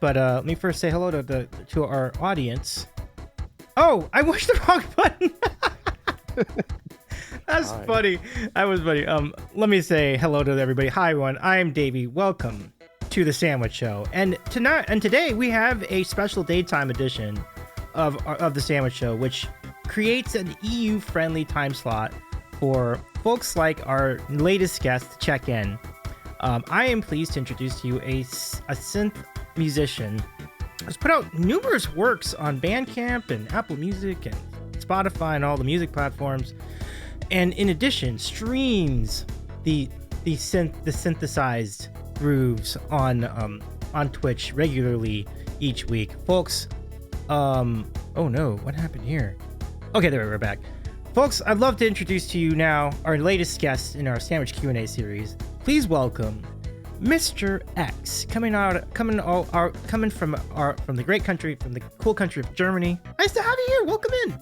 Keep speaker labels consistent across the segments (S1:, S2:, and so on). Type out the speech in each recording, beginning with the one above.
S1: but let me first say hello to our audience. Oh, I pushed the wrong button. That's
S2: Hi.
S1: funny. That was funny. Let me say hello to everybody. Hi, everyone. I am Davy. Welcome to the Sandwich Show. And today we have a special daytime edition of the Sandwich Show, which creates an EU-friendly time slot for folks like our latest guest to check in. I am pleased to introduce to you a synth musician who's put out numerous works on Bandcamp and Apple Music and Spotify and all the music platforms, and in addition streams the synthesized grooves on Twitch regularly each week. Folks, oh no, what happened here? Okay, there we're back. Folks, I'd love to introduce to you now our latest guest in our Sandwich Q&A series. Please welcome Mr. X, coming from the great country, from the cool country of Germany. Nice to have you here. Welcome in.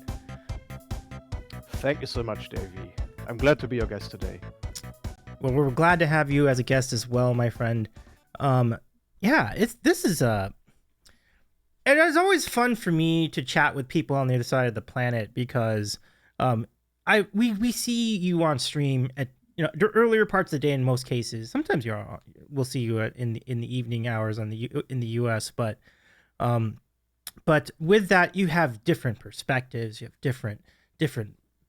S2: Thank you so much, Davey. I'm glad to be your guest today.
S1: Well, we're glad to have you as a guest as well, my friend. It is always fun for me to chat with people on the other side of the planet because we see you on stream at the earlier parts of the day in most cases. Sometimes we'll see you in the evening hours in the US, but with that you have different perspectives, you have different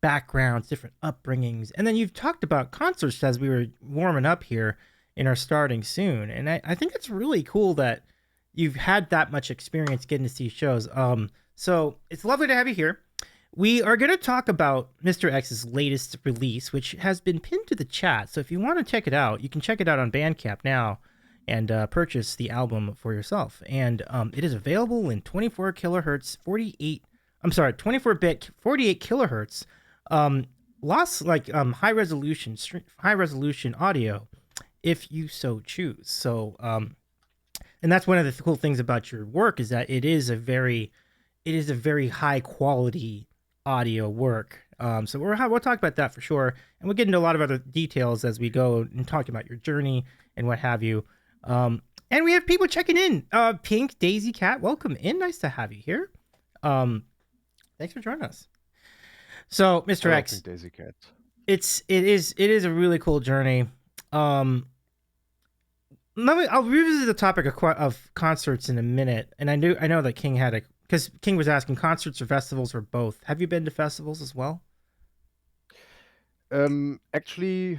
S1: backgrounds, different upbringings, and then you've talked about concerts as we were warming up here in our starting soon, and I think it's really cool that you've had that much experience getting to see shows. So it's lovely to have you here. We are going to talk about Mr. X's latest release, which has been pinned to the chat. So if you want to check it out, you can check it out on Bandcamp now and purchase the album for yourself. And it is available in 24 bit, 48 kilohertz, high resolution audio, if you so choose. So, and that's one of the cool things about your work is that it is a very high quality audio work. So we'll talk about that for sure, and we'll get into a lot of other details as we go and talk about your journey and what have you. And we have people checking in. Pink Daisy Cat, welcome in. Nice to have you here. Thanks for joining us. So, Mr. X,
S2: Pink Daisy Cat.
S1: it is a really cool journey. I'll revisit the topic of concerts in a minute, and I know that King had because King was asking concerts or festivals or both. Have you been to festivals as well?
S2: Actually,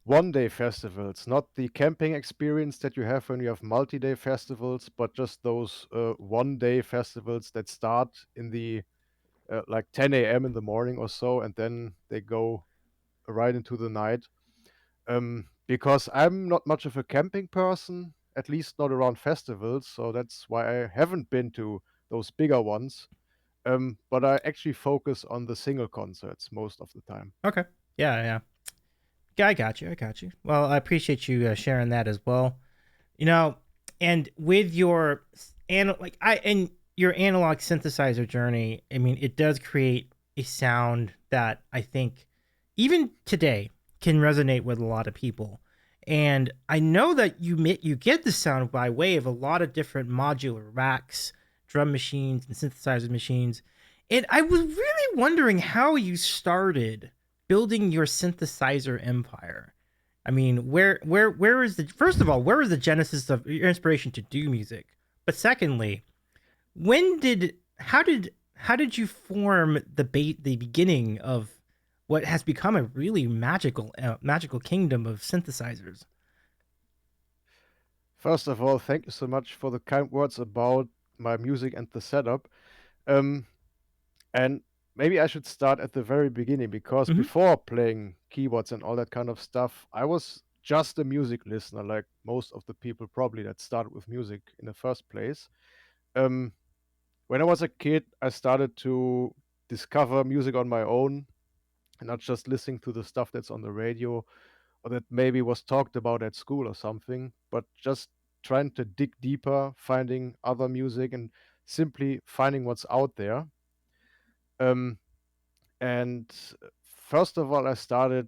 S2: one-day festivals, not the camping experience that you have when you have multi-day festivals, but just those one-day festivals that start in the like 10 a.m. in the morning or so, and then they go right into the night. Because I'm not much of a camping person, at least not around festivals, so that's why I haven't been to those bigger ones. But I actually focus on the single concerts most of the time.
S1: Okay. Yeah. I got you. Well, I appreciate you sharing that as well. And with your your analog synthesizer journey, I mean, it does create a sound that I think even today can resonate with a lot of people. And I know that you get the sound by way of a lot of different modular racks, drum machines, and synthesizer machines. And I was really wondering how you started building your synthesizer empire. I mean, where is the genesis of your inspiration to do music? But secondly, how did you form the beginning of what has become a really magical kingdom of synthesizers?
S2: First of all, thank you so much for the kind words about my music and the setup. Um, and maybe I should start at the very beginning because
S1: Mm-hmm.
S2: before playing keyboards and all that kind of stuff, I was just a music listener, like most of the people probably that started with music in the first place. Um, when I was a kid, I started to discover music on my own and not just listening to the stuff that's on the radio or that maybe was talked about at school or something, but just trying to dig deeper, finding other music and simply finding what's out there. Um, and first of all, I started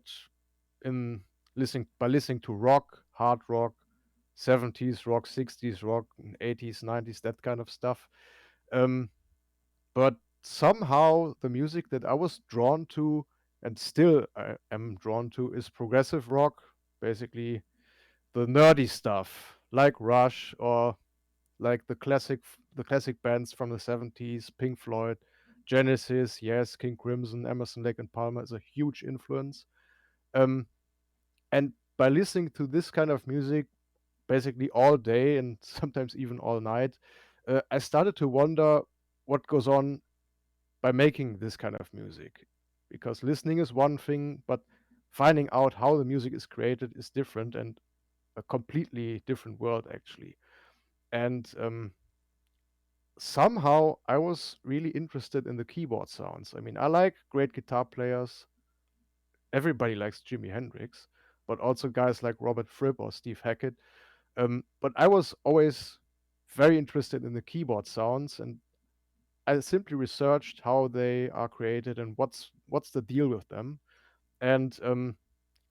S2: in listening to rock, hard rock, 70s rock, 60s rock, 80s, 90s, that kind of stuff. Um, but somehow the music that I was drawn to and still I am drawn to is progressive rock, basically the nerdy stuff like Rush or like the classic bands from the 70s, Pink Floyd, Genesis, yes, King Crimson, Emerson, Lake and Palmer is a huge influence. Um, and by listening to this kind of music basically all day and sometimes even all night, I started to wonder what goes on by making this kind of music. Because listening is one thing, but finding out how the music is created is different and a completely different world, actually. And somehow I was really interested in the keyboard sounds. I mean, I like great guitar players. Everybody likes Jimi Hendrix, but also guys like Robert Fripp or Steve Hackett. But I was always very interested in the keyboard sounds, and I simply researched how they are created and what's the deal with them. And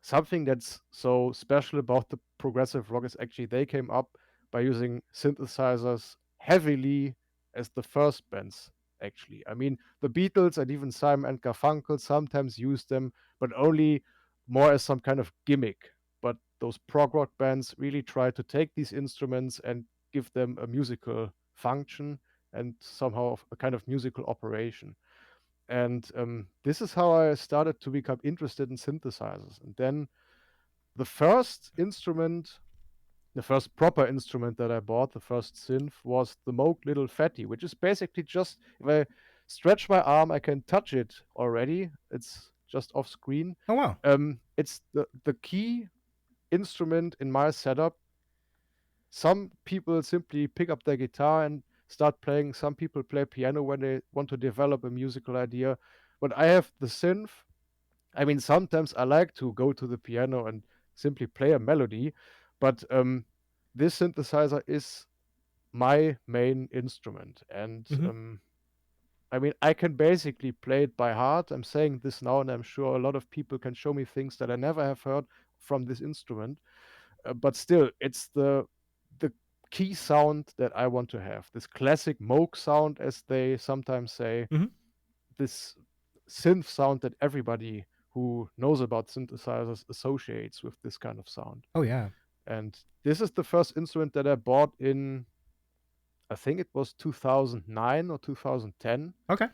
S2: something that's so special about the progressive rock is actually they came up by using synthesizers heavily as the first bands. Actually, I mean the Beatles and even Simon and Garfunkel sometimes used them, but only more as some kind of gimmick. But those prog rock bands really try to take these instruments and give them a musical function and somehow a kind of musical operation. And this is how I started to become interested in synthesizers. And then the first instrument, the first proper instrument that I bought, the first synth, was the Moog Little Fatty, which is basically just if I stretch my arm, I can touch it already. It's just off screen.
S1: Oh wow.
S2: It's the key instrument in my setup. Some people simply pick up their guitar and start playing. Some people play piano when they want to develop a musical idea. But I have the synth. I mean, sometimes I like to go to the piano and simply play a melody, but this synthesizer is my main instrument. And
S1: Hmm.
S2: I mean, I can basically play it by heart. I'm saying this now, and I'm sure a lot of people can show me things that I never have heard from this instrument. But still, it's the key sound that I want to have. This classic Moog sound, as they sometimes say,
S1: Hmm.
S2: this synth sound that everybody who knows about synthesizers associates with this kind of sound.
S1: Oh yeah.
S2: And this is the first instrument that I bought in, I think it was 2009 or 2010.
S1: Okay.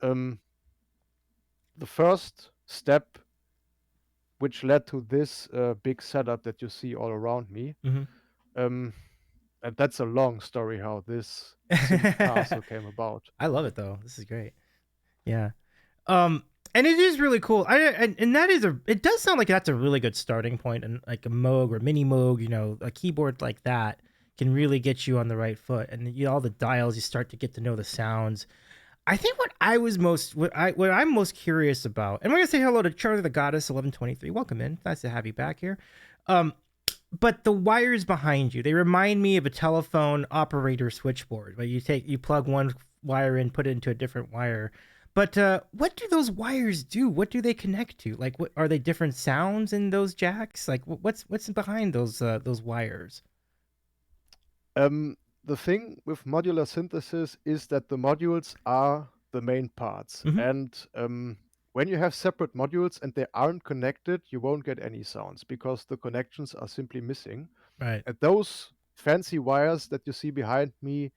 S2: Um, the first step which led to this big setup that you see all around me.
S1: Hmm.
S2: Um, and that's a long story how this synth castle came about.
S1: I love it though. This is great. Yeah. Um, and it is really cool. And that is a. It does sound like that's a really good starting point, and like a Moog or mini Moog, a keyboard like that can really get you on the right foot. And all the dials, you start to get to know the sounds. I think what I'm most curious about, and we're gonna say hello to Charlie the Goddess 1123. Welcome in. Nice to have you back here. Um, but the wires behind you, they remind me of a telephone operator switchboard. Where you plug one wire in, put it into a different wire. But what do those wires do? What do they connect to? Like, what are they different sounds in those jacks? Like, what's behind those wires?
S2: Um, the thing with modular synthesis is that the modules are the main parts.
S1: Hmm.
S2: And when you have separate modules and they aren't connected, you won't get any sounds because the connections are simply missing.
S1: Right.
S2: And those fancy wires that you see behind me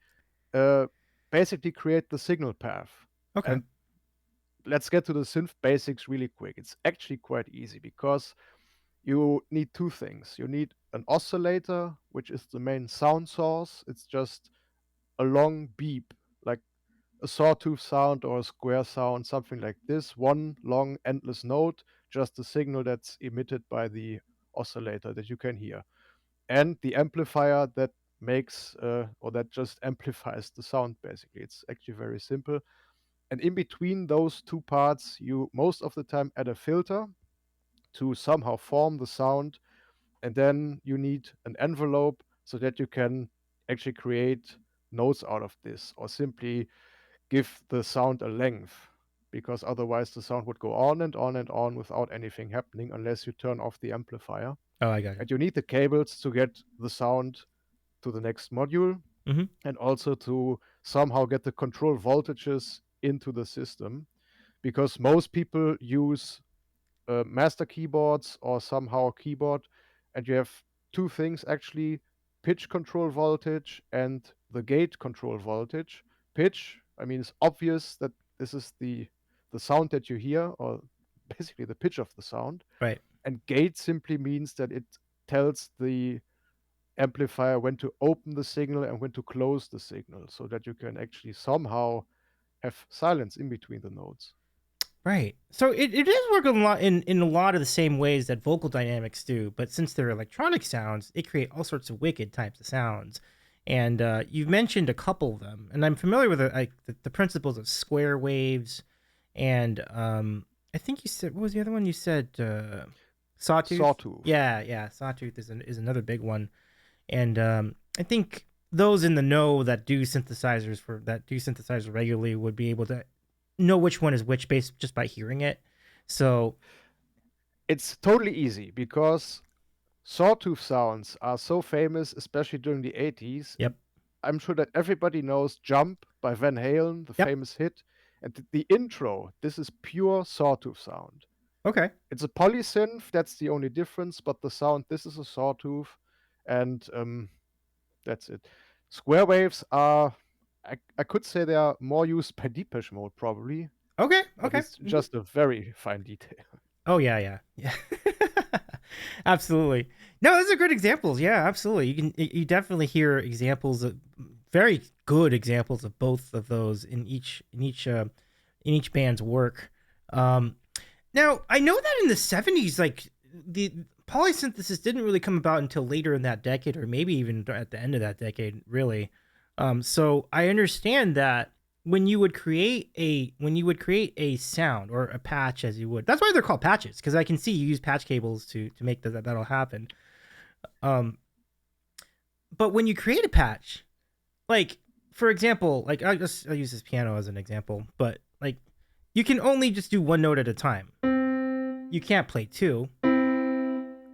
S2: uh, basically create the signal path.
S1: Okay.
S2: And let's get to the synth basics really quick. It's actually quite easy because you need two things. You need an oscillator, which is the main sound source. It's just a long beep, like a sawtooth sound or a square sound, something like this. One long, endless note, just a signal that's emitted by the oscillator that you can hear. And the amplifier that makes or that just amplifies the sound basically. It's actually very simple. And in between those two parts, you most of the time add a filter to somehow form the sound, and then you need an envelope so that you can actually create notes out of this or simply give the sound a length, because otherwise the sound would go on and on and on without anything happening unless you turn off the amplifier.
S1: Oh, I got you.
S2: And you need the cables to get the sound to the next module,
S1: Mm-hmm.
S2: and also to somehow get the control voltages into the system, because most people use master keyboards or somehow a keyboard, and you have two things actually: pitch control voltage and the gate control voltage. Pitch, I mean, it's obvious that this is the sound that you hear, or basically the pitch of the sound.
S1: Right.
S2: And gate simply means that it tells the amplifier when to open the signal and when to close the signal, so that you can actually somehow have silence in between the notes.
S1: Right. So it does work a lot in a lot of the same ways that vocal dynamics do, but since they're electronic sounds, it create all sorts of wicked types of sounds. And you've mentioned a couple of them, and I'm familiar with the principles of square waves, and I think you said, what was the other one? You said sawtooth.
S2: Sawtooth.
S1: Yeah, yeah, sawtooth is another big one, and I think those in the know that do synthesizers regularly would be able to know which one is which based just by hearing it. So,
S2: It's totally easy because sawtooth sounds are so famous, especially during the 80s.
S1: yep,
S2: And I'm sure that everybody knows Jump by Van Halen, the
S1: yep,
S2: famous hit. And the intro, this is pure sawtooth sound.
S1: okay,
S2: It's a polysynth, that's the only difference, but the sound, this is a sawtooth. And that's it. Square waves are, I could say they are more used by Depeche Mode, probably,
S1: okay,
S2: but
S1: okay.
S2: it's
S1: Mhm.
S2: just a very fine detail.
S1: Oh yeah, yeah, yeah. Absolutely. No, those are good examples. Yeah, absolutely. You definitely hear examples of very good examples of both of those in each band's work. Um, Now, I know that in the 70s, like the polysynthesis didn't really come about until later in that decade, or maybe even at the end of that decade, really. So I understand that when you would create a sound or a patch, as you would, that's why they're called patches, because I can see you use patch cables to make that'll happen. Um, but when you create a patch, like for example, like I'll use this piano as an example, but like you can only just do one note at a time. You can't play two.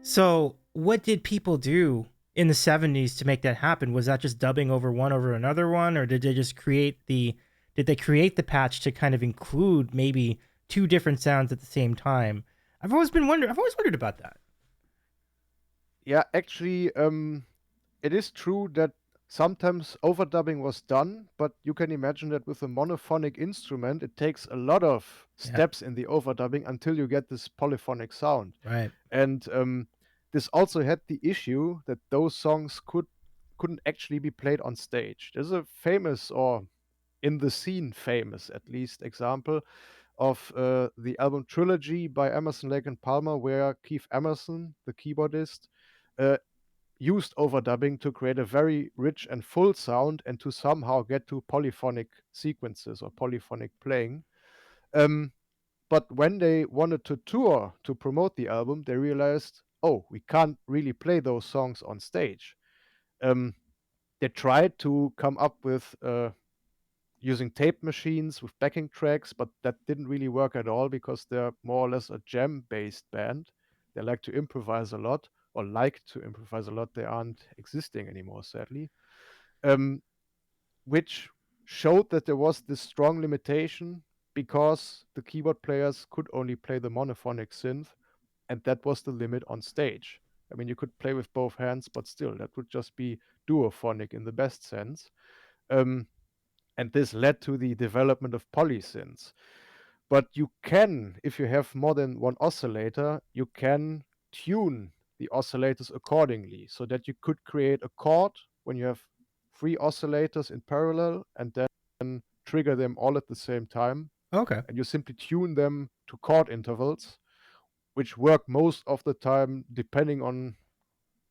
S1: So, what did people do in the 70s to make that happen? Was that just dubbing one over another one, or did they create the patch to kind of include maybe two different sounds at the same time? I've always wondered about that.
S2: Yeah, actually, it is true that sometimes overdubbing was done, but you can imagine that with a monophonic instrument, it takes a lot of
S1: Yeah.
S2: steps in the overdubbing until you get this polyphonic sound.
S1: Right.
S2: And this also had the issue that those songs couldn't actually be played on stage. There's a famous, or in the scene famous at least, example of the album Trilogy by Emerson, Lake and Palmer, where Keith Emerson, the keyboardist, uh, used overdubbing to create a very rich and full sound and to somehow get to polyphonic sequences or polyphonic playing. Um, but when they wanted to tour to promote the album, they realized, oh, we can't really play those songs on stage. Um, they tried to come up with using tape machines with backing tracks, but that didn't really work at all because they're more or less a jam based band. They like to improvise a lot, or like to improvise a lot. They aren't existing anymore, sadly. Um, which showed that there was this strong limitation because the keyboard players could only play the monophonic synth, and that was the limit on stage. I mean, you could play with both hands, but still, that would just be duophonic in the best sense. Um, and this led to the development of polysynths. But you can, if you have more than one oscillator, you can tune the oscillators accordingly so that you could create a chord when you have three oscillators in parallel and then trigger them all at the same time.
S1: Okay.
S2: And you simply tune them to chord intervals, which work most of the time depending on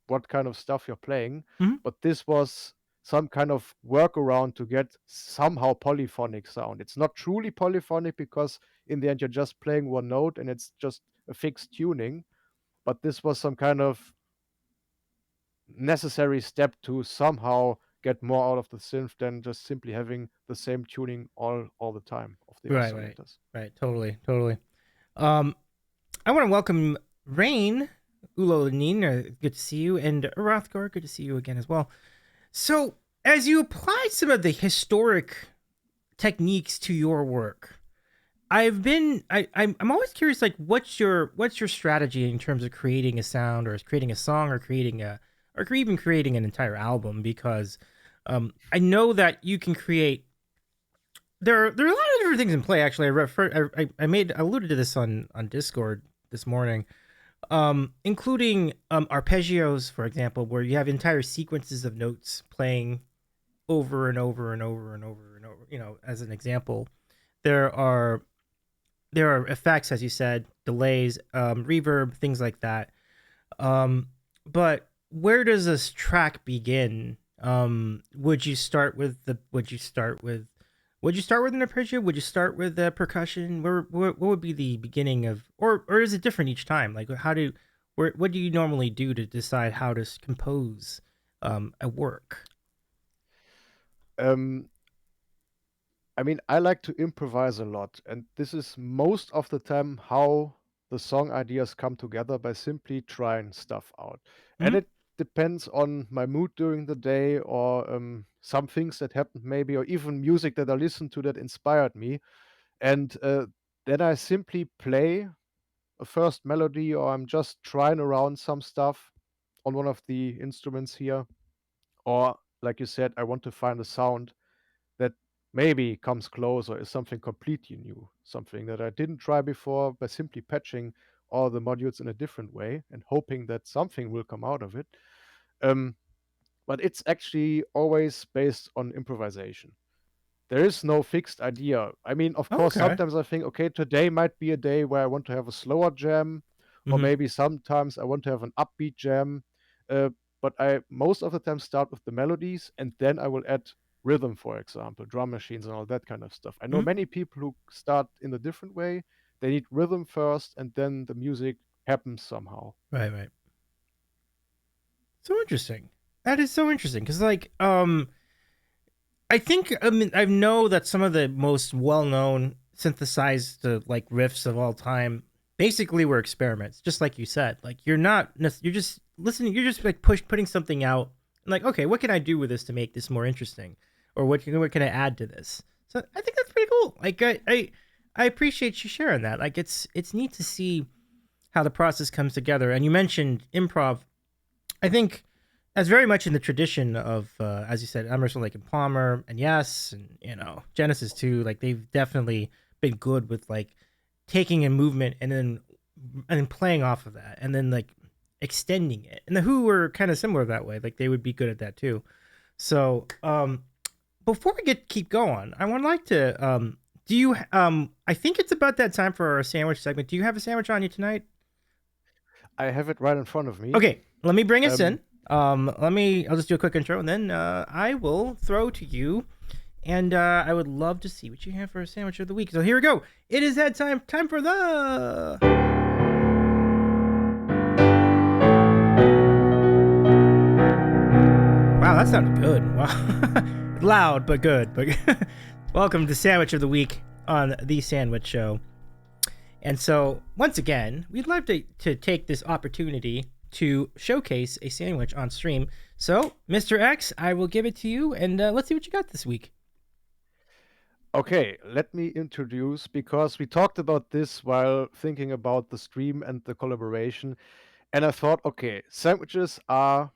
S2: what kind of stuff you're playing.
S1: Hmm.
S2: But this was some kind of workaround to get somehow polyphonic sound. It's not truly polyphonic because in the end you're just playing one note and it's just a fixed tuning. But this was some kind of necessary step to somehow get more out of the synth than just simply having the same tuning all the time of the
S1: Right. Right.
S2: oscillators.
S1: Right. Totally. Totally. Um, I want to welcome Rain. Ulolanine, good to see you, and Rothgar, good to see you again as well. So, as you apply some of the historic techniques to your work, I'm always curious, like, what's your strategy in terms of creating a sound, or creating a song, or even creating an entire album? Because I know that you can create. There are a lot of different things in play. Actually, I alluded to this on Discord this morning, including arpeggios, for example, where you have entire sequences of notes playing over and over and over and over and over. As an example, there are there are effects, as you said, delays, reverb, things like that. But where does this track begin? Would you start with the? Would you start with an arpeggio? Would you start with percussion? What would be the beginning of, or is it different each time? Like, what do you normally do to decide how to compose a work?
S2: Um, I mean, I like to improvise a lot, and this is most of the time how the song ideas come together by simply trying stuff out. And
S1: Hmm.
S2: it depends on my mood during the day or some things that happened, maybe, or even music that I listened to that inspired me. And then I simply play a first melody, or I'm just trying around some stuff on one of the instruments here. Or, like you said, I want to find a sound that maybe comes close or is something completely new, something that I didn't try before, by simply patching all the modules in a different way and hoping that something will come out of it. Um, but it's actually always based on improvisation. There is no fixed idea. I mean, of
S1: Oh,
S2: course,
S1: okay.
S2: sometimes I think, okay, today might be a day where I want to have a slower jam, or
S1: Hmm.
S2: maybe sometimes I want to have an upbeat jam. Uh, but I most of the time start with the melodies, and then I will add rhythm, for example, drum machines and all that kind of stuff. I know
S1: Hmm.
S2: many people who start in a different way. They need rhythm first, and then the music happens somehow.
S1: Right, right. So interesting. That is so interesting because, like, I think, I mean, I know that some of the most well-known synthesized like riffs of all time basically were experiments, just like you said. Like, you're just listening, you're just like putting something out, and like, okay, what can I do with this to make this more interesting, or what can I add to this? So I think that's pretty cool. Like, I appreciate you sharing that. Like, it's neat to see how the process comes together. And you mentioned improv. I think that's very much in the tradition of, as you said, Emerson, Lake and Palmer, and yes, and Genesis too. Like, they've definitely been good with like taking a movement and then playing off of that, and then like extending it. And the Who were kind of similar that way. Like, they would be good at that too. So, before we keep going, I would like to do you I think it's about that time for our sandwich segment. Do you have a sandwich on you tonight?
S2: I have it right in front of me.
S1: Okay, let me bring us
S2: Um,
S1: in. I'll just do a quick intro, and then I will throw to you. And I would love to see what you have for a sandwich of the week. So here we go. It is that time for the. Wow, that sounded good. Wow, loud but good. But welcome to Sandwich of the Week on the Sandwich Show. And so, once again, we'd love to take this opportunity to showcase a sandwich on stream. So, Mr. X, I will give it to you, and let's see what you got this week.
S2: Okay, let me introduce, because we talked about this while thinking about the stream and the collaboration. And I thought, okay, sandwiches are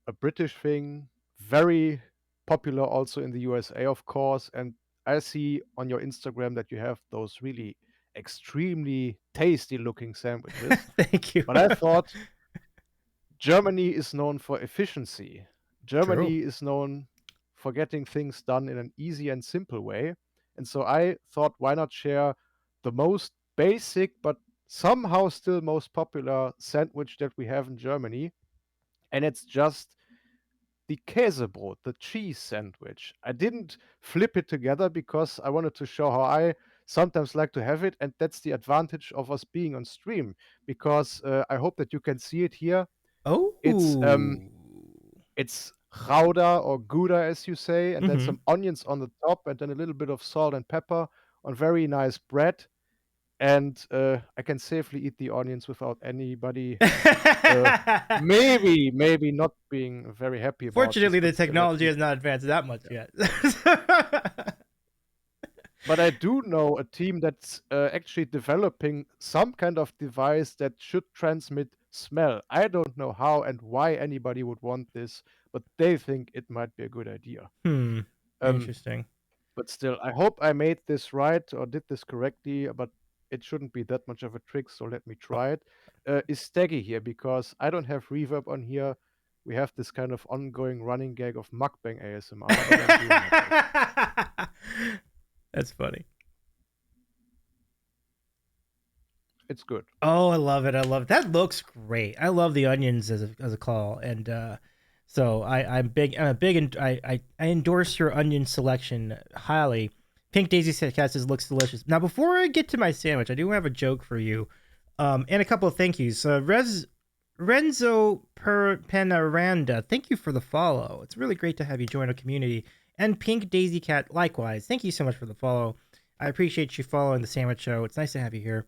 S2: a British thing, very popular also in the USA, of course. And I see on your Instagram that you have those really extremely tasty looking sandwiches.
S1: Thank you.
S2: But I thought Germany is known for efficiency.
S1: True.
S2: Germany is known for getting things done in an easy and simple way. And so I thought, why not share the most basic, but somehow still most popular sandwich that we have in Germany? And it's just the Käsebrot, the cheese sandwich. I didn't flip it together because I wanted to show how I sometimes like to have it. And that's the advantage of us being on stream, because I hope that you can see it here. It's
S1: Oh.
S2: it's Gouda, or Gouda as you say, and then
S1: Mm-hmm.
S2: some onions on the top, and then a little bit of salt and pepper on very nice bread. and I can safely eat the onions without anybody uh, maybe not being very happy about this,
S1: Fortunately, the
S2: but still let
S1: technology
S2: me.
S1: has not advanced that much yet.
S2: But I do know a team that's actually developing some kind of device that should transmit smell. I don't know how and why anybody would want this, but they think it might be a good idea.
S1: Hmm.
S2: Um,
S1: Interesting.
S2: but still, I hope I made this right or did this correctly, but it shouldn't be that much of a trick, so let me
S1: Oh.
S2: try it. Is Staggy here? Because I don't have reverb on here. We have this kind of ongoing running gag of mukbang ASMR, but I'm doing my best.
S1: That's funny.
S2: It's good.
S1: Oh, I love it. I love it. That looks great. I love the onions as a call, and so I'm big. I'm a big. I endorse your onion selection highly. Pink Daisy Cat says looks delicious. Now, before I get to my sandwich, I do have a joke for you, and a couple of thank yous. Renzo Penaranda, thank you for the follow. It's really great to have you join our community. And Pink Daisy Cat, likewise, thank you so much for the follow. I appreciate you following the Sandwich Show. It's nice to have you here.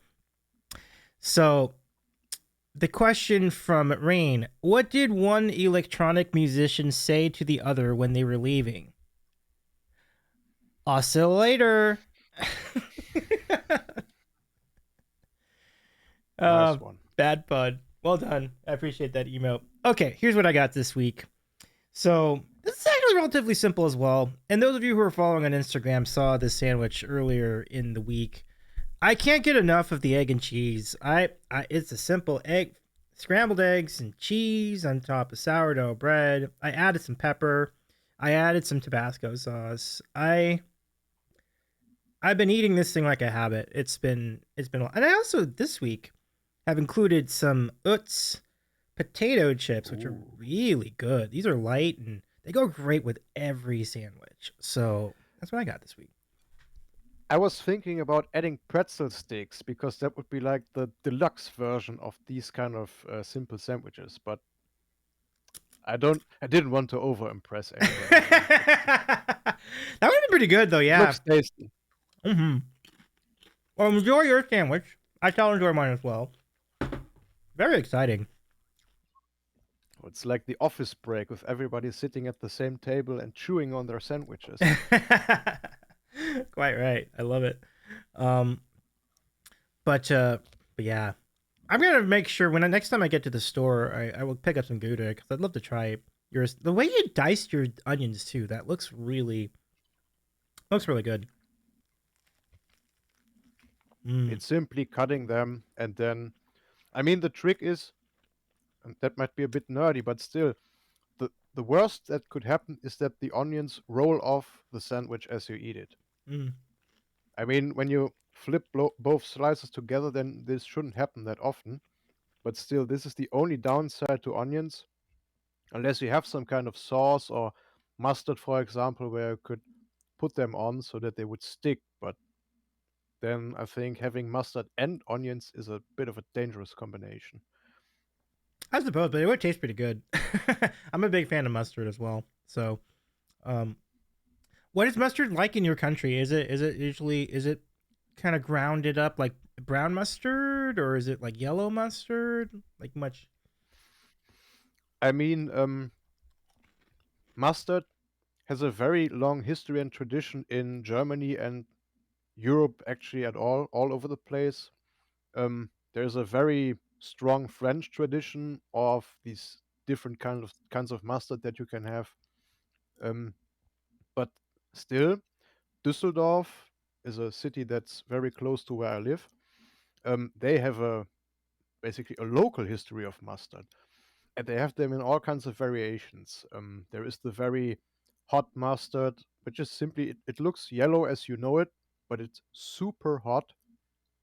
S1: So, the question from Rain: what did one electronic musician say to the other when they were leaving? Oscillator.
S2: Nice one.
S1: Bad pun. Well done. I appreciate that email. Okay, here's what I got this week. So, this is actually relatively simple as well. And those of you who are following on Instagram saw this sandwich earlier in the week. I can't get enough of the egg and cheese. It's a simple egg, scrambled eggs and cheese on top of sourdough bread. I added some pepper. I added some Tabasco sauce. I've been eating this thing like a habit. It's been and I also this week have included some Utz potato chips, which are
S2: Ooh.
S1: really good. These are light and they go great with every sandwich. So that's what I got this week.
S2: I was thinking about adding pretzel sticks because that would be like the deluxe version of these kind of simple sandwiches. But I didn't want to over impress anybody. So
S1: That would have been pretty good though,
S2: it
S1: yeah.
S2: looks tasty.
S1: Mm-hmm. Well, enjoy your sandwich. I shall enjoy mine as well. Very exciting.
S2: It's like the office break with everybody sitting at the same table and chewing on their sandwiches.
S1: Quite right. I love it. Um, but yeah, I'm gonna make sure when next time I get to the store, I will pick up some Gouda because I'd love to try yours. The way you diced your onions too, that looks really good. Mm.
S2: It's simply cutting them and then, I mean, the trick is, and that might be a bit nerdy, but still, the worst that could happen is that the onions roll off the sandwich as you eat it.
S1: Mm.
S2: I mean, when you flip both slices together, then this shouldn't happen that often. But still, this is the only downside to onions, unless you have some kind of sauce or mustard, for example, where you could put them on so that they would stick. But then I think having mustard and onions is a bit of a dangerous combination.
S1: I suppose, but it would taste pretty good. I'm a big fan of mustard as well. So, um, what is mustard like in your country? Is it kind of grounded up like brown mustard, or is it like yellow mustard? Like much?
S2: I mean, mustard has a very long history and tradition in Germany and Europe, actually, at all over the place. There's a very strong French tradition of these different kinds of mustard that you can have. Um, but still, Düsseldorf is a city that's very close to where I live. They have a basically a local history of mustard, and they have them in all kinds of variations. There is the very hot mustard, which is simply it looks yellow as you know it, but it's super hot,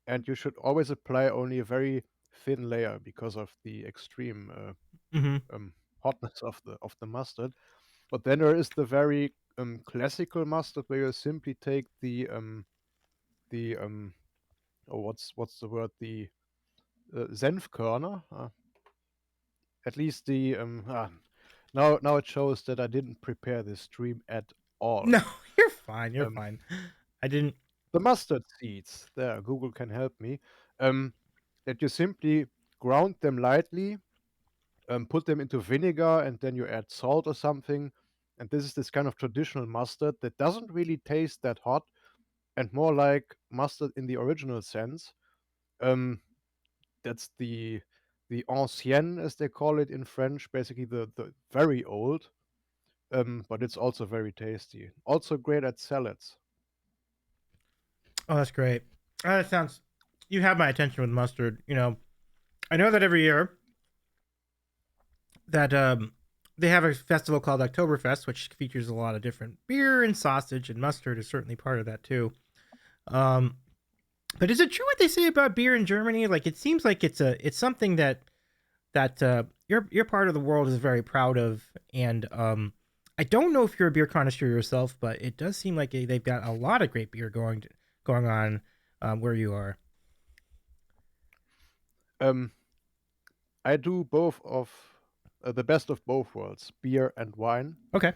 S2: and you should always apply only a very thin layer because of the extreme
S1: Mm-hmm.
S2: hotness of the mustard. But then there is the very classical mustard where you simply take the oh what's the word, the Senfkörner, at least the now it shows that I didn't prepare this stream at all.
S1: No, you're fine. You're
S2: Um,
S1: fine. I didn't.
S2: The mustard seeds, there, Google can help me. Um, that you simply ground them lightly, put them into vinegar, and then you add salt or something. And this is this kind of traditional mustard that doesn't really taste that hot and more like mustard in the original sense. Um, that's the ancien, as they call it in French, basically the very old. But it's also very tasty. Also great at salads.
S1: Oh, that's great. That sounds. You have my attention with mustard. I know that every year that they have a festival called Oktoberfest, which features a lot of different beer and sausage, and mustard is certainly part of that too. Um, but is it true what they say about beer in Germany? Like, it seems like it's something that your part of the world is very proud of, and I don't know if you're a beer connoisseur yourself, but it does seem like they've got a lot of great beer going on where you are.
S2: Um, I do both of the best of both worlds, beer and wine.
S1: Okay.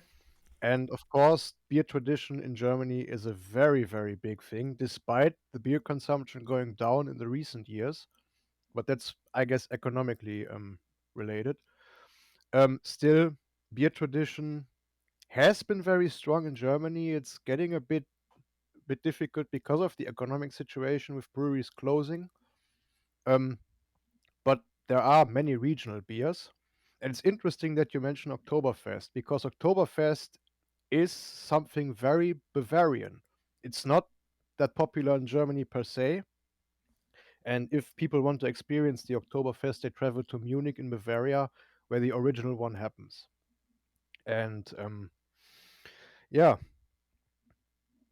S2: And of course, beer tradition in Germany is a very, very big thing, despite the beer consumption going down in the recent years. But that's, I guess, economically related. Still, beer tradition has been very strong in Germany. It's getting a bit difficult because of the economic situation with breweries closing. Um, but there are many regional beers. And it's interesting that you mentioned Oktoberfest because Oktoberfest is something very Bavarian. It's not that popular in Germany per se. And if people want to experience the Oktoberfest, they travel to Munich in Bavaria, where the original one happens. And yeah,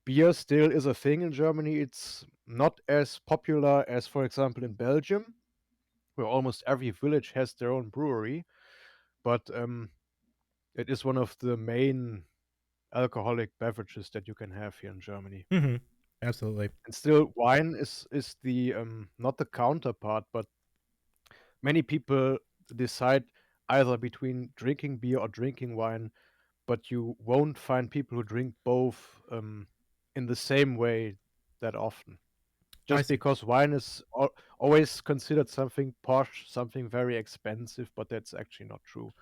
S2: beer still is a thing in Germany. It's not as popular as, for example, in Belgium, where almost every village has their own brewery. But it is one of the main alcoholic beverages that you can have here in Germany.
S1: Mm-hmm. Absolutely.
S2: And still, wine is the not the counterpart, but many people decide either between drinking beer or drinking wine, but you won't find people who drink both in the same way that often.
S1: I
S2: Just
S1: see.
S2: because wine is always considered something posh, something very expensive, but that's actually not true.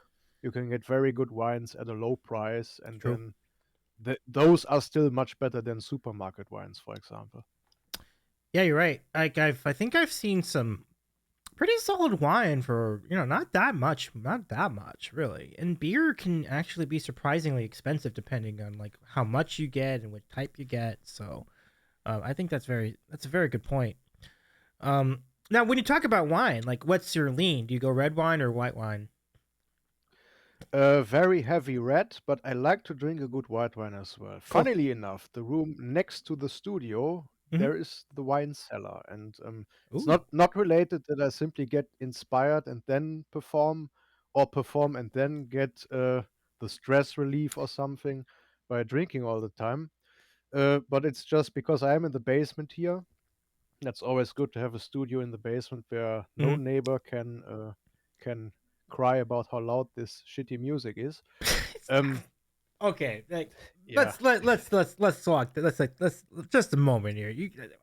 S2: You can get very good wines at a low price, and
S1: True.
S2: then those are still much better than supermarket wines, for example.
S1: Yeah, you're right. I think I've seen some pretty solid wine for not that much really. And beer can actually be surprisingly expensive depending on like how much you get and what type you get. So I think that's a very good point. Now when you talk about wine, like what's your lean? Do you go red wine or white wine?
S2: Very heavy red, but I like to drink a good white wine as well.
S1: Cool.
S2: Funnily enough, the room next to the studio,
S1: Mm-hmm.
S2: there is the wine cellar, and it's
S1: Ooh.
S2: not related that I simply get inspired and then perform, or perform and then get the stress relief or something by drinking all the time. But it's just because I am in the basement here. That's always good to have a studio in the basement where no
S1: Mm-hmm.
S2: neighbor can cry about how loud this shitty music is. Um,
S1: Okay, like
S2: yeah.
S1: let's talk. Let's just a moment here.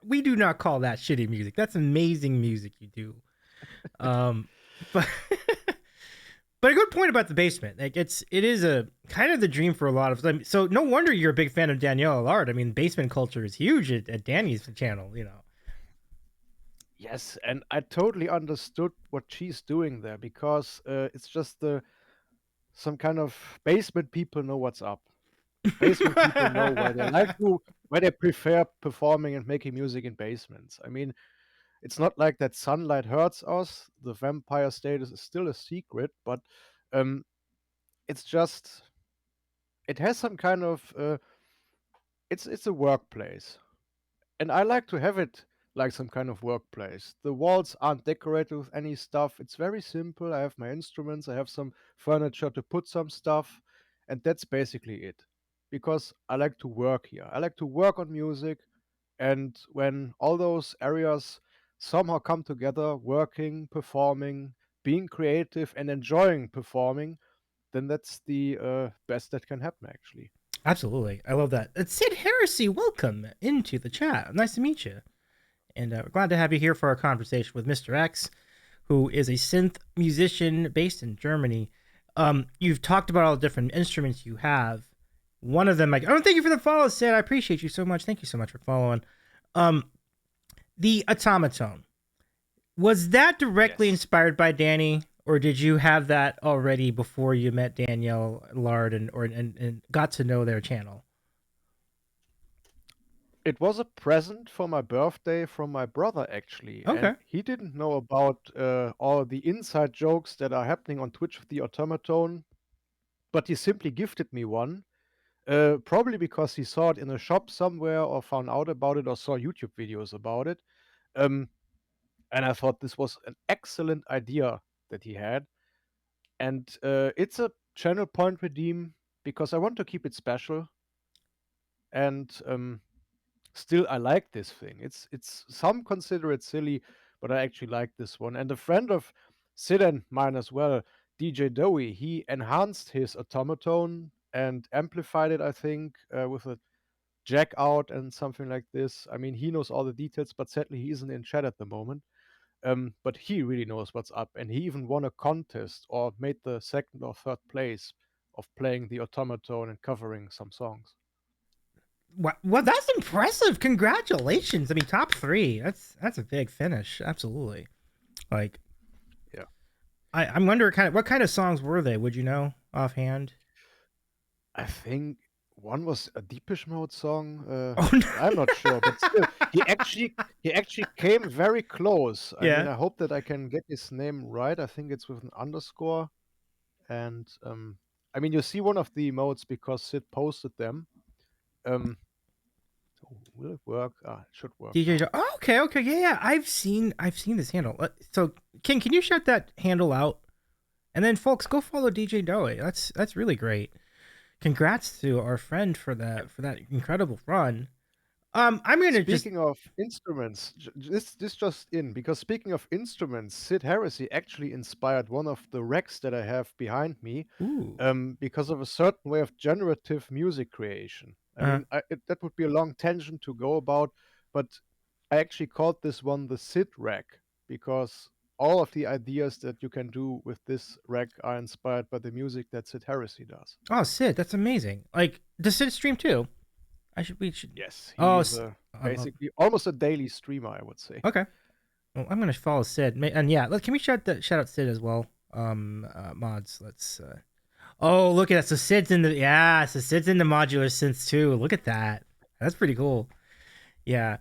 S1: We do not call that shitty music. That's amazing music you do. Um, but but a good point about the basement. Like it is a kind of the dream for a lot of. So no wonder you're a big fan of Danielle Allard. I mean, basement culture is huge at Danny's channel.
S2: Yes, and I totally understood what she's doing there because it's just some kind of basement people know what's up. Basement people know why they prefer performing and making music in basements. I mean, it's not like that sunlight hurts us. The vampire status is still a secret, but um, it's just it has some kind of it's a workplace, and I like to have it like some kind of workplace. The walls aren't decorated with any stuff. It's very simple. I have my instruments, I have some furniture to put some stuff, and that's basically it. Because I like to work here. I like to work on music, and when all those areas somehow come together, working, performing, being creative, and enjoying performing, then that's the best that can happen, actually.
S1: Absolutely. I love that. Sid Heresy, welcome into the chat. Nice to meet you. And we're glad to have you here for our conversation with Mr. X, who is a synth musician based in Germany. You've talked about all the different instruments you have. One of them, like, oh, thank you for the follow, Sid. I appreciate you so much. Thank you so much for following. Um, the automaton, was that directly
S2: Yes.
S1: inspired by Danny, or did you have that already before you met Danielle Lard and got to know their channel?
S2: It was a present for my birthday from my brother, actually, and
S1: Okay.
S2: he didn't know about all the inside jokes that are happening on Twitch with the automaton, but he simply gifted me one. Probably because he saw it in a shop somewhere or found out about it or saw YouTube videos about it. Um, and I thought this was an excellent idea that he had. And it's a channel point redeem because I want to keep it special. And still, I like this thing. It's some consider it silly, but I actually like this one. And a friend of Sid and mine as well, DJ Dowie, he enhanced his automaton and amplified it, I think, with a jack out and something like this. I mean, he knows all the details, but sadly, he isn't in chat at the moment. But he really knows what's up, and he even won a contest or made the second or third place of playing the automaton and covering some songs.
S1: Well, that's impressive. Congratulations. I mean, top three. That's a big finish. Absolutely. Like,
S2: Yeah.
S1: I'm wondering what kind of songs were they? Would you know offhand?
S2: I think one was a Deepish Mode song.
S1: Oh
S2: I'm
S1: no.
S2: not sure, but still, he actually came very close. I mean,
S1: Yeah.
S2: I hope that I can get his name right. I think it's with an underscore. And I mean, you see one of the emotes because Sid posted them. Um, so will it work? Ah, it should work
S1: DJ.
S2: now.
S1: Oh, okay. Okay. Yeah. Yeah. I've seen this handle. So, King, can you shout that handle out? And then, folks, go follow DJ Doe. That's really great. Congrats to our friend for that incredible run. I'm gonna just.
S2: Speaking of instruments, this just in because speaking of instruments, Sid Heresy actually inspired one of the racks that I have behind me,
S1: Ooh.
S2: because of a certain way of generative music creation. I
S1: Uh.
S2: mean, that would be a long tangent to go about, but I actually called this one the Sid rack because all of the ideas that you can do with this rack are inspired by the music that Sid Heresy does.
S1: Oh, Sid, that's amazing. Like, does Sid stream too? We should.
S2: Yes, he
S1: Oh,
S2: is a
S1: oh,
S2: basically almost a daily streamer, I would say.
S1: okay. Well, I'm gonna follow Sid, and yeah, can we shout out Sid as well? Mods. Let's. Oh, look at that. So Sid's in the so Sid's in the modular synths too. Look at that. That's pretty cool. Yeah,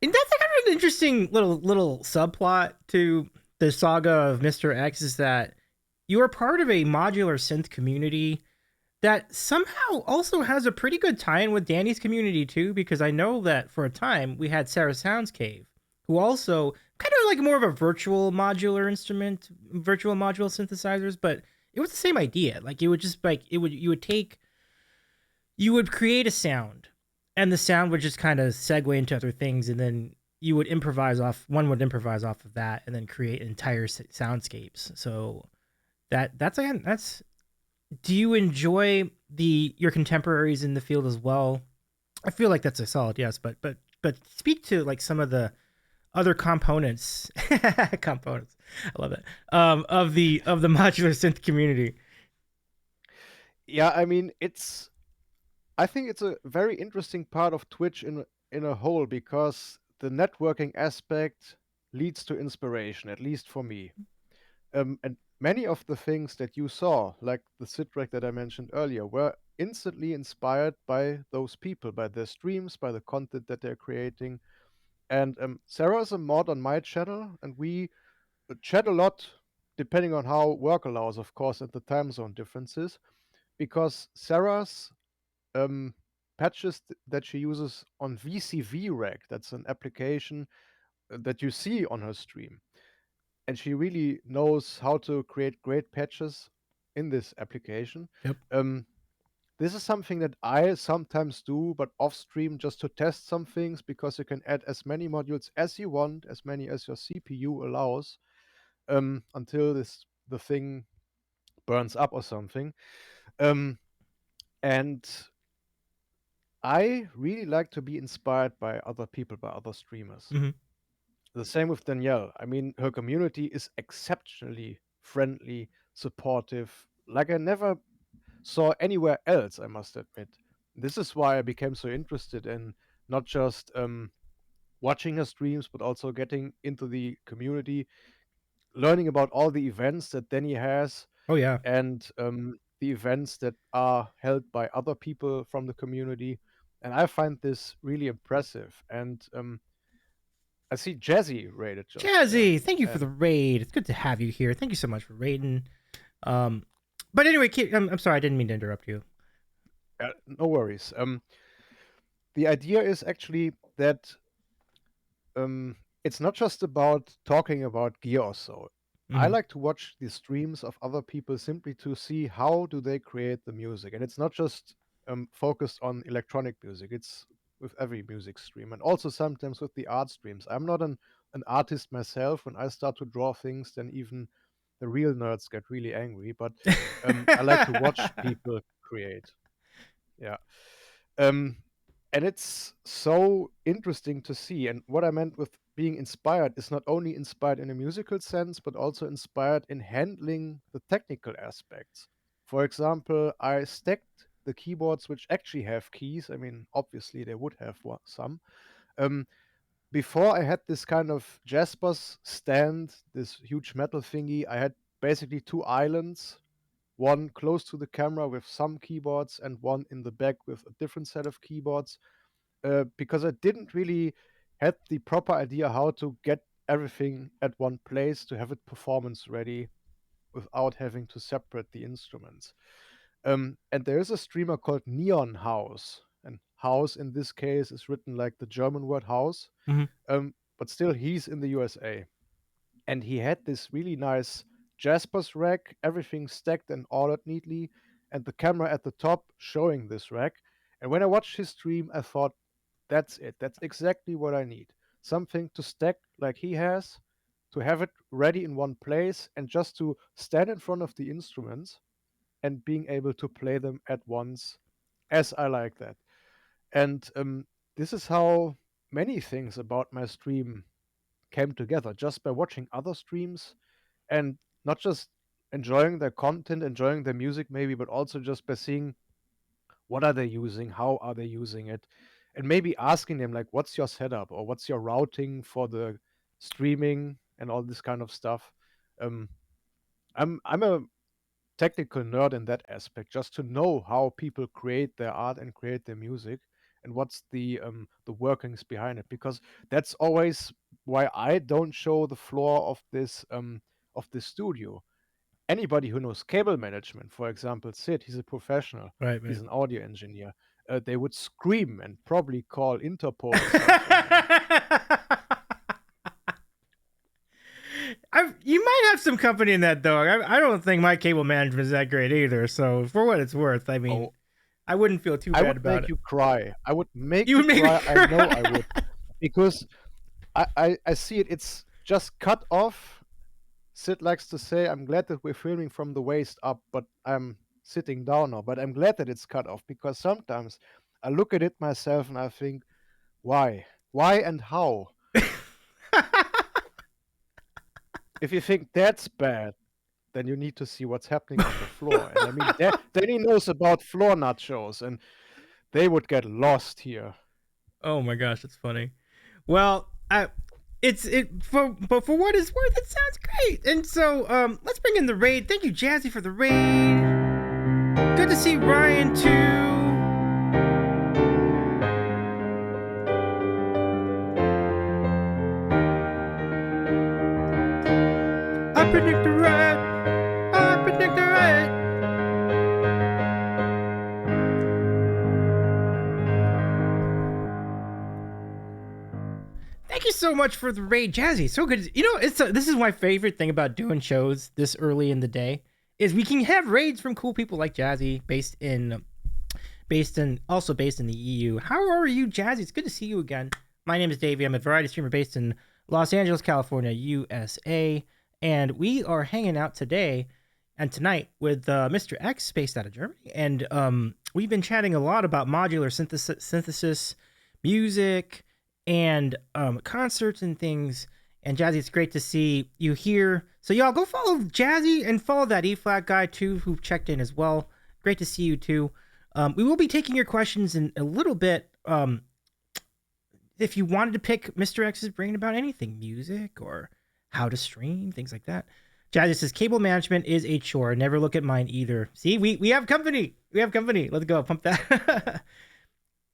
S1: and that's kind of an interesting little subplot to the saga of Mr. X is that you are part of a modular synth community that somehow also has a pretty good tie-in with Danny's community too, because I know that for a time we had Sarah Sounds Cave, who also kind of like more of a virtual module synthesizers, but it was the same idea. Like it would just like it would you would create a sound, and the sound would just kind of segue into other things, and then one would improvise off of that, and then create entire soundscapes. So that's again that's do you enjoy your contemporaries in the field as well? I feel like that's a solid yes, but speak to like some of the other components components. I love it. Of the modular synth community.
S2: Yeah, I mean, I think it's a very interesting part of Twitch in a whole because the networking aspect leads to inspiration, at least for me. And many of the things that you saw, like the Sitrek that I mentioned earlier, were instantly inspired by those people, by their streams, by the content that they're creating. And Sarah is a mod on my channel, and we chat a lot, depending on how work allows, of course, and the time zone differences, because Sarah's um, patches that she uses on VCV Rack. That's an application that you see on her stream. And she really knows how to create great patches in this application.
S1: Yep.
S2: Um, this is something that I sometimes do, but off stream just to test some things because you can add as many modules as you want, as many as your CPU allows, until the thing burns up or something. Um, and I really like to be inspired by other people, by other streamers.
S1: Hmm.
S2: The same with Danielle. I mean, her community is exceptionally friendly, supportive, like I never saw anywhere else, I must admit. This is why I became so interested in not just watching her streams, but also getting into the community, learning about all the events that Danny has,
S1: Oh yeah.
S2: and the events that are held by other people from the community. And I find this really impressive. And I see Jazzy rated just there.
S1: Jazzy, thank you for the
S2: And
S1: raid. It's good to have you here. Thank you so much for raiding. Um, but anyway, I'm sorry, I didn't mean to interrupt you.
S2: no worries. The idea is actually that um, it's not just about talking about gear or so. I
S1: Hmm.
S2: like to watch the streams of other people simply to see how do they create the music, and it's not just focused on electronic music. It's with every music stream, and also sometimes with the art streams. I'm not an artist myself. When I start to draw things, then even the real nerds get really angry. But I like to watch people create. Yeah. Um, and it's so interesting to see. And what I meant with being inspired is not only inspired in a musical sense, but also inspired in handling the technical aspects. For example, I stacked the keyboards which actually have keys. I mean, obviously they would have some. Um, Before I had this kind of Jasper's stand, this huge metal thingy, I had basically two islands, one close to the camera with some keyboards and one in the back with a different set of keyboards, because I didn't really had the proper idea how to get everything at one place to have it performance ready without having to separate the instruments. And there is a streamer called Neon House, and house in this case is written like the German word house,
S1: Hmm.
S2: but still he's in the USA, and he had this really nice Jasper's rack, everything stacked and ordered neatly, and the camera at the top showing this rack. And when I watched his stream, I thought, that's it. That's exactly what I need. Something to stack like he has, to have it ready in one place, and just to stand in front of the instruments and being able to play them at once as I like that. And this is how many things about my stream came together just by watching other streams and not just enjoying their content, enjoying their music maybe, but also just by seeing what are they using, how are they using it, and maybe asking them like, what's your setup or what's your routing for the streaming and all this kind of stuff. Um, I'm a technical nerd in that aspect, just to know how people create their art and create their music and what's the workings behind it, because that's always why I don't show the floor of this studio. Anybody who knows cable management, for example, Sid, he's a professional,
S1: Right,
S2: he's
S1: right.
S2: an audio engineer. They would scream and probably call Interpol or something. And
S1: You might have some company in that, dog. I don't think my cable management is that great either. So for what it's worth, I mean,
S2: oh,
S1: I wouldn't feel too
S2: I
S1: bad
S2: would
S1: about
S2: make
S1: it.
S2: you cry. I would make
S1: You
S2: you
S1: would make me.
S2: cry. I know I would, because I see it. It's just cut off. Sid likes to say, "I'm glad that we're filming from the waist up," but I'm sitting down now. But I'm glad that it's cut off, because sometimes I look at it myself and I think, why and how? If you think that's bad, then you need to see what's happening on the floor. And I mean, Danny knows about floor nachos, and they would get lost here.
S1: Oh my gosh, that's funny. Well, it's it for but for what it's worth, it sounds great. And so let's bring in the raid. Thank you, Jazzy, for the raid. Good to see Ryan too. I predict the right. I predict the right. Thank you so much for the raid, Jazzy. So good. You know, this is my favorite thing about doing shows this early in the day is we can have raids from cool people like Jazzy, based in the EU. How are you, Jazzy? It's good to see you again. My name is Davey. I'm a variety streamer based in Los Angeles, California, USA, and we are hanging out today and tonight with Mr. X, based out of Germany. And we've been chatting a lot about modular synthesis, music, and concerts and things. And Jazzy, it's great to see you here. So y'all go follow Jazzy and follow that E flat guy too, who checked in as well. Great to see you too. We will be taking your questions in a little bit. If you wanted to pick Mr. X's brain about anything, music or how to stream, things like that. Jazzy says cable management is a chore. Never look at mine either. See, we have company. We have company. Let's go. Pump that.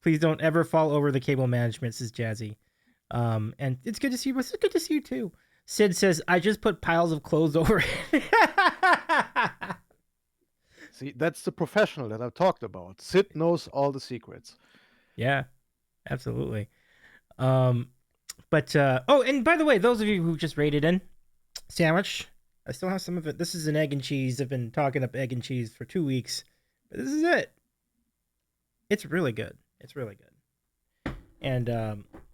S1: Please don't ever fall over the cable management, says Jazzy. And it's good to see you. It's good to see you too. Sid says, I just put piles of clothes over it.
S2: See, that's the professional that I talked about. Sid knows all the secrets.
S1: Yeah, absolutely. Oh, and by the way, those of you who just rated in sandwich, I still have some of it. This is an egg and cheese. I've been talking up egg and cheese for 2 weeks, but this is it. It's really good. It's really good. And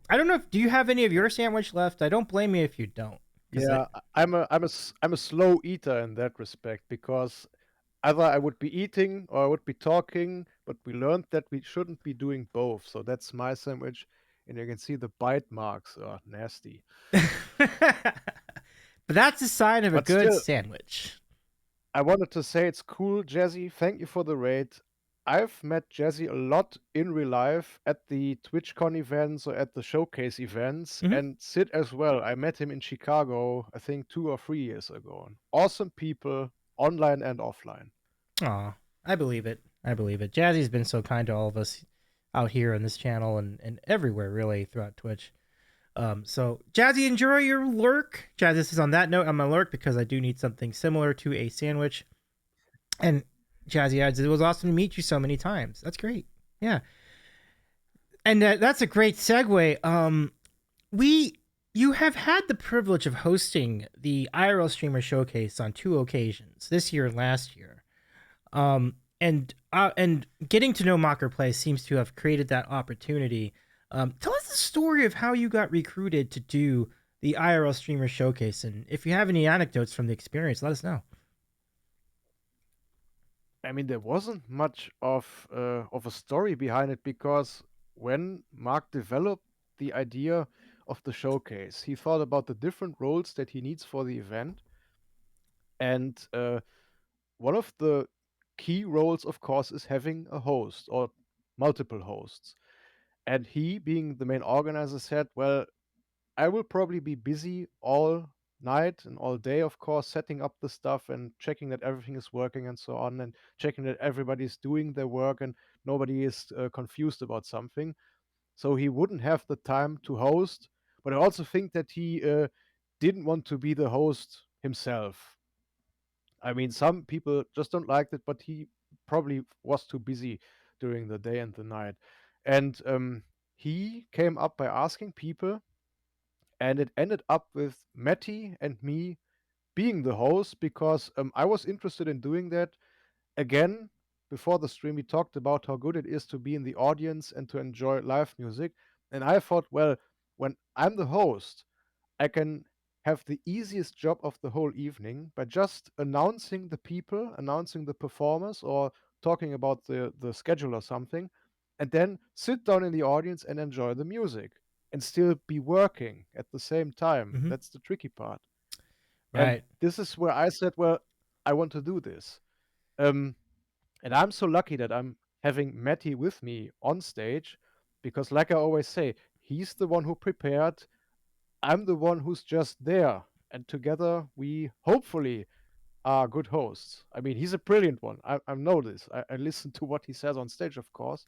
S1: I don't know do you have any of your sandwich left? I don't blame you if you don't.
S2: Yeah, I'm a slow eater in that respect, because either I would be eating or I would be talking, but we learned that we shouldn't be doing both. So that's my sandwich, and you can see the bite marks are nasty.
S1: But that's a sign of a
S2: But
S1: good
S2: still,
S1: sandwich.
S2: I wanted to say it's cool, Jazzy. Thank you for the raid. I've met Jazzy a lot in real life at the TwitchCon events or at the showcase events,
S1: Mhm.
S2: and Sid as well. I met him in Chicago, I think 2 or 3 years ago. Awesome people, online and offline.
S1: Aw, I believe it. I believe it. Jazzy's been so kind to all of us out here on this channel and everywhere really throughout Twitch. So Jazzy, enjoy your lurk. Jazzy, this is on that note. I'm gonna lurk because I do need something similar to a sandwich. And Jazzy adds, it was awesome to meet you so many times. That's great. Yeah. And that's a great segue. You have had the privilege of hosting the IRL Streamer Showcase on 2 occasions, this year and last year. And getting to know Mocker Play seems to have created that opportunity. Tell us the story of how you got recruited to do the IRL Streamer Showcase, and if you have any anecdotes from the experience, let us know.
S2: I mean, there wasn't much of a story behind it, because when Mark developed the idea of the showcase, he thought about the different roles that he needs for the event, and one of the key roles, of course, is having a host or multiple hosts. And he, being the main organizer, said, "Well, I will probably be busy all night and all day, of course, setting up the stuff and checking that everything is working and so on, and checking that everybody's doing their work and nobody is confused about something." So he wouldn't have the time to host. But I also think that he didn't want to be the host himself. I mean, some people just don't like it, but he probably was too busy during the day and the night. And he came up by asking people, and it ended up with Matty and me being the host, because I was interested in doing that. Again, before the stream, we talked about how good it is to be in the audience and to enjoy live music. And I thought, well, when I'm the host, I can have the easiest job of the whole evening by just announcing the people, announcing the performers, or talking about the schedule or something, and then sit down in the audience and enjoy the music and still be working at the same time.
S1: Mm-hmm.
S2: That's the tricky part. And
S1: Right.
S2: this is where I said, well, I want to do this. Um, and I'm so lucky that I'm having Matty with me on stage, because, like I always say, he's the one who prepared. I'm the one who's just there. And together we hopefully are good hosts. I mean, he's a brilliant one. I know this. I listen to what he says on stage, of course.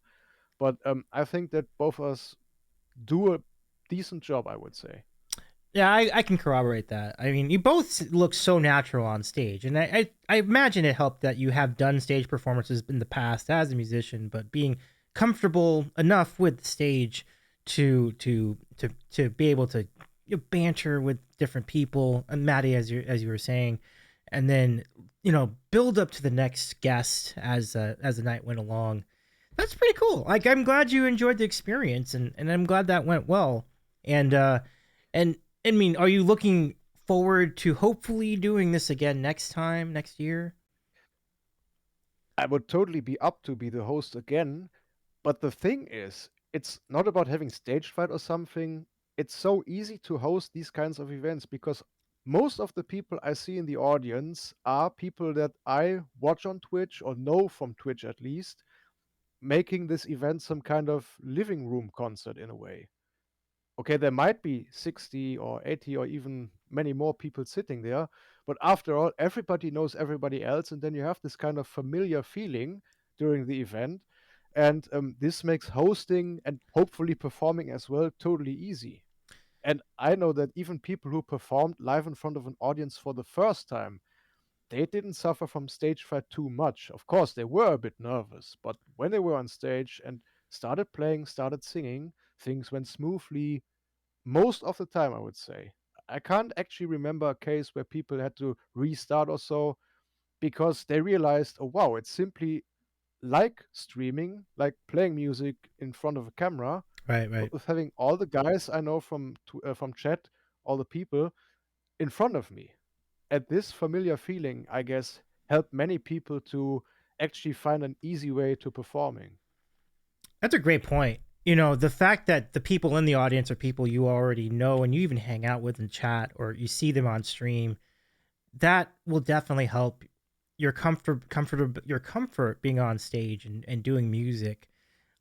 S2: But I think that both of us do a decent job, I would say.
S1: Yeah, I can corroborate that. I mean, you both look so natural on stage, and I imagine it helped that you have done stage performances in the past as a musician, but being comfortable enough with the stage to be able to banter with different people, and Maddie, as you were saying, and then build up to the next guest as the night went along. That's pretty cool. Like, I'm glad you enjoyed the experience, and I'm glad that went well. And I mean, are you looking forward to hopefully doing this again next year?
S2: I would totally be up to be the host again. But the thing is, it's not about having stage fright or something. It's so easy to host these kinds of events because most of the people I see in the audience are people that I watch on Twitch or know from Twitch at least, making this event some kind of living room concert in a way. Okay, there might be 60 or 80 or even many more people sitting there, but after all, everybody knows everybody else, and then you have this kind of familiar feeling during the event. And this makes hosting and hopefully performing as well totally easy. And I know that even people who performed live in front of an audience for the first time, they didn't suffer from stage fright too much. Of course, they were a bit nervous, but when they were on stage and started playing, started singing, things went smoothly most of the time, I would say. I can't actually remember a case where people had to restart or so because they realized, oh wow, it's simply like streaming, like playing music in front of a camera,
S1: Right,
S2: but
S1: right.
S2: with having all the guys I know from chat, all the people in front of me. And this familiar feeling, I guess, helped many people to actually find an easy way to performing.
S1: That's a great point. You know, the fact that the people in the audience are people you already know and you even hang out with in chat or you see them on stream, that will definitely help your comfort being on stage and doing music.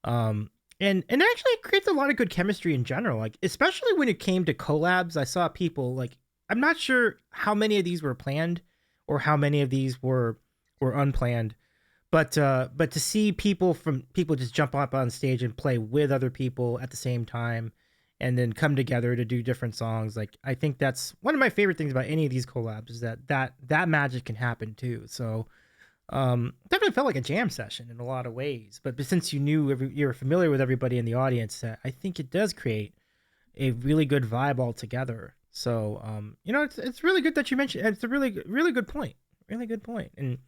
S1: Um and actually it creates a lot of good chemistry in general. Like especially when it came to collabs, I saw people like I'm not sure how many of these were planned or how many of these were unplanned, but to see people just jump up on stage and play with other people at the same time and then come together to do different songs, like I think that's one of my favorite things about any of these collabs is that magic can happen too. So definitely felt like a jam session in a lot of ways, but since you were familiar with everybody in the audience, I think it does create a really good vibe altogether. So it's really good that you mentioned. It's a really good point, really good point. And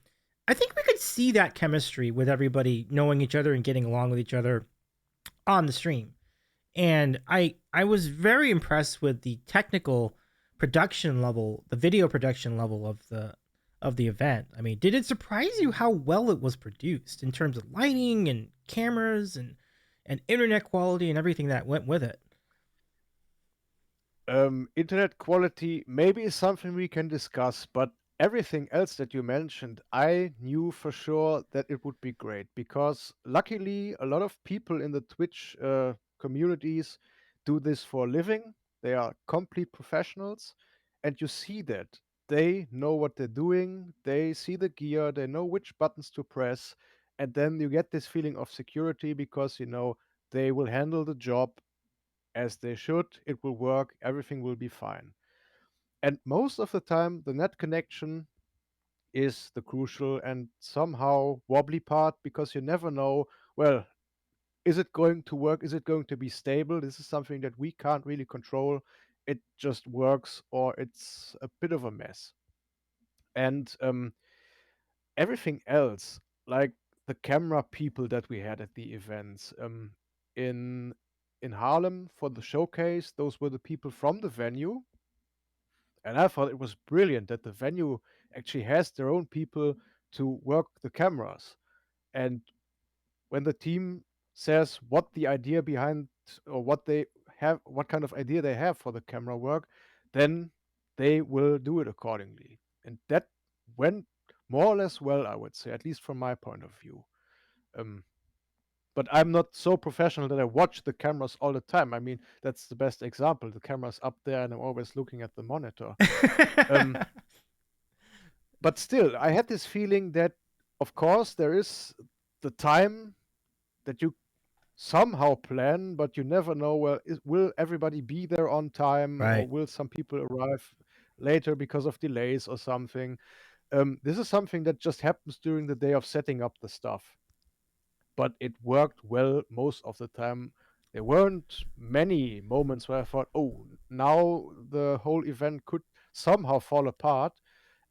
S1: I think we could see that chemistry with everybody knowing each other and getting along with each other on the stream. And I was very impressed with the technical production level, the video production level of the event. I mean, did it surprise you how well it was produced in terms of lighting and cameras and internet quality and everything that went with it?
S2: Internet quality maybe is something we can discuss, but everything else that you mentioned, I knew for sure that it would be great because luckily a lot of people in the Twitch communities do this for a living. They are complete professionals, and you see that they know what they're doing. They see the gear, they know which buttons to press, and then you get this feeling of security because you know they will handle the job as they should. It will work. Everything will be fine. And most of the time, the net connection is the crucial and somehow wobbly part because you never know, well, is it going to work? Is it going to be stable? This is something that we can't really control. It just works or it's a bit of a mess. And everything else, like the camera people that we had at the events, in in Harlem for the showcase, those were the people from the venue. And I thought it was brilliant that the venue actually has their own people to work the cameras. And when the team says what the idea behind or what they have, what kind of idea they have for the camera work, then they will do it accordingly. And that went more or less well, I would say, at least from my point of view. Um, but I'm not so professional that I watch the cameras all the time. I mean, that's the best example. The camera's up there and I'm always looking at the monitor. Um, but still, I had this feeling that, of course, there is the time that you somehow plan, but you never know. Well, will everybody be there on time, or
S1: Right.
S2: will some people arrive later because of delays or something? This is something that just happens during the day of setting up the stuff, but it worked well most of the time. There weren't many moments where I thought, oh, now the whole event could somehow fall apart.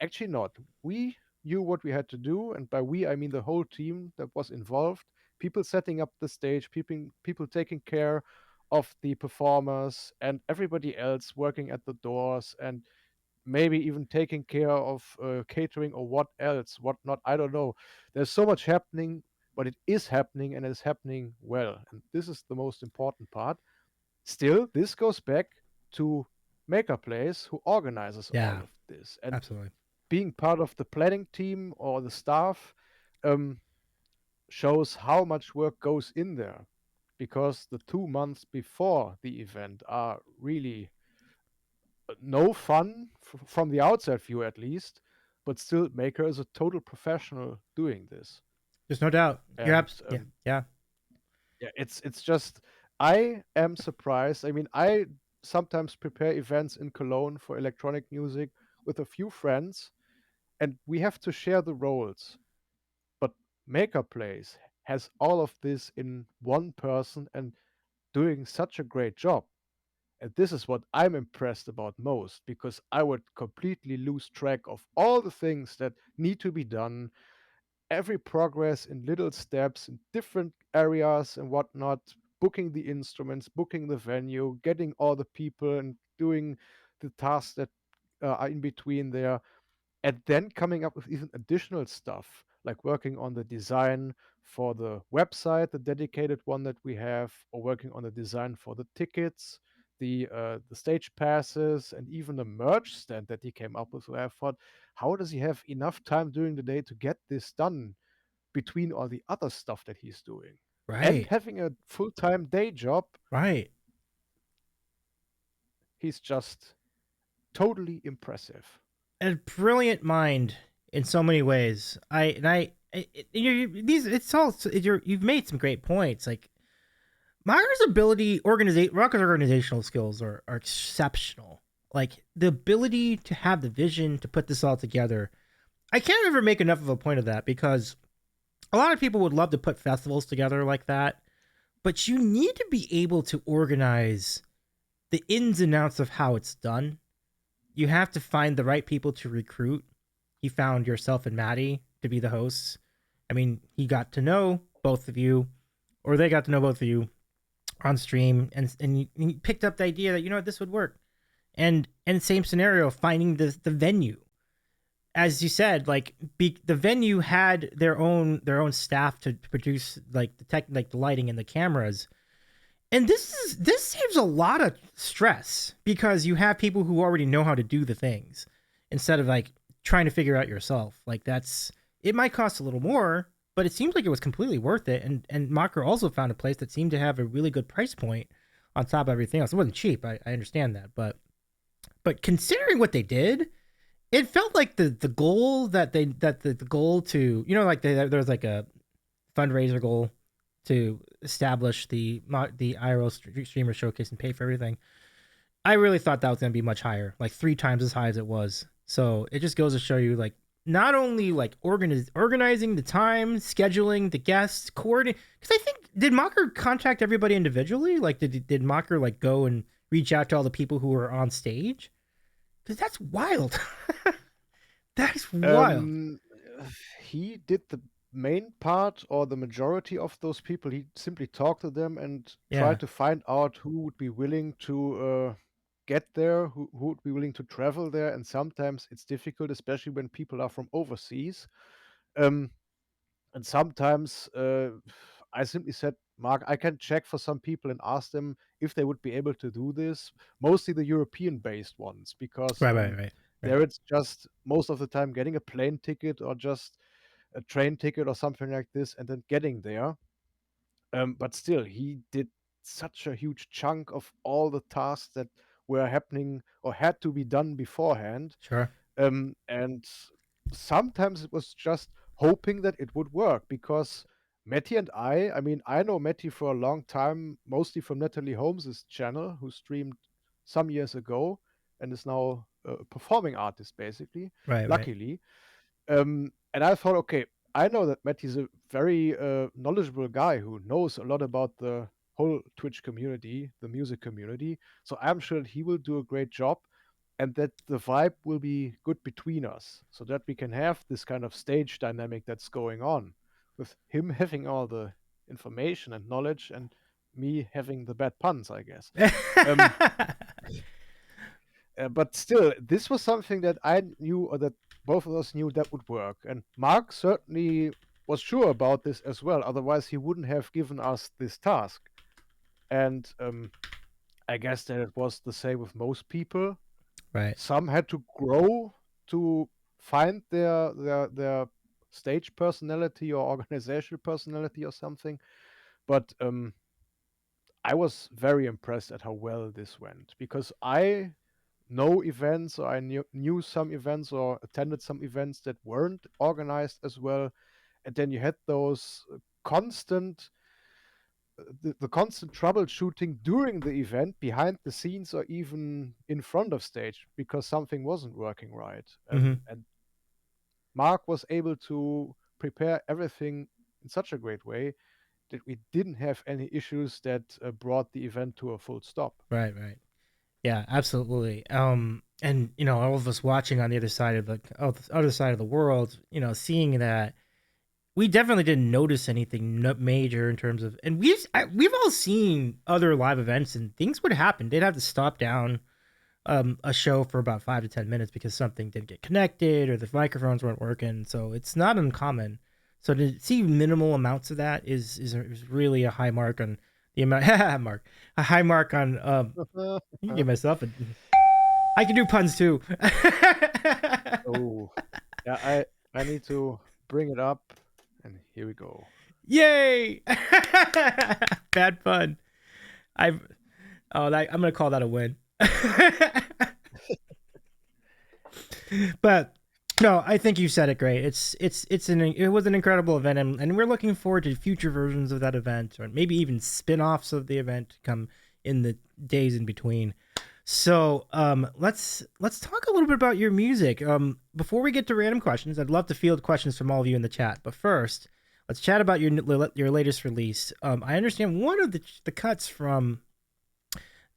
S2: Actually, not. We knew what we had to do, and by we, I mean the whole team that was involved. People setting up the stage, people taking care of the performers, and everybody else working at the doors. And maybe even taking care of catering or what else, what not. I don't know. There's so much happening, but it is happening and it's happening well. And this is the most important part. Still, this goes back to Maker Place, who organizes all
S1: Yeah,
S2: of this. And
S1: absolutely.
S2: being part of the planning team or the staff um, shows how much work goes in there, because the 2 months before the event are really no fun from the outside view, at least, but still Maker is a total professional doing this.
S1: There's no doubt.
S2: And
S1: Yeah, yeah.
S2: yeah, it's just, I am surprised. I mean, I sometimes prepare events in Cologne for electronic music with a few friends, and we have to share the roles. But Maker Place has all of this in one person and doing such a great job. And this is what I'm impressed about most, because I would completely lose track of all the things that need to be done, every progress in little steps in different areas and whatnot, booking the instruments, booking the venue, getting all the people and doing the tasks that are in between there, and then coming up with even additional stuff like working on the design for the website, the dedicated one that we have, or working on the design for the tickets, the stage passes, and even the merch stand that he came up with. So I thought, how does he have enough time during the day to get this done between all the other stuff that he's doing and
S1: Right,
S2: having a full-time day job?
S1: right.
S2: He's just totally impressive.
S1: A brilliant mind in so many ways. These it's all you've made some great points. Like Rocker's organizational skills are exceptional. Like the ability to have the vision to put this all together. I can't ever make enough of a point of that because a lot of people would love to put festivals together like that, but you need to be able to organize the ins and outs of how it's done. You have to find the right people to recruit. He found yourself and Maddie to be the hosts. I mean, he got to know both of you, or they got to know both of you on stream, and he picked up the idea that this would work. And same scenario, finding the venue. As you said, like the venue had their own staff to produce like the lighting and the cameras, and this saves a lot of stress because you have people who already know how to do the things instead of like trying to figure out yourself. Like it might cost a little more, but it seems like it was completely worth it. And Mocker also found a place that seemed to have a really good price point on top of everything else. It wasn't cheap, I understand that, but considering what they did, it felt like the goal the goal to like there was like a fundraiser goal to establish the IRL streamer showcase and pay for everything. I really thought that was going to be much higher, like 3 times as high as it was. So it just goes to show you, like, not only like organizing the time, scheduling the guests, coordinating. Because I think, did Mocker contact everybody individually? Like, did Mocker like go and reach out to all the people who were on stage? Because that's wild. That's wild.
S2: Um, he did the main part or the majority of those people. He simply talked to them and
S1: Yeah.
S2: tried to find out who would be willing to get there, who would be willing to travel there. And sometimes it's difficult, especially when people are from overseas. Um, and sometimes I simply said, Mark, I can check for some people and ask them if they would be able to do this, mostly the European based ones, because
S1: Right. Right. Right. Right.
S2: there it's just most of the time getting a plane ticket or just a train ticket or something like this and then getting there. But still, he did such a huge chunk of all the tasks that were happening or had to be done beforehand.
S1: Sure.
S2: And sometimes it was just hoping that it would work, because Matty and I mean, I know Matty for a long time, mostly from Natalie Holmes's channel, who streamed some years ago and is now a performing artist, basically,
S1: Right. Right.
S2: luckily. And I thought, okay, I know that Matty's a very knowledgeable guy who knows a lot about the whole Twitch community, the music community. So I'm sure that he will do a great job and that the vibe will be good between us so that we can have this kind of stage dynamic that's going on with him having all the information and knowledge and me having the bad puns, I guess. Um, But still, this was something that I knew, or that both of us knew that would work. And Mark certainly was sure about this as well. Otherwise, he wouldn't have given us this task. And I guess that it was the same with most people.
S1: Right.
S2: Some had to grow to find their stage personality or organizational personality or something. But I was very impressed at how well this went, because I know events, or I knew some events or attended some events that weren't organized as well. And then you had those constant the constant troubleshooting during the event, behind the scenes, or even in front of stage, because something wasn't working right.
S1: Mm-hmm.
S2: And Mark was able to prepare everything in such a great way that we didn't have any issues that brought the event to a full stop.
S1: Right. Right. Yeah. Absolutely. And all of us watching on the other side of the other side of the world, seeing that we definitely didn't notice anything major in terms of, and we've all seen other live events and things would happen. They'd have to stop down a show for about 5 to 10 minutes because something didn't get connected or the microphones weren't working. So it's not uncommon. So to see minimal amounts of that is really a high mark on the amount. Mark, a high mark on. You can give myself a. I can do puns too.
S2: Oh, yeah, I need to bring it up, and here we go.
S1: Yay! Bad pun. I I'm gonna call that a win. But no, I think you said it great. It was an incredible event, and we're looking forward to future versions of that event, or maybe even spin-offs of the event to come in the days in between. So let's talk a little bit about your music. Before we get to random questions, I'd love to field questions from all of you in the chat. But first, let's chat about your latest release. I understand one of the cuts from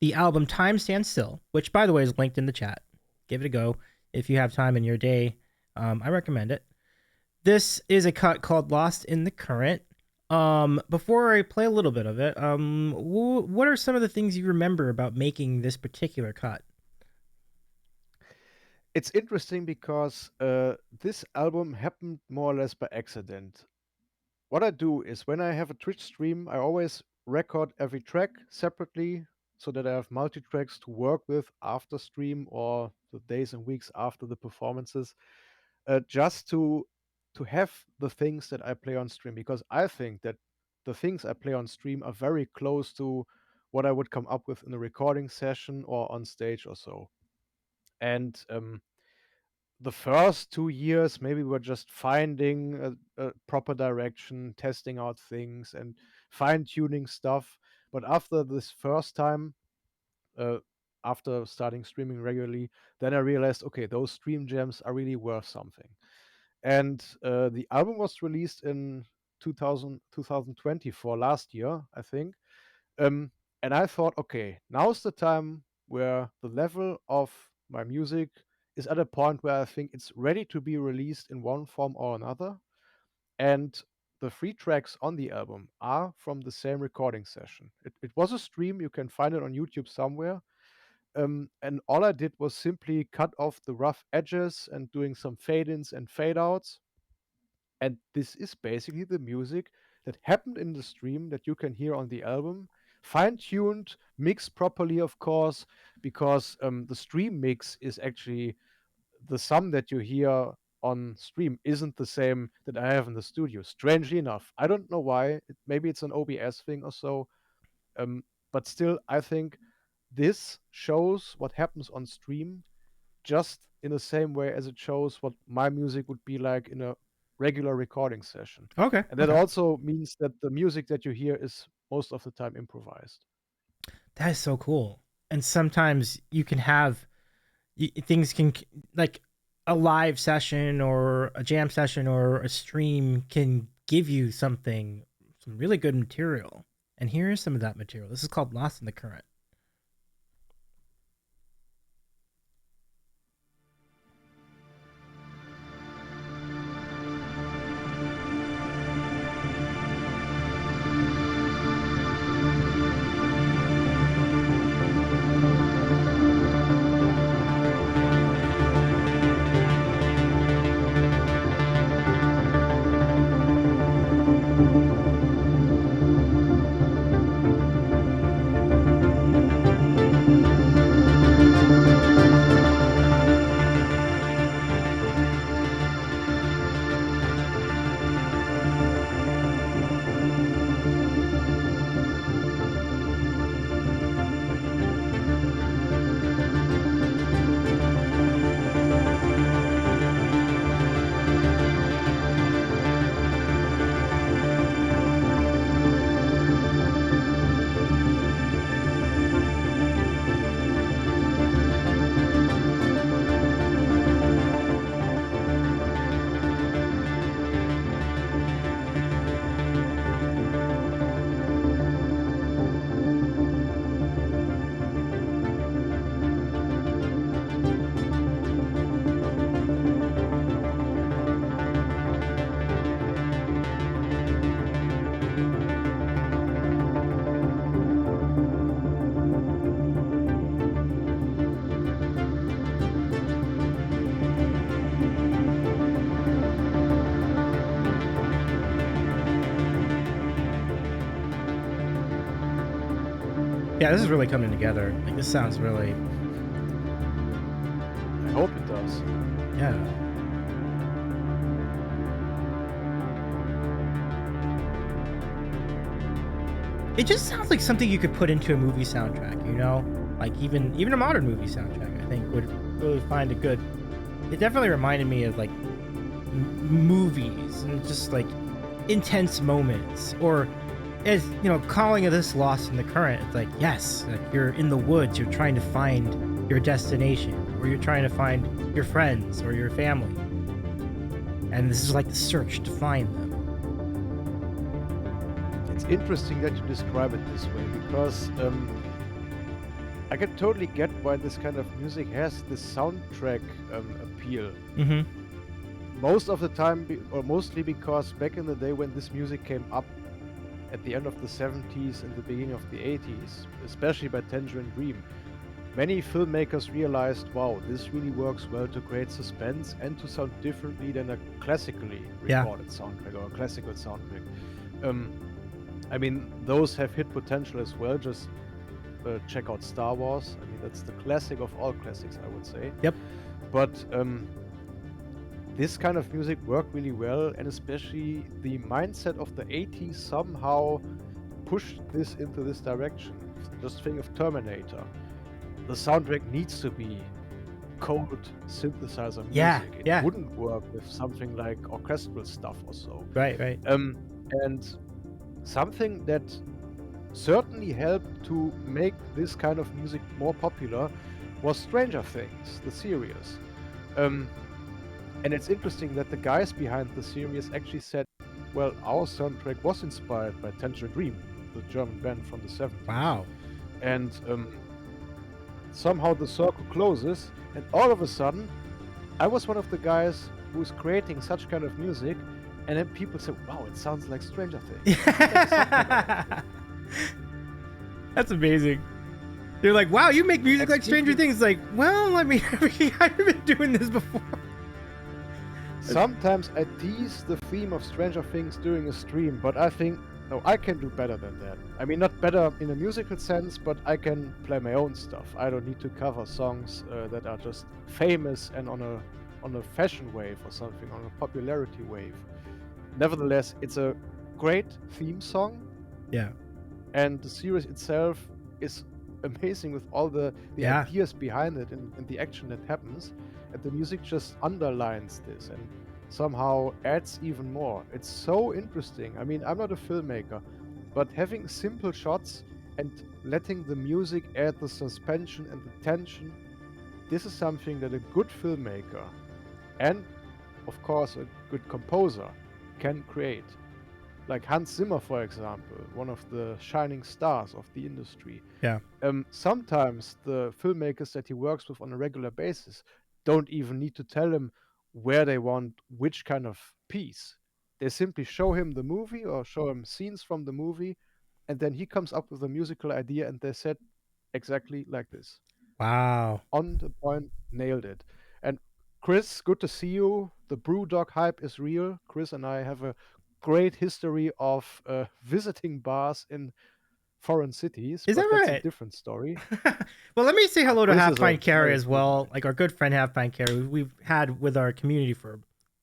S1: the album "Time Stands Still," which by the way is linked in the chat. Give it a go if you have time in your day. I recommend it. This is a cut called "Lost in the Current." Before I play a little bit of it, what are some of the things you remember about making this particular cut?
S2: It's interesting because this album happened more or less by accident. What I do is, when I have a Twitch stream, I always record every track separately so that I have multi tracks to work with after stream or the days and weeks after the performances, just to have the things that I play on stream, because I think that the things I play on stream are very close to what I would come up with in a recording session or on stage or so. And the first 2 years, maybe we're just finding a proper direction, testing out things, and fine tuning stuff. But after this first time, uh, after starting streaming regularly, then I realized, okay, those stream gems are really worth something. And the album was released in 2024, last year, I think. Um, and I thought, okay, now's the time where the level of my music is at a point where I think it's ready to be released in one form or another. And the 3 tracks on the album are from the same recording session. It was a stream, you can find it on YouTube somewhere. And all I did was simply cut off the rough edges and doing some fade ins and fade outs. And this is basically the music that happened in the stream that you can hear on the album. Fine tuned, mixed properly, of course, because the stream mix is actually the sum that you hear on stream isn't the same that I have in the studio. Strangely enough, I don't know why. Maybe it's an OBS thing or so. But still, I think this shows what happens on stream, just in the same way as it shows what my music would be like in a regular recording session.
S1: Okay,
S2: And that
S1: okay,
S2: also means that the music that you hear is most of the time improvised.
S1: that is so cool. And sometimes you can have things can like a live session or a jam session or a stream can give you some really good material. And here is some of that material. This is called "Lost in the Current." Yeah, this is really coming together. Like, this sounds really,
S2: I hope it does.
S1: yeah. It just sounds like something you could put into a movie soundtrack, you know? Like, even a modern movie soundtrack, I think, would really find a good. It definitely reminded me of like movies and just like intense moments, or as you know, calling of this Lost in the Current. It's like, yes, like you're in the woods, you're trying to find your destination, or you're trying to find your friends or your family, and this is like the search to find them.
S2: It's interesting that you describe it this way because I can totally get why this kind of music has this soundtrack appeal.
S1: Mm-hmm.
S2: Most of the time, or mostly because back in the day when this music came up at the end of the 70s and the beginning of the 80s, especially by Tangerine Dream, many filmmakers realized, wow, this really works well to create suspense and to sound differently than a classically
S1: Yeah.
S2: recorded soundtrack or a classical soundtrack. I mean, those have hit potential as well. Just check out Star Wars. I mean, that's the classic of all classics, I would say.
S1: Yep.
S2: But this kind of music worked really well, and especially the mindset of the 80s somehow pushed this into this direction. Just think of Terminator. The soundtrack needs to be cold synthesizer music.
S1: Yeah,
S2: It
S1: yeah.
S2: wouldn't work with something like orchestral stuff or so.
S1: Right, right.
S2: And something that certainly helped to make this kind of music more popular was Stranger Things, the series. And it's interesting that the guys behind the series actually said, well, our soundtrack was inspired by Tangerine Dream, the German band from the 70s.
S1: Wow.
S2: And somehow the circle closes, and all of a sudden, I was one of the guys who was creating such kind of music, and then people said, wow, it sounds like Stranger Things.
S1: That's amazing. They're like, wow, you make music like
S2: That's
S1: Stranger
S2: deeply-
S1: Things. Like, well, I mean, I've been doing this before.
S2: Sometimes I tease the theme of Stranger Things during a stream, but I think, no, I can do better than that. I mean, not better in a musical sense, but I can play my own stuff. I don't need to cover songs that are just famous and on a fashion wave or something, on a popularity wave. Nevertheless, it's a great theme song,
S1: Yeah.
S2: and the series itself is amazing with all the
S1: Yeah.
S2: ideas behind it and the action that happens, and the music just underlines this and somehow adds even more. It's so interesting. I mean, I'm not a filmmaker, but having simple shots and letting the music add the suspension and the tension, this is something that a good filmmaker and of course a good composer can create. Like Hans Zimmer, for example, one of the shining stars of the industry.
S1: Yeah.
S2: Sometimes the filmmakers that he works with on a regular basis don't even need to tell him where they want which kind of piece. They simply show him the movie or show him scenes from the movie, and then he comes up with a musical idea, and they said exactly like this.
S1: Wow.
S2: On the point, nailed it. And Chris, good to see you. The Brewdog hype is real. Chris and I have a great history of visiting bars in foreign cities,
S1: Is
S2: but
S1: that
S2: that's a
S1: right?
S2: different story.
S1: Well, let me say hello to
S2: Chris
S1: Half
S2: is a
S1: Pint Carry
S2: very
S1: as
S2: cool
S1: well.
S2: guy.
S1: Like our good friend Half Pint Carry, we've had with our community for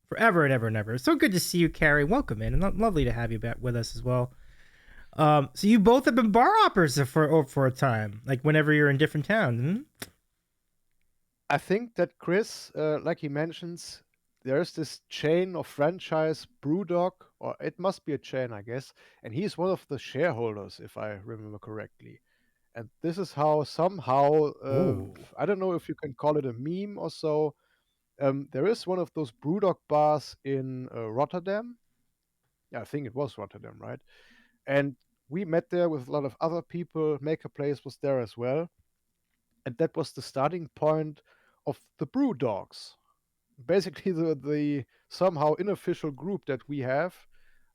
S1: forever and ever and ever. So good to see you, Carrie. Welcome in, and lovely to have you back with us as well. So you both have been bar hoppers for a time, like whenever you're in different towns. Hmm?
S2: I think that Chris, like he mentions, there's this chain of franchise Brewdog, or it must be a chain, I guess, and he's one of the shareholders, if I remember correctly. And this is how somehow,
S1: Oh,
S2: I don't know if you can call it a meme or so. There is one of those Brewdog bars in Rotterdam. Yeah, I think it was Rotterdam, right? And we met there with a lot of other people. Maker Place was there as well. And that was the starting point of the Brew Dogs. Basically, the somehow unofficial group that we have,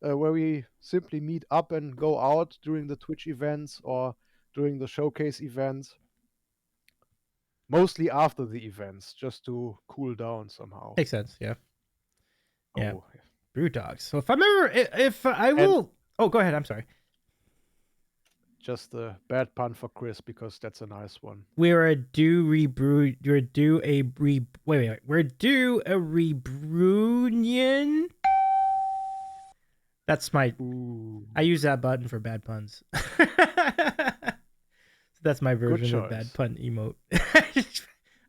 S2: where we simply meet up and go out during the Twitch events or during the showcase events. Mostly after the events, just to cool down somehow.
S1: makes sense. Yeah, yeah.
S2: Oh,
S1: Brew dogs. So if I remember, if I
S2: and
S1: will. Oh, go ahead. I'm sorry.
S2: just a bad pun for Chris because that's a nice one.
S1: We're a due rebrew. We're due a re. Wait. We're due a rebrunion. That's my.
S2: Ooh,
S1: I use that button for bad puns. So that's my
S2: good
S1: version of bad
S2: choice.
S1: pun emote.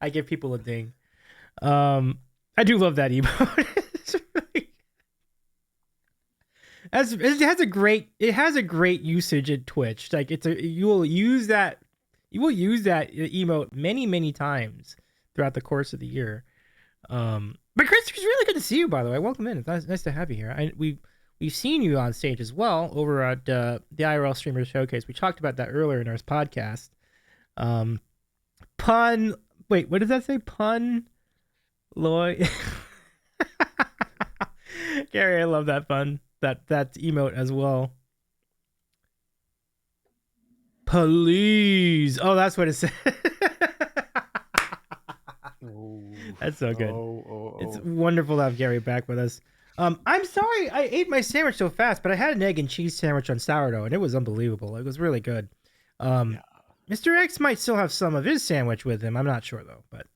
S1: I give people a ding. I do love that emote. It's really, it has a great usage in Twitch. Like you will use that emote many times throughout the course of the year. But Chris, it's really good to see you. By the way, welcome in. It's nice to have you here. We've seen you on stage as well over at the IRL Streamers Showcase. We talked about that earlier in our podcast. Pun. Wait, what does that say? Pun. Loy. Gary, I love that fun. That emote as well. Please. Oh, that's what it said.
S2: Oh,
S1: That's so
S2: oh,
S1: good.
S2: oh,
S1: It's
S2: oh.
S1: wonderful to have Gary back with us. I'm sorry I ate my sandwich so fast, but I had an egg and cheese sandwich on sourdough, and it was unbelievable. It was really good.
S2: Yeah.
S1: Mr. X might still have some of his sandwich with him. I'm not sure though, but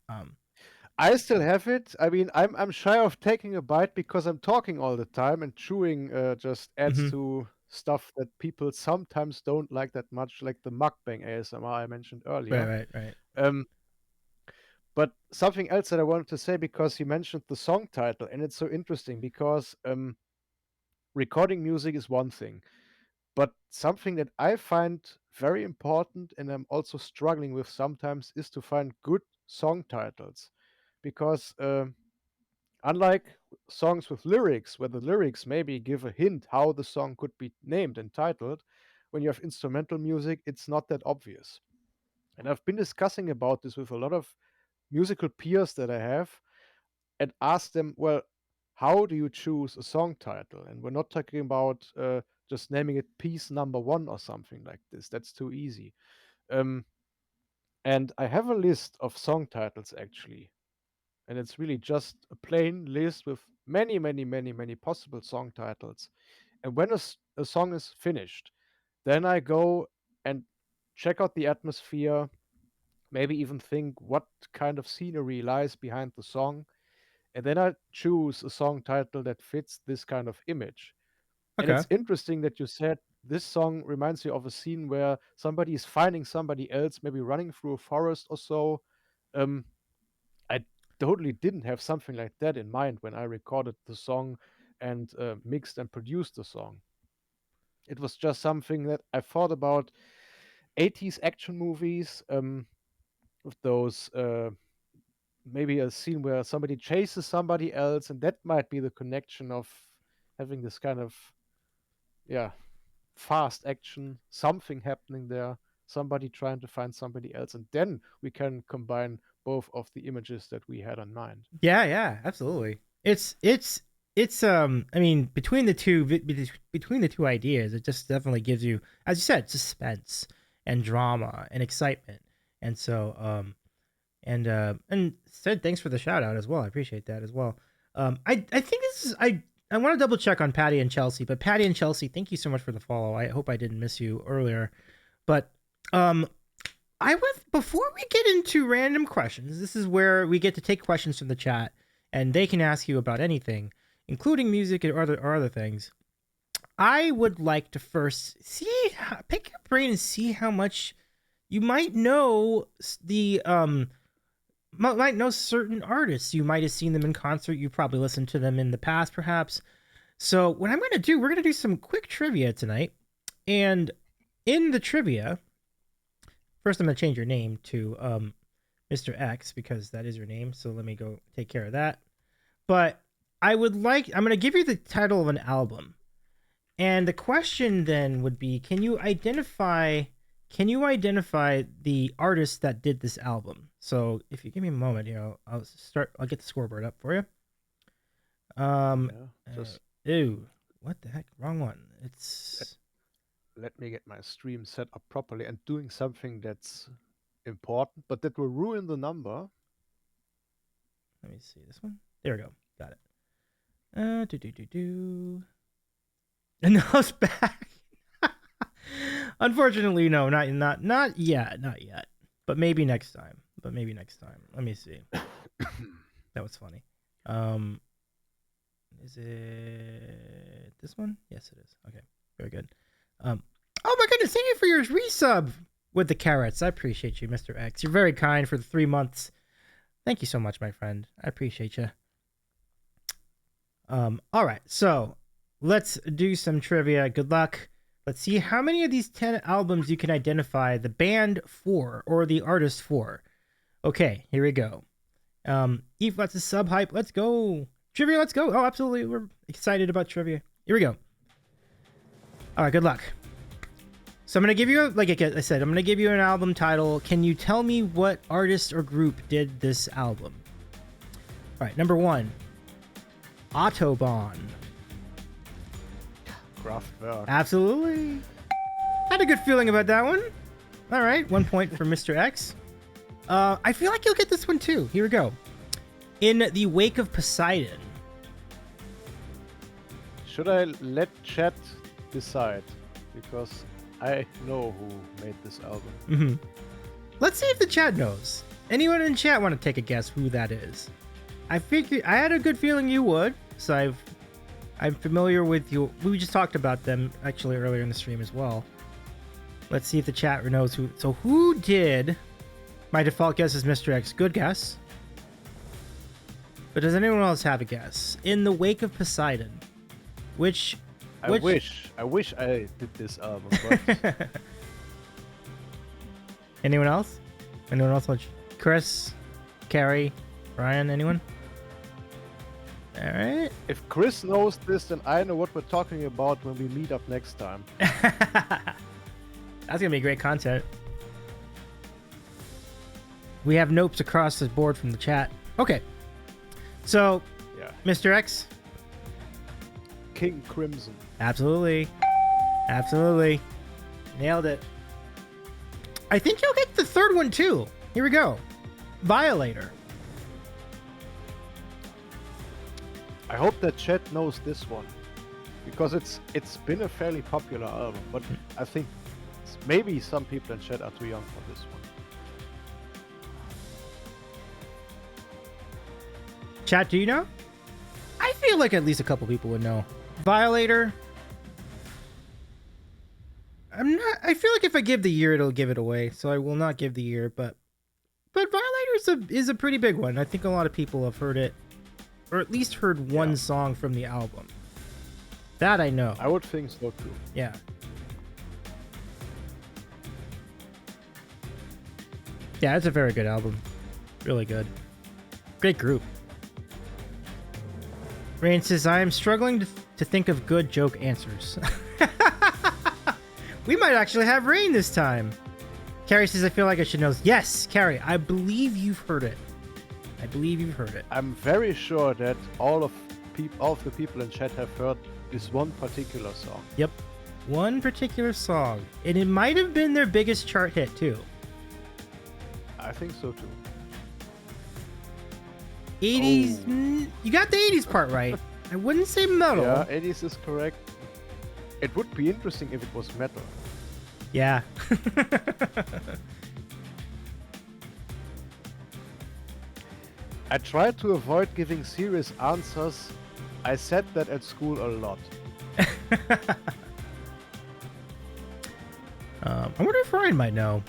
S2: I still have it. I mean, I'm shy of taking a bite because I'm talking all the time, and chewing just adds
S1: mhm.
S2: to stuff that people sometimes don't like that much, like the mukbang ASMR I mentioned earlier.
S1: Right.
S2: Um, but something else that I wanted to say because you mentioned the song title, and it's so interesting because recording music is one thing, but something that I find very important and I'm also struggling with sometimes is to find good song titles because unlike songs with lyrics, where the lyrics maybe give a hint how the song could be named and titled, when you have instrumental music, it's not that obvious. And I've been discussing about this with a lot of musical peers that I have and asked them, well, how do you choose a song title? And we're not talking about just naming it piece number one or something like this. That's too easy. Um, and I have a list of song titles actually, and it's really just a plain list with many possible song titles. And when a song is finished, then I go and check out the atmosphere, maybe even think what kind of scenery lies behind the song, and then I choose a song title that fits this kind of image. And
S1: Okay.
S2: it's interesting that you said this song reminds you of a scene where somebody is finding somebody else, maybe running through a forest or so. Um, I totally didn't have something like that in mind when I recorded the song and mixed and produced the song. It was just something that I thought about 80s action movies with those maybe a scene where somebody chases somebody else, and that might be the connection of having this kind of, yeah, fast action, something happening there, somebody trying to find somebody else, and then we can combine both of the images that we had in mind.
S1: Yeah, absolutely. It's I mean, between the two ideas, it just definitely gives you, as you said, suspense and drama and excitement. And so and said thanks for the shout out as well. I appreciate that as well. I think this is I want to double check on Patty and Chelsea, but Patty and Chelsea, thank you so much for the follow. I hope I didn't miss you earlier. But um I would, before we get into random questions, this is where we get to take questions from the chat and they can ask you about anything, including music or other things. I would like to first pick your brain and see how much you might know the might know certain artists. You might have seen them in concert. You probably listened to them in the past, perhaps. So what I'm going to do, we're going to do some quick trivia tonight, and in the trivia, first I'm going to change your name to Mr. X because that is your name. So let me go take care of that. But I'm going to give you the title of an album. And the question then would be, can you identify the artist that did this album? So if you give me a moment, I'll get the scoreboard up for you. Um
S2: Yeah,
S1: uh,
S2: just
S1: Ew, what the heck? Wrong one. It's
S2: let me get my stream set up properly and doing something that's important, but that will ruin the number.
S1: let me see this one. There we go. Got it. Do. And now it's back. Unfortunately, no, not yet, not yet. But maybe next time. Let me see. That was funny. Is it this one? Yes, it is. Okay, very good. Oh my goodness, thank you for your resub with the carrots. I appreciate you, Mr. X. You're very kind for the 3 months. Thank you so much, my friend. I appreciate you. All right, so let's do some trivia. Good luck. Let's see how many of these 10 albums you can identify the band for or the artist for. Okay, here we go. Eve, let's sub hype. Let's go. Trivia, let's go. Oh, absolutely. We're excited about trivia. Here we go. All right, good luck. So I'm going to give you, like I said, I'm going to give you an album title. Can you tell me what artist or group did this album? All right, number 1, Autobahn.
S2: Kraftwerk.
S1: Absolutely. Had a good feeling about that one. All right, 1 point for Mr. X. I feel like you'll get this one too. Here we go. In the Wake of Poseidon.
S2: Should I let chat decide? Because I know who made this album.
S1: Let's see if the chat knows. Anyone in chat want to take a guess who that is? I had a good feeling you would, so I'm familiar with you. We just talked about them actually earlier in the stream as well. Let's see if the chat knows who. So who did? My default guess is Mr. X. Good guess. But does anyone else have a guess? In the Wake of Poseidon, which
S2: I wish I did this album. But
S1: anyone else? Anyone else? Chris, Carrie, Ryan, anyone? All right.
S2: if Chris knows this, then I know what we're talking about when we meet up next time.
S1: That's gonna be great content. We have nopes across the board from the chat. Okay. So,
S2: Yeah.
S1: Mr. X?
S2: King Crimson.
S1: Absolutely. Absolutely. Nailed it. I think you'll get the third one too. Here we go. Violator.
S2: I hope that chat knows this one, because it's been a fairly popular album, but I think maybe some people in chat are too young for this one.
S1: Chat, do you know? I feel like at least a couple people would know. Violator. I feel like if I give the year, it'll give it away, so I will not give the year, but Violator is a pretty big one. I think a lot of people have heard it, or at least heard one song from the album. That I know.
S2: I would think so too.
S1: Yeah. Yeah, it's a very good album. Really good. Great group. Rain says, I am struggling to think of good joke answers. We might actually have Rain this time. Carrie says, I feel like I should know. Yes, Carrie, I believe you've heard it. I believe you've heard it.
S2: I'm very sure that all of the people in chat have heard this one particular song.
S1: Yep. One particular song. And it might have been their biggest chart hit, too.
S2: I think so too.
S1: 80s.
S2: Oh.
S1: You got the 80s part right. I wouldn't say metal.
S2: Yeah, 80s is correct. It would be interesting if it was metal.
S1: Yeah.
S2: I tried to avoid giving serious answers. I said that at school a lot.
S1: I wonder if Ryan might know.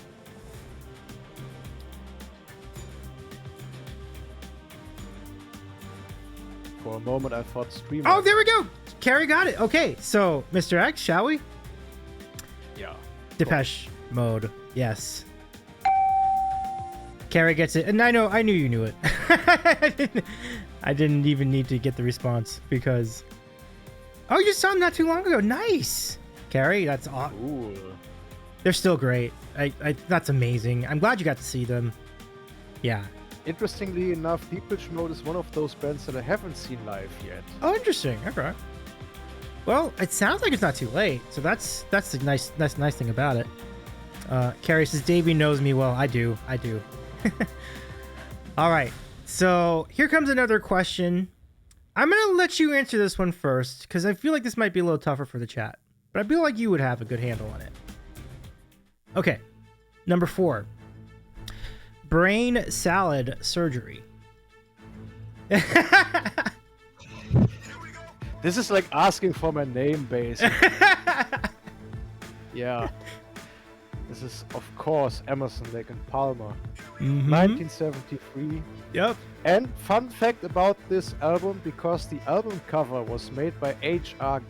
S2: For a moment, I thought streamer.
S1: Oh, there we go. Carrie got it. Okay, so Mr. X, shall we?
S2: Yeah.
S1: Depeche Mode. Yes. Carrie gets it, and I knew you knew it. I didn't even need to get the response because. Oh, you saw them not too long ago. Nice, Carrie. That's awesome.
S2: Ooh.
S1: They're still great. That's amazing. I'm glad you got to see them. Yeah.
S2: Interestingly enough, Depeche Mode is one of those bands that I haven't seen live yet.
S1: Oh, interesting. Okay. Well, it sounds like it's not too late, so that's the nice thing about it. Carrie says Davy knows me well. I do. All right. So here comes another question. I'm gonna let you answer this one first because I feel like this might be a little tougher for the chat, but I feel like you would have a good handle on it. Okay. Number 4. Brain salad surgery.
S2: This is like asking for my name, basically. Yeah. This is, of course, Emerson, Lake and Palmer. 1973.
S1: Yep.
S2: And fun fact about this album, because the album cover was made by H.R.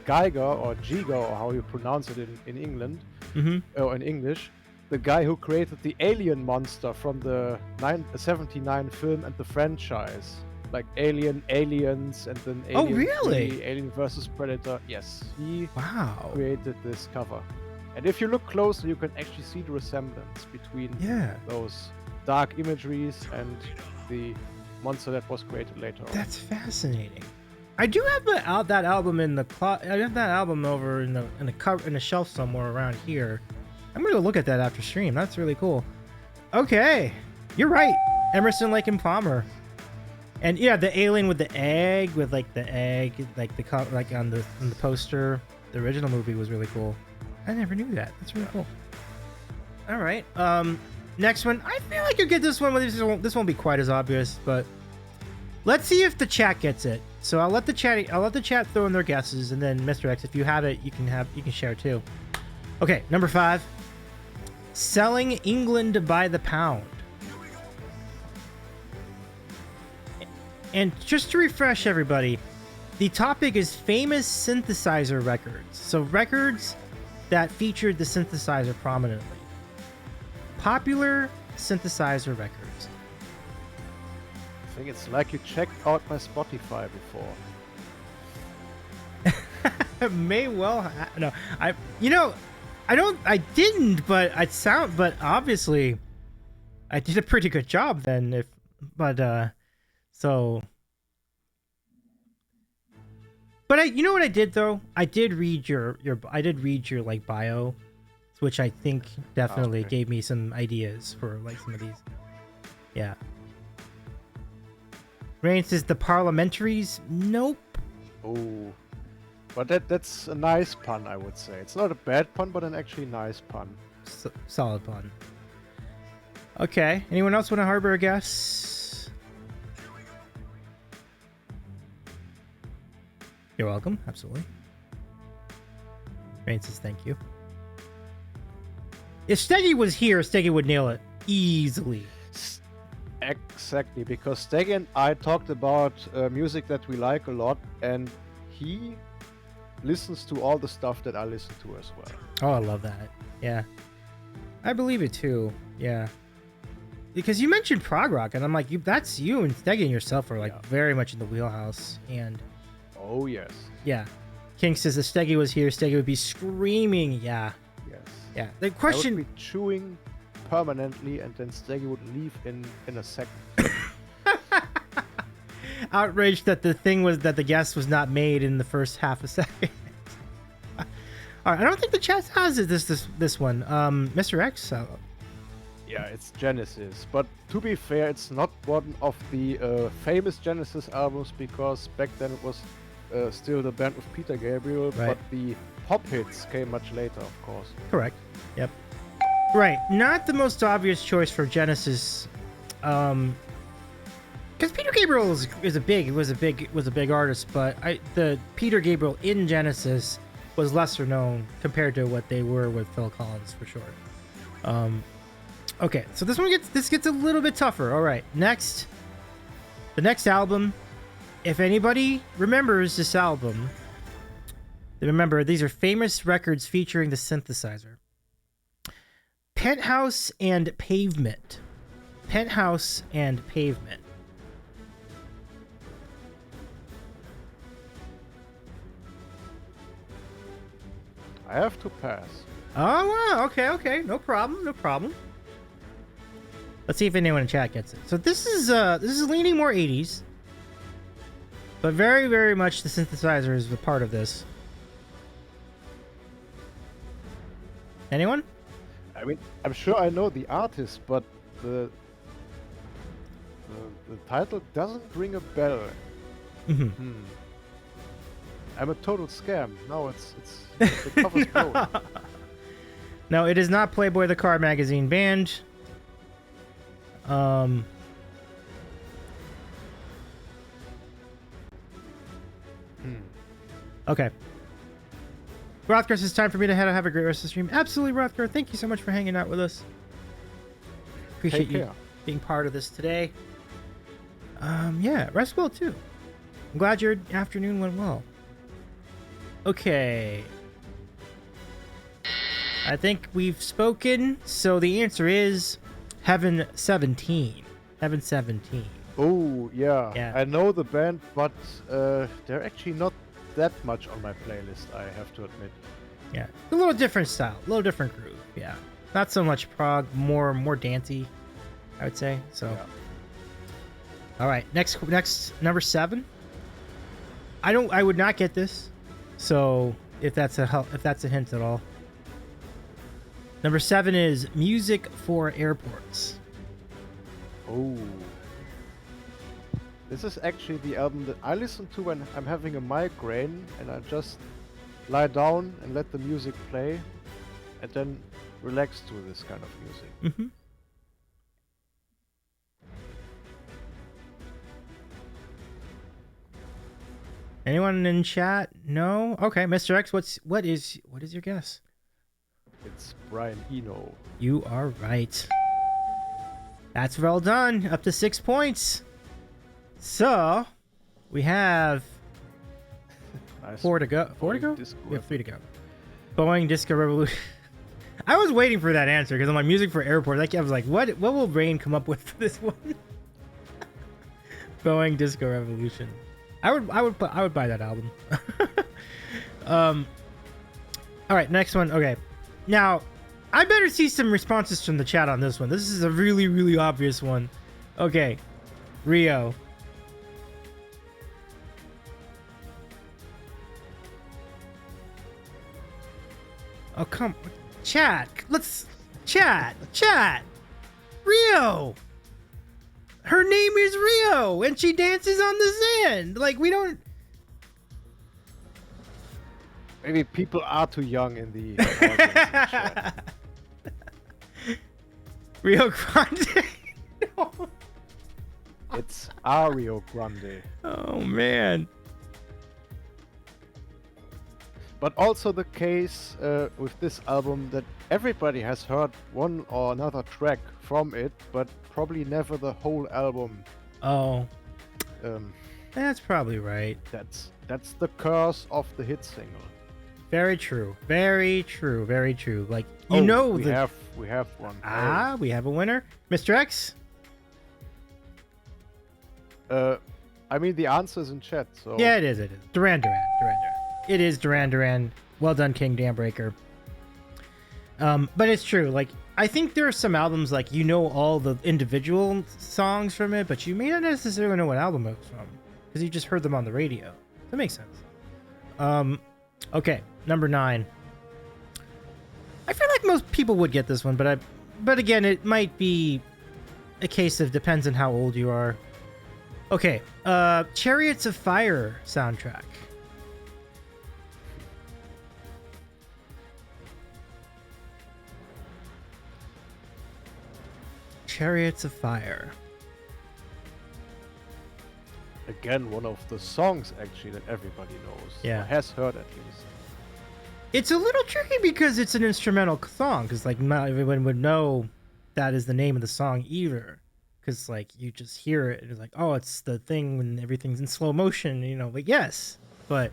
S2: Geiger, or Giger, or how you pronounce it in England, or in English, the guy who created the alien monster from the 79 film and the franchise. Like Alien, Aliens, and then Alien
S1: really?
S2: 3, Alien versus Predator. Yes, he
S1: Wow.
S2: created this cover. And if you look closely, you can actually see the resemblance between those dark imageries and the monster that was created later on.
S1: That's fascinating. I do have that album in the I have that album over in the shelf somewhere around here. I'm gonna look at that after stream. That's really cool. Okay, you're right. Emerson, Lake and Palmer. And yeah, the alien with the egg, with like the egg, like on the poster. The original movie was really cool. I never knew that. That's really cool. All right. Next one. I feel like you'll get this one, but this won't be quite as obvious. But let's see if the chat gets it. So I'll let the chat throw in their guesses, and then Mr. X, if you have it, you can share too. Okay, number 5. Selling England by the pound. And just to refresh everybody, the topic is famous synthesizer records. So records that featured the synthesizer prominently. Popular synthesizer records.
S2: I think it's like you checked out my Spotify before.
S1: May well no. I didn't, but obviously I did a pretty good job then. You know what I did though? I did read your like bio, which I think definitely gave me some ideas for like some of these. Yeah. Rain says the parliamentaries. Nope.
S2: Oh, but that's a nice pun, I would say. It's not a bad pun, but an actually nice pun.
S1: Solid pun. Okay. Anyone else want to harbor a guess? You're welcome. Absolutely. Rain says thank you. If Steggy was here, Steggy would nail it easily.
S2: Exactly, because Steggy and I talked about music that we like a lot, and he listens to all the stuff that I listen to as well.
S1: Oh, I love that. Yeah. I believe it too. Yeah. Because you mentioned prog rock, and I'm like, that's you and Steggy and yourself are like very much in the wheelhouse. And
S2: oh, yes.
S1: Yeah. King says if Steggy was here, Steggy would be screaming. Yeah.
S2: Yes.
S1: Yeah. The question.
S2: I would be chewing permanently, and then Steggy would leave in a second.
S1: Outraged that the guess was not made in the first half a second. All right, I don't think the chat has it. This one, Mr. X.
S2: Yeah, it's Genesis, but to be fair, it's not one of the famous Genesis albums, because back then it was still the band with Peter Gabriel,
S1: right.
S2: But the pop hits came much later, of course.
S1: Correct. Yep. Right. Not the most obvious choice for Genesis, because Peter Gabriel was a big artist, but the Peter Gabriel in Genesis was lesser known compared to what they were with Phil Collins for sure. Okay, so this gets a little bit tougher. All right, the next album. If anybody remembers this album, remember these are famous records featuring the synthesizer. Penthouse and Pavement. Penthouse and Pavement.
S2: I have to pass.
S1: Oh, wow. Okay. No problem. Let's see if anyone in chat gets it. So this is leaning more 80s, but very, very much the synthesizer is a part of this. Anyone?
S2: I mean, I'm sure I know the artist, but the title doesn't ring a bell.
S1: Mm-hmm.
S2: I'm a total scam. No, it's the cover's blown.
S1: No, it is not Playboy the Car Magazine band. Um. Okay. Rothgar, it's time for me to head out. Have a great rest of the stream. Absolutely, Rothgar. Thank you so much for hanging out with us. Appreciate you being part of this today. Yeah, rest well too. I'm glad your afternoon went well. Okay. I think we've spoken, so the answer is Heaven 17. Heaven 17.
S2: Oh, yeah. I know the band, but they're actually not that much on my playlist, I have to admit.
S1: Yeah. A little different style, a little different groove. Yeah. Not so much prog, more dancey, I would say. So. Yeah. All right, next number 7. I would not get this. So, if that's a hint at all. Number 7 is Music for Airports.
S2: Oh. This is actually the album that I listen to when I'm having a migraine and I just lie down and let the music play and then relax to this kind of music.
S1: Mm-hmm. Anyone in chat? No? Okay, Mr. X, what is your guess?
S2: It's Brian Eno.
S1: You are right. That's well done. Up to 6 points. So, we have
S2: nice.
S1: 4 to go. 4 to go? We have 3 to go. Boeing Disco Revolution. I was waiting for that answer because I'm like, music for airport. I was like, what will Rain come up with for this one? Boeing Disco Revolution. I would buy that album. All right, next one. Okay. Now, I better see some responses from the chat on this one. This is a really, really obvious one. Okay. Rio. Oh, come. Chat. Let's. Chat. Rio. Her name is Rio, and she dances on the sand. Like, we don't.
S2: Maybe people are too young in the audience.
S1: Rio Grande. No.
S2: It's Rio Grande.
S1: Oh, man.
S2: But also the case with this album that everybody has heard one or another track from it, but probably never the whole album.
S1: Oh. That's probably right.
S2: That's the curse of the hit single.
S1: Very true. Very true. Very true. Like,
S2: we have one.
S1: Ah, we have a winner. Mr. X?
S2: I mean, the answer is in chat, so...
S1: Yeah, it is. Duran Duran. It is Duran Duran. Well done, King Dambreaker. But it's true. Like, I think there are some albums, like, you know all the individual songs from it, but you may not necessarily know what album it was from, because you just heard them on the radio. That makes sense. Okay, number 9. I feel like most people would get this one, but again, it might be a case of depends on how old you are. Okay, Chariots of Fire soundtrack. Chariots of Fire.
S2: Again, one of the songs actually that everybody knows.
S1: Yeah.
S2: Or has heard at least.
S1: It's a little tricky because it's an instrumental song, because like not everyone would know that is the name of the song either. Because like you just hear it and it's like, oh, it's the thing when everything's in slow motion, you know, like yes. But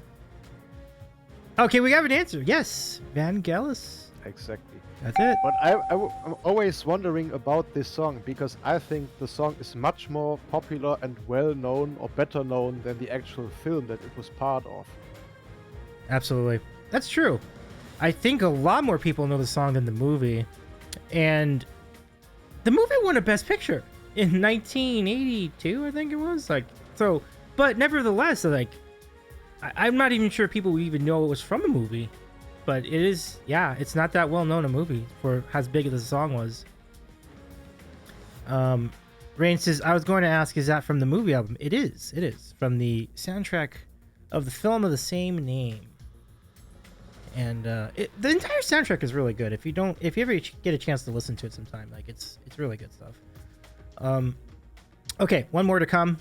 S1: okay, we have an answer. Yes. Vangelis.
S2: Exactly.
S1: That's it.
S2: But I'm always wondering about this song because I think the song is much more popular and well known or better known than the actual film that it was part of.
S1: Absolutely. That's true. I think a lot more people know the song than the movie. And the movie won a Best Picture in 1982, I think it was. Like, so, but nevertheless, like, I'm not even sure people would even know it was from a movie. But it is, yeah, it's not that well known a movie for how big the song was. Rain says, I was going to ask, is that from the movie album? It is. It is. From the soundtrack of the film of the same name. And the entire soundtrack is really good. If you ever get a chance to listen to it sometime, like it's really good stuff. Okay, one more to come,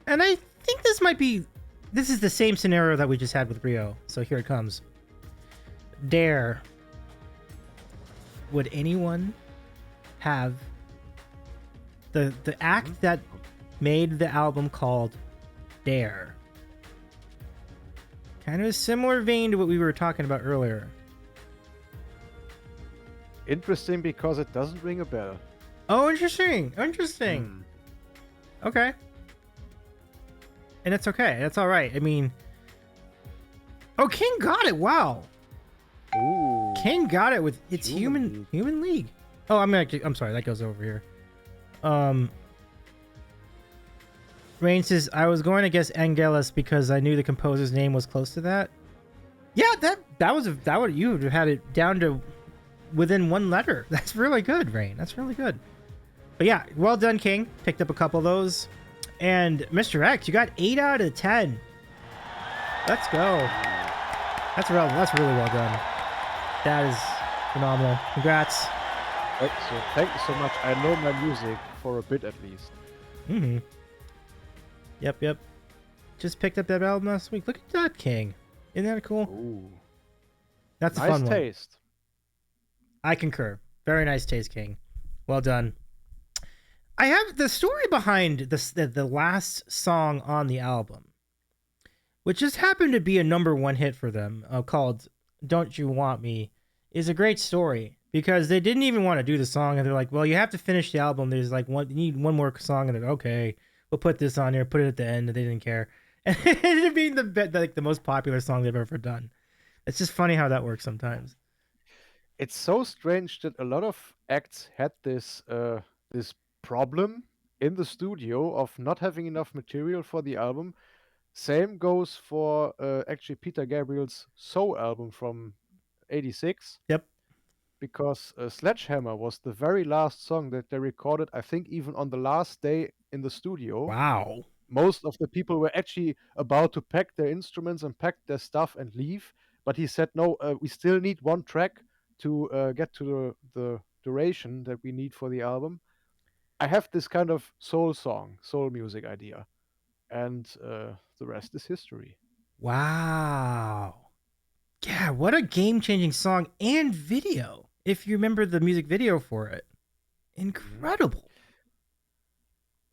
S1: and I think this is the same scenario that we just had with Rio. So here it comes. Dare. Would anyone have the act that made the album called Dare? Kind of a similar vein to what we were talking about earlier.
S2: Interesting because it doesn't ring a bell.
S1: Oh, interesting. Interesting. Okay. And it's okay. That's all right. I mean, oh, King got it. Wow.
S2: Ooh.
S1: King got it with its Human League. Oh, I'm sorry. That goes over here. Rain says, I was going to guess Angelus because I knew the composer's name was close to that. Yeah, you would have had it down to within one letter. That's really good, Rain. That's really good. But yeah, well done, King. Picked up a couple of those. And Mr. X, you got 8 out of 10. Let's go. That's really well done. That is phenomenal. Congrats.
S2: Excellent. Thank you so much. I know my music for a bit at least.
S1: Mm-hmm. Yep. Just picked up that album last week. Look at that, King. Isn't that cool?
S2: Ooh.
S1: That's a
S2: nice
S1: fun one.
S2: taste.
S1: I concur. Very nice taste, King. Well done. I have the story behind the last song on the album, which just happened to be a #1 hit for them, called Don't You Want Me, is a great story because they didn't even want to do the song, and they're like, well, you have to finish the album. There's like you need one more song, and they're okay, we'll put this on here, put it at the end, and they didn't care. And it ended up being the most popular song they've ever done. It's just funny how that works sometimes.
S2: It's so strange that a lot of acts had this problem in the studio of not having enough material for the album. Same goes for actually Peter Gabriel's Soul album from '86.
S1: Yep.
S2: Because Sledgehammer was the very last song that they recorded, I think even on the last day in the studio.
S1: Wow.
S2: Most of the people were actually about to pack their instruments and pack their stuff and leave. But he said, no, we still need one track to get to the duration that we need for the album. I have this kind of soul music idea. And the rest is history.
S1: Wow. Yeah, what a game-changing song and video. If you remember the music video for it. Incredible.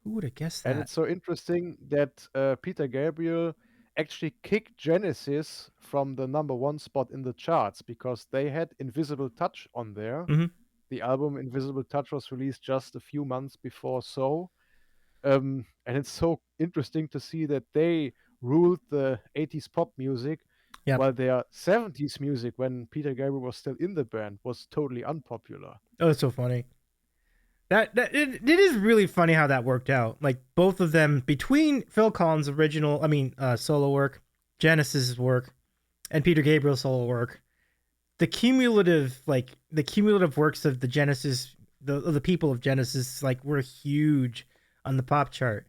S1: Who would have guessed that?
S2: And it's so interesting that Peter Gabriel actually kicked Genesis from the #1 spot in the charts because they had Invisible Touch on there.
S1: Mm-hmm.
S2: The album Invisible Touch was released just a few months before So. And it's so interesting to see that they ruled the 80s pop music,
S1: Yep.
S2: while their 70s music, when Peter Gabriel was still in the band, was totally unpopular.
S1: Oh, it's so funny. It is really funny how that worked out. Like both of them, between Phil Collins' solo work, Genesis' work, and Peter Gabriel's solo work, the cumulative works of the Genesis, the people of Genesis, like were huge on the pop chart.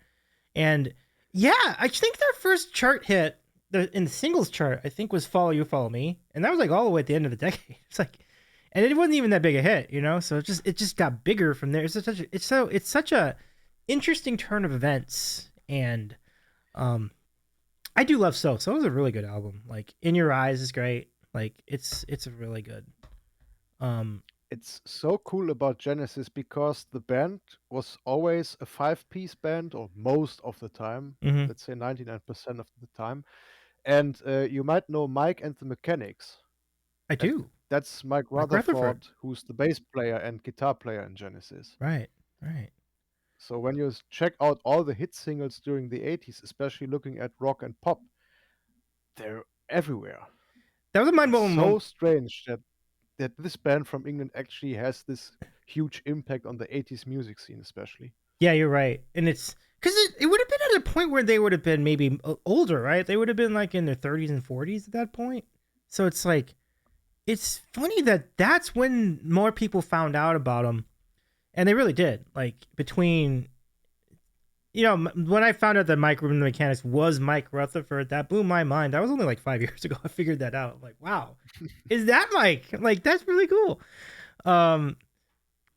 S1: And yeah, I think their first chart hit in the singles chart, I think, was Follow You, Follow Me. And that was like all the way at the end of the decade. It's like, and it wasn't even that big a hit, you know? So it just got bigger from there. It's such a interesting turn of events. And I do love So. So is a really good album. Like In Your Eyes is great. Like it's a really good.
S2: It's so cool about Genesis because the band was always a 5-piece band, or most of the time,
S1: Mhm.
S2: let's say 99% of the time. And you might know Mike and the Mechanics.
S1: I do.
S2: That's Mike Rutherford, who's the bass player and guitar player in Genesis.
S1: Right.
S2: So when you check out all the hit singles during the 80s, especially looking at rock and pop, they're everywhere.
S1: That was a mind-blowing
S2: moment. So strange that this band from England actually has this huge impact on the 80s music scene, especially.
S1: Yeah, you're right. And it's because it would have been at a point where they would have been maybe older, right? They would have been like in their 30s and 40s at that point. So it's like, it's funny that's when more people found out about them. And they really did. Like between when I found out that Mike Rubin Mechanics was Mike Rutherford, that blew my mind. That was only like 5 years ago. I figured that out. I'm like, wow, is that Mike? Like, that's really cool. Um,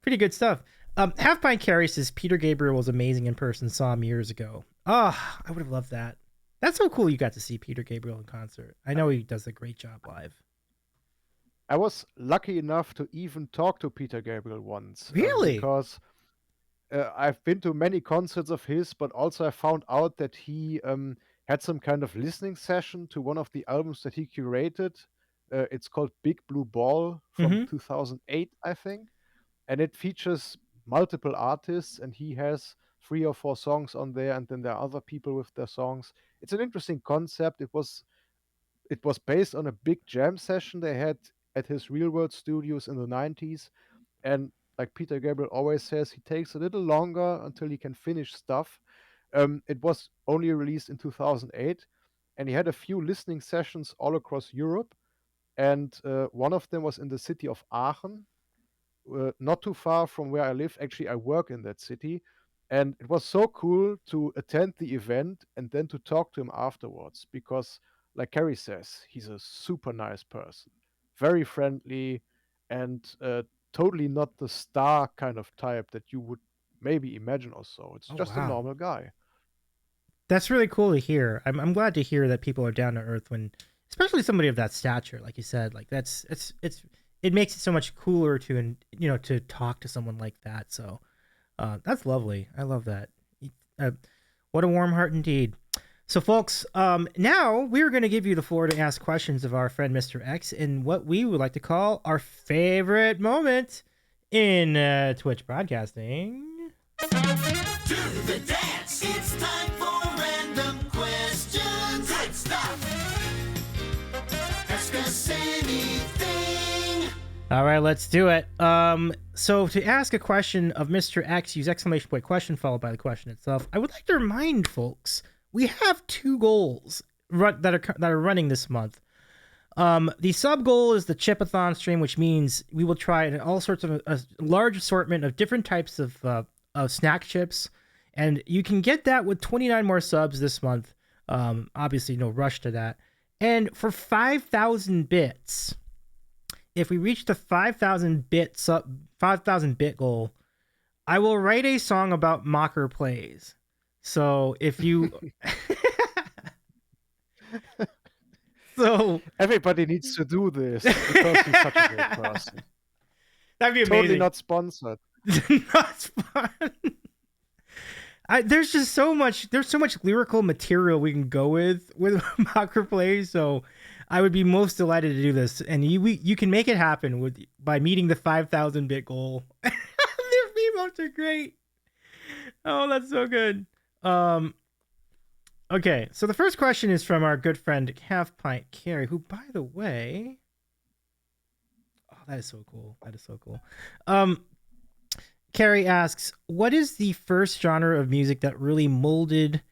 S1: Pretty good stuff. Half Pint Carrie says Peter Gabriel was amazing in person. Saw him years ago. Oh, I would have loved that. That's so cool. You got to see Peter Gabriel in concert. I know he does a great job live.
S2: I was lucky enough to even talk to Peter Gabriel once,
S1: Really?
S2: because I've been to many concerts of his, but also I found out that he had some kind of listening session to one of the albums that he curated. It's called Big Blue Ball from
S1: Mm-hmm.
S2: 2008, I think, and it features multiple artists, and he has 3 or 4 songs on there, and then there are other people with their songs. It's an interesting concept. It was based on a big jam session they had at his Real World Studios in the 90s. And like Peter Gabriel always says, he takes a little longer until he can finish stuff. It was only released in 2008, and he had a few listening sessions all across Europe. And one of them was in the city of Aachen, not too far from where I live. Actually, I work in that city. And it was so cool to attend the event and then to talk to him afterwards because, like Carrie says, he's a super nice person, very friendly, and totally not the star kind of type that you would maybe imagine or so. It's
S1: Oh
S2: just a
S1: wow.
S2: normal guy.
S1: That's really cool to hear. I'm glad to hear that people are down to earth when, especially somebody of that stature, like you said. Like it makes it so much cooler to to talk to someone like that. So that's lovely. I love that. Uh, what a warm heart indeed. So, folks, now we're going to give you the floor to ask questions of our friend Mr. X in what we would like to call our favorite moment in Twitch broadcasting.
S3: Do the dance. It's time for random questions. Good stuff. Ask us anything.
S1: All right, let's do it. So to ask a question of Mr. X, use exclamation point question followed by the question itself. I would like to remind folks we have two goals that are running this month. The sub goal is the Chipathon stream, which means we will try all sorts of a large assortment of different types of snack chips, and you can get that with 29 more subs this month. Obviously, no rush to that. And for 5,000 bits, if we reach the 5,000 bit goal, I will write a song about Mocker plays. So if you so
S2: Everybody needs to do this because he's such a great person.
S1: that'd be
S2: Totally
S1: amazing.
S2: not sponsored.
S1: That's fun. There's just so much. There's so much lyrical material we can go with Mocker plays. So I would be most delighted to do this, and you can make it happen by meeting the 5,000 bit goal. Their emotes are great. Oh, that's so good. Um, okay, so the first question is from our good friend Half Pint Carrie, who, by the way, oh, that is so cool. That is so cool. Um, Carrie asks, "What is the first genre of music that really molded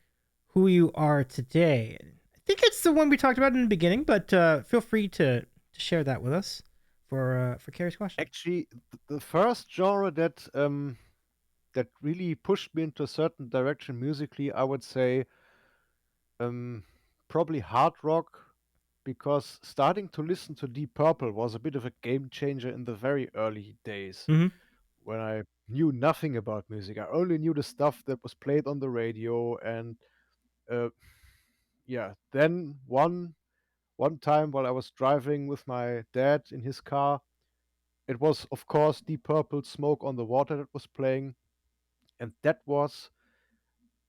S1: who you are today?" I think it's the one we talked about in the beginning, but feel free to share that with us for Carrie's question.
S2: Actually, the first genre that really pushed me into a certain direction musically, I would say um, probably hard rock, because starting to listen to Deep Purple was a bit of a game changer in the very early days
S1: Mm-hmm.
S2: when I knew nothing about music. I only knew the stuff that was played on the radio, and uh, yeah. Then one time while I was driving with my dad in his car, it was of course Deep Purple "Smoke on the Water" that was playing, and that was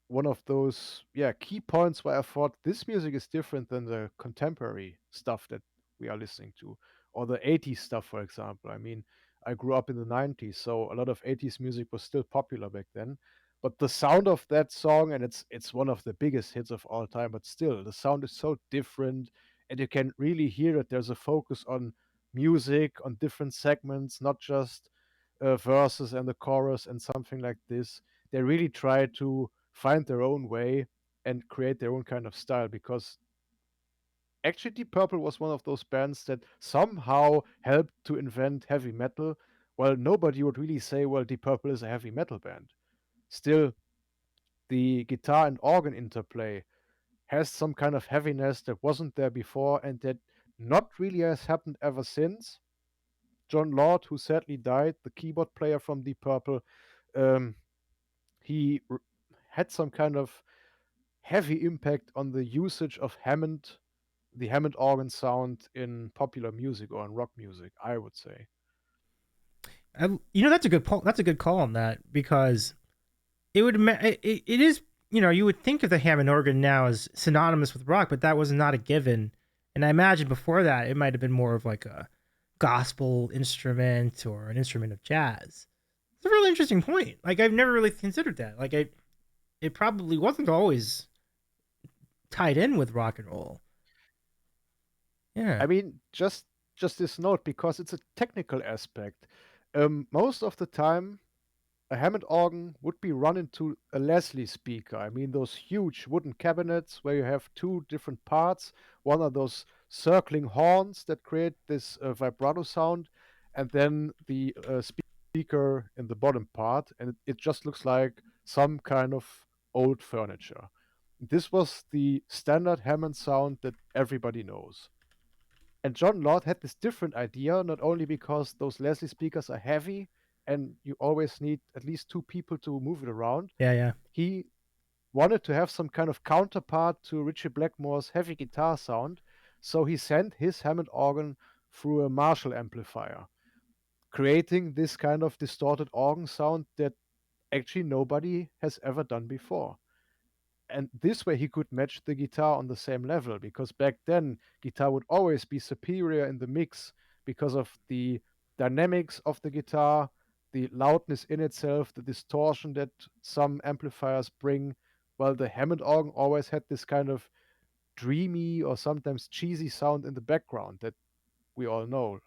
S2: one of those, yeah, key points where I thought this music is different than the contemporary stuff that we are listening to, or the 80s stuff, for example. I mean, I grew up in the 90s, so a lot of 80s music was still popular back then. But the sound of that song, and it's one of the biggest hits of all time, but still the sound is so different, and you can really hear it. There's a focus on music, on different segments, not just verses and the chorus and something like this. They really try to find their own way and create their own kind of style, because actually Deep Purple was one of those bands that somehow helped to invent heavy metal. Well, nobody would really say, well, Deep Purple is a heavy metal band. Still, the guitar and organ interplay has some kind of heaviness that wasn't there before and that not really has happened ever since. John Lord, who sadly died, the keyboard player from Deep Purple, um, he had some kind of heavy impact on the usage of Hammond, the Hammond organ sound in popular music or in rock music, I would say.
S1: That's a that's a good call on that because it is, you would think of the Hammond organ now as synonymous with rock, but that was not a given. And I imagine before that it might have been more of like a gospel instrument or an instrument of jazz. It's a really interesting point. Like I've never really considered that. It probably wasn't always tied in with rock and roll. Yeah.
S2: I mean, just this note because it's a technical aspect. Most of the time, a Hammond organ would be run into a Leslie speaker. I mean, those huge wooden cabinets where you have two different parts. One are those circling horns that create this vibrato sound, and then the speaker in the bottom part, and it just looks like some kind of old furniture. This was the standard Hammond sound that everybody knows. And John Lord had this different idea, not only because those Leslie speakers are heavy and you always need at least two people to move it around.
S1: Yeah, yeah.
S2: He wanted to have some kind of counterpart to Richie Blackmore's heavy guitar sound, so he sent his Hammond organ through a Marshall amplifier, creating this kind of distorted organ sound that actually nobody has ever done before. And this way he could match the guitar on the same level because back then guitar would always be superior in the mix because of the dynamics of the guitar, the loudness in itself, the distortion that some amplifiers bring, while the Hammond organ always had this kind of dreamy or sometimes cheesy sound in the background that we all know.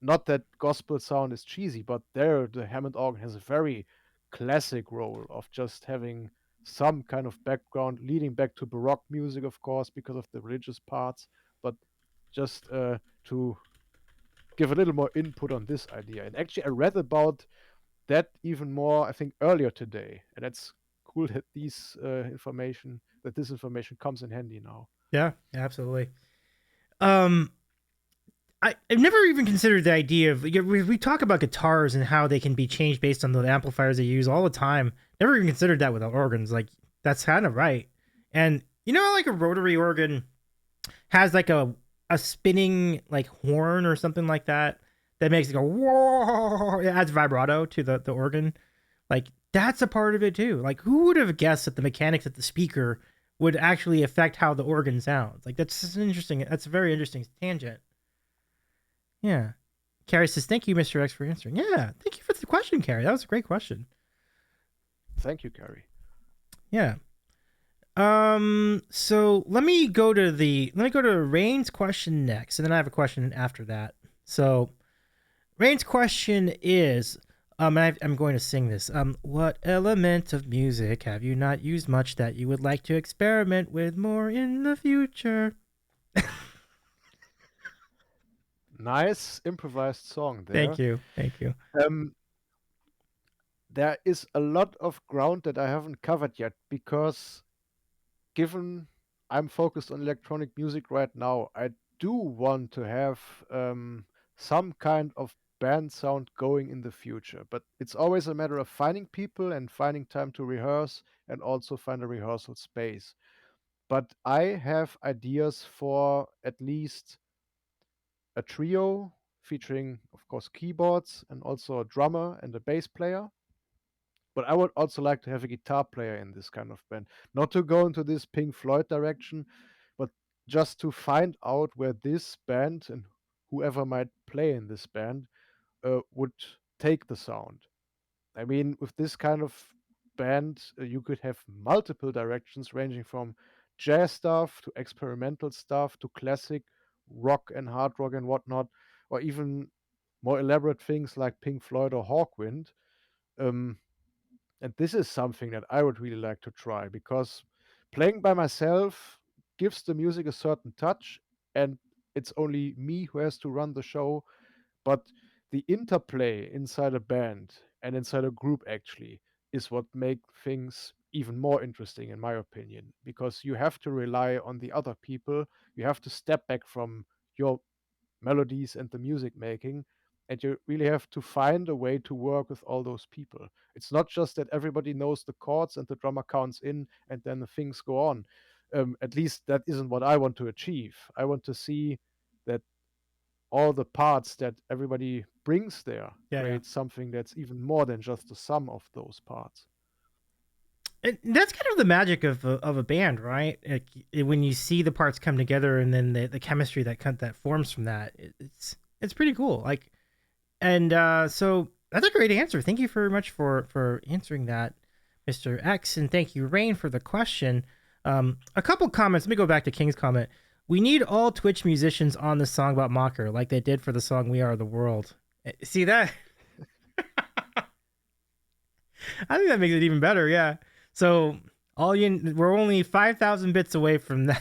S2: Not that gospel sound is cheesy, but there the Hammond organ has a very classic role of just having some kind of background leading back to Baroque music, of course, because of the religious parts, but just to give a little more input on this idea. And actually, I read about that even more, I think, earlier today, and it's cool that this information comes in handy now.
S1: Yeah, absolutely. Um, I've never even considered the idea of we talk about guitars and how they can be changed based on the amplifiers they use all the time. Never even considered that with organs. Like that's kind of right. And like a rotary organ has like a spinning like horn or something like that that makes it go whoa. It adds vibrato to the organ. Like that's a part of it too. Like who would have guessed that the mechanics of the speaker would actually affect how the organ sounds? Like that's just interesting. That's a very interesting tangent. Yeah. Carrie says, "Thank you, Mr. X, for answering." Yeah, thank you for the question, Carrie. That was a great question.
S2: Thank you, Carrie.
S1: Yeah. So let me go to Rain's question next, and then I have a question after that. So Rain's question is, I'm going to sing this. What element of music have you not used much that you would like to experiment with more in the future?
S2: Nice improvised song
S1: Thank
S2: there.
S1: you. Thank you.
S2: Um, there is a lot of ground that I haven't covered yet because given I'm focused on electronic music right now, I do want to have some kind of band sound going in the future. But it's always a matter of finding people and finding time to rehearse and also find a rehearsal space. But I have ideas for at least a trio featuring, of course, keyboards and also a drummer and a bass player. But I would also like to have a guitar player in this kind of band. Not to go into this Pink Floyd direction, but just to find out where this band and whoever might play in this band would take the sound. I mean, with this kind of band, you could have multiple directions ranging from jazz stuff to experimental stuff to classic rock and hard rock and whatnot, or even more elaborate things like Pink Floyd or Hawkwind. Um, and this is something that I would really like to try because playing by myself gives the music a certain touch, and it's only me who has to run the show. But the interplay inside a band and inside a group actually is what make things even more interesting, in my opinion, because you have to rely on the other people. You have to step back from your melodies and the music making, and you really have to find a way to work with all those people. It's not just that everybody knows the chords and the drummer counts in and then the things go on. At least that isn't what I want to achieve. I want to see that all the parts that everybody brings there
S1: Yeah, yeah.
S2: create something that's even more than just the sum of those parts.
S1: And that's kind of the magic of a band, right? Like, when you see the parts come together, and then the chemistry that forms from that, it's pretty cool. Like, and so that's a great answer. Thank you very much for answering that, Mr. X, and thank you, Rain, for the question. A couple comments. Let me go back to King's comment. We need all Twitch musicians on the song about Mocker, like they did for the song "We Are the World." See that? I think that makes it even better. Yeah. So we're only 5,000 bits away from that,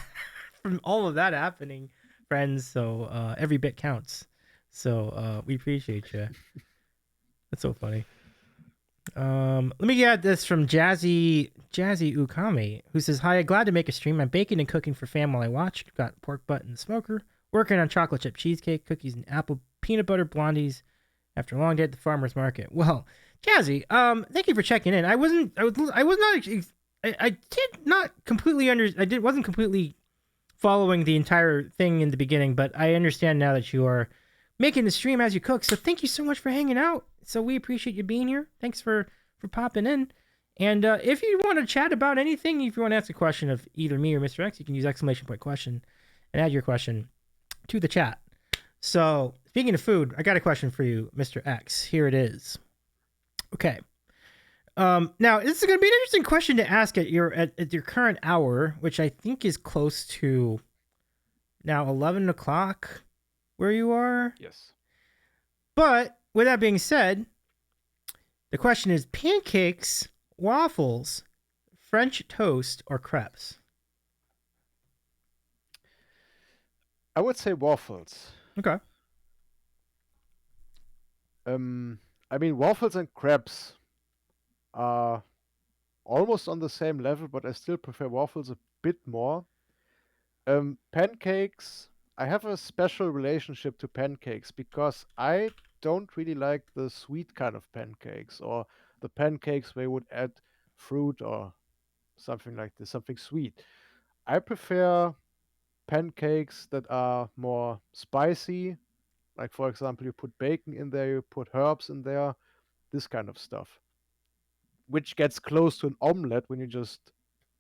S1: from all of that happening, friends. So every bit counts. So we appreciate you. That's so funny. Let me get this from Jazzy Ukami, who says, "Hi, glad to make a stream. I'm baking and cooking for fam while I watch. Got pork butt in the smoker. Working on chocolate chip cheesecake, cookies, and apple peanut butter blondies after a long day at the farmer's market." Well, Jazzy, thank you for checking in. I was not, I did not completely wasn't completely following the entire thing in the beginning, but I understand now that you are making the stream as you cook. So thank you so much for hanging out. So we appreciate you being here. Thanks for popping in. And if you want to chat about anything, if you want to ask a question of either me or Mr. X, you can use !question and add your question to the chat. So speaking of food, I got a question for you, Mr. X. Here it is. Okay. Now this is going to be an interesting question to ask at your current hour, which I think is close to now 11 o'clock where you are.
S2: Yes.
S1: But with that being said, the question is: pancakes, waffles, French toast, or crepes?
S2: I would say waffles.
S1: Okay.
S2: I mean, waffles and crepes are almost on the same level, but I still prefer waffles a bit more. Pancakes, I have a special relationship to pancakes because I don't really like the sweet kind of pancakes, or the pancakes where you would add fruit or something like this, something sweet. I prefer pancakes that are more spicy. Like, for example, you put bacon in there, you put herbs in there, this kind of stuff, which gets close to an omelette when you just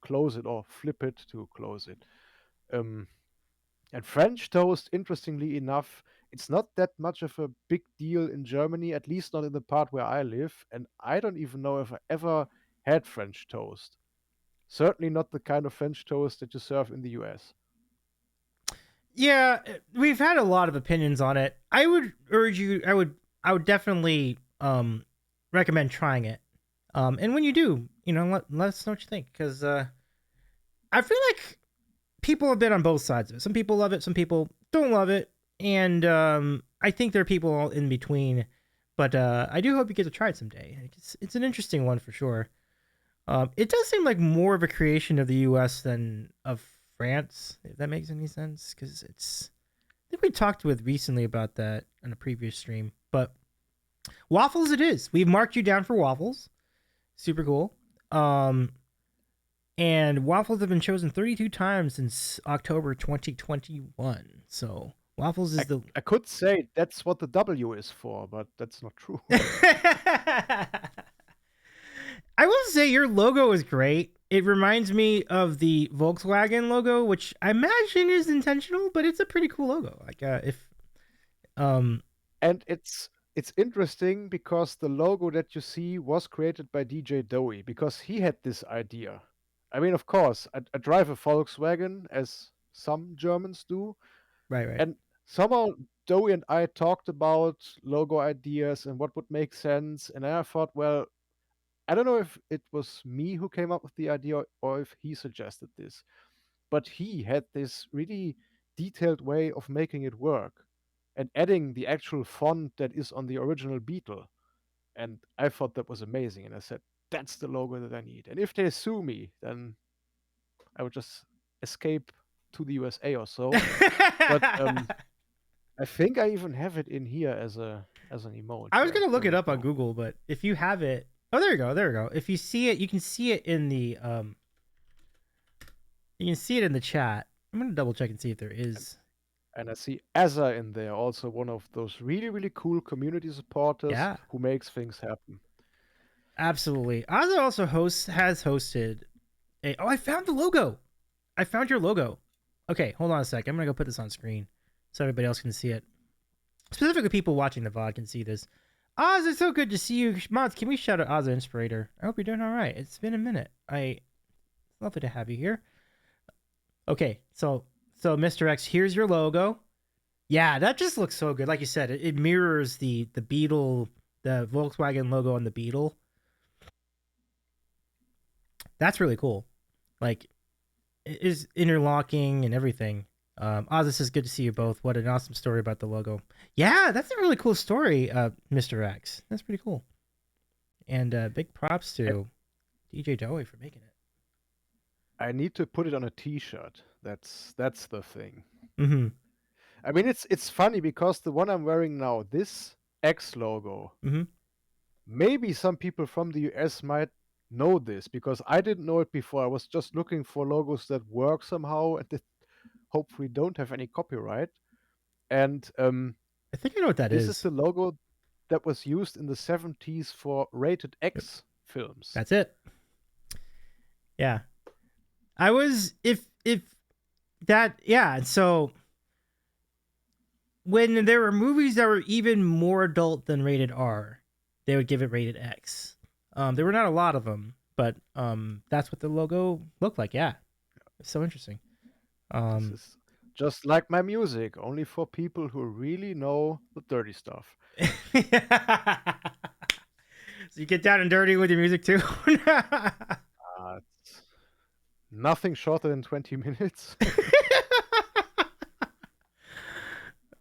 S2: close it or flip it to close it. Um, and French toast, interestingly enough, it's not that much of a big deal in Germany, at least not in the part where I live. And I don't even know if I ever had French toast. Certainly not the kind of French toast that you serve in the US.
S1: Yeah, we've had a lot of opinions on it. I would urge you. I would definitely recommend trying it. And when you do, let us know what you think, because I feel like people have been on both sides of it. Some people love it, some people don't love it, and I think there are people all in between. But I do hope you get to try it someday. It's an interesting one for sure. It does seem like more of a creation of the U.S. than of France, if that makes any sense. Because I think we talked with recently about that on a previous stream. But waffles, it is. We've marked you down for waffles. Super cool. And waffles have been chosen 32 times since October 2021. So waffles is
S2: I could say that's what the W is for, but that's not true.
S1: I will say your logo is great. It reminds me of the Volkswagen logo, which I imagine is intentional, but it's a pretty cool logo. Like
S2: And it's interesting because the logo that you see was created by DJ Dowie because he had this idea. I mean, of course, I drive a Volkswagen, as some Germans do,
S1: right.
S2: and somehow Dowie and I talked about logo ideas and what would make sense, and I thought, well, I don't know if it was me who came up with the idea or if he suggested this, but he had this really detailed way of making it work and adding the actual font that is on the original Beetle. And I thought that was amazing. And I said, that's the logo that I need. And if they sue me, then I would just escape to the USA or so. But I think I even have it in here as an emote.
S1: I was
S2: Yeah,
S1: gonna look
S2: there
S1: it
S2: we
S1: up on
S2: go.
S1: Google, but if you have it, oh, there you go, there you go. If you see it, you can see it in the you can see it in the chat. I'm gonna double check and see if there is.
S2: And I see Azza in there, also one of those really, really cool community supporters
S1: Yeah,
S2: who makes things happen.
S1: absolutely. Ozzy also has hosted a. Oh, I found the logo. I found your logo. Okay, hold on a sec. I'm gonna go put this on screen so everybody else can see it. Specifically, people watching the VOD can see this. Oz, it's so good to see you. Mods, can we shout out Oz the Inspirator? I hope you're doing all right. It's been a minute. It's lovely to have you here. Okay, so Mr. X, here's your logo. Yeah, that just looks so good. Like you said, it mirrors the Beetle, the Volkswagen logo on the Beetle. That's really cool. Like, it is interlocking and everything. Oz, this is good to see you both. What an awesome story about the logo. Yeah, that's a really cool story, Mr. X. That's pretty cool. And big props to DJ Dowie for making it.
S2: I need to put it on a T-shirt. That's the thing.
S1: Mm-hmm.
S2: I mean, it's funny because the one I'm wearing now, this X logo,
S1: Mm-hmm.
S2: maybe some people from the US might know this because I didn't know it before. I was just looking for logos that work somehow and that hopefully don't have any copyright. And
S1: I think I know what that
S2: this
S1: is.
S2: is the logo that was used in the 70s for rated X films.
S1: That's it. Yeah. I was if that yeah, so when there were movies that were even more adult than rated R, they would give it rated X. There were not a lot of them, but that's what the logo looked like. Yeah. It's so interesting.
S2: This is just like my music, only for people who really know the dirty stuff.
S1: So you get down and dirty with your music too.
S2: It's nothing shorter than 20 minutes.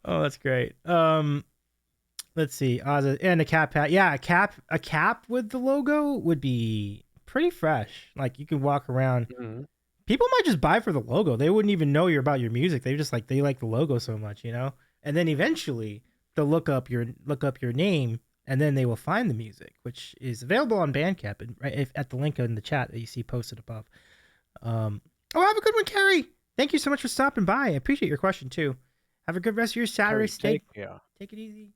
S1: Oh, that's great. Let's see. And a cap hat. Yeah, a cap with the logo would be pretty fresh. Like you can walk around.
S2: Mhm.
S1: People might just buy for the logo. They wouldn't even know you're about your music. They just they like the logo so much, you know? And then eventually they'll look up your name and then they will find the music, which is available on Bandcamp and at the link in the chat that you see posted above. Oh, have a good one, Carrie. Thank you so much for stopping by. I appreciate your question too. Have a good rest of your Saturday.
S2: Carrie, take care.
S1: Take it easy.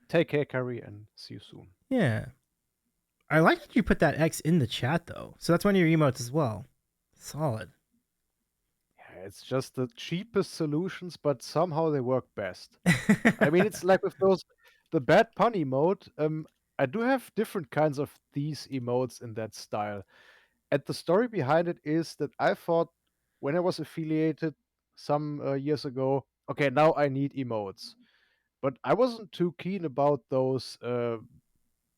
S2: Take care, Carrie, and see you soon.
S1: Yeah. I like that you put that X in the chat though. So that's one of your emotes as well. Solid.
S2: Yeah, it's just the cheapest solutions, but somehow they work best. I mean, it's like with the bad pun emote. I do have different kinds of these emotes in that style. And the story behind it is that I thought when I was affiliated some years ago, okay, now I need emotes. But I wasn't too keen about those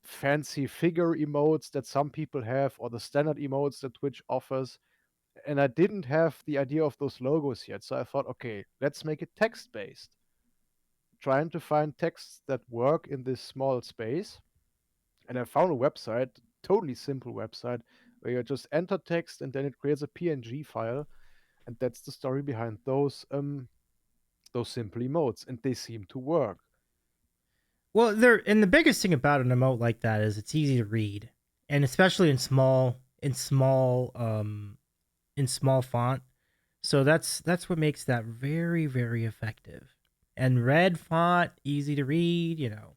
S2: fancy figure emotes that some people have or the standard emotes that Twitch offers. And I didn't have the idea of those logos yet. So I thought, okay, let's make it text based. Trying to find texts that work in this small space. And I found a website, totally simple website, where you just enter text and then it creates a PNG file. And that's the story behind those simple emotes. And they seem to work.
S1: Well, and the biggest thing about an emote like that is it's easy to read, and especially in small font. So that's what makes that very, very effective. And red font, easy to read, you know.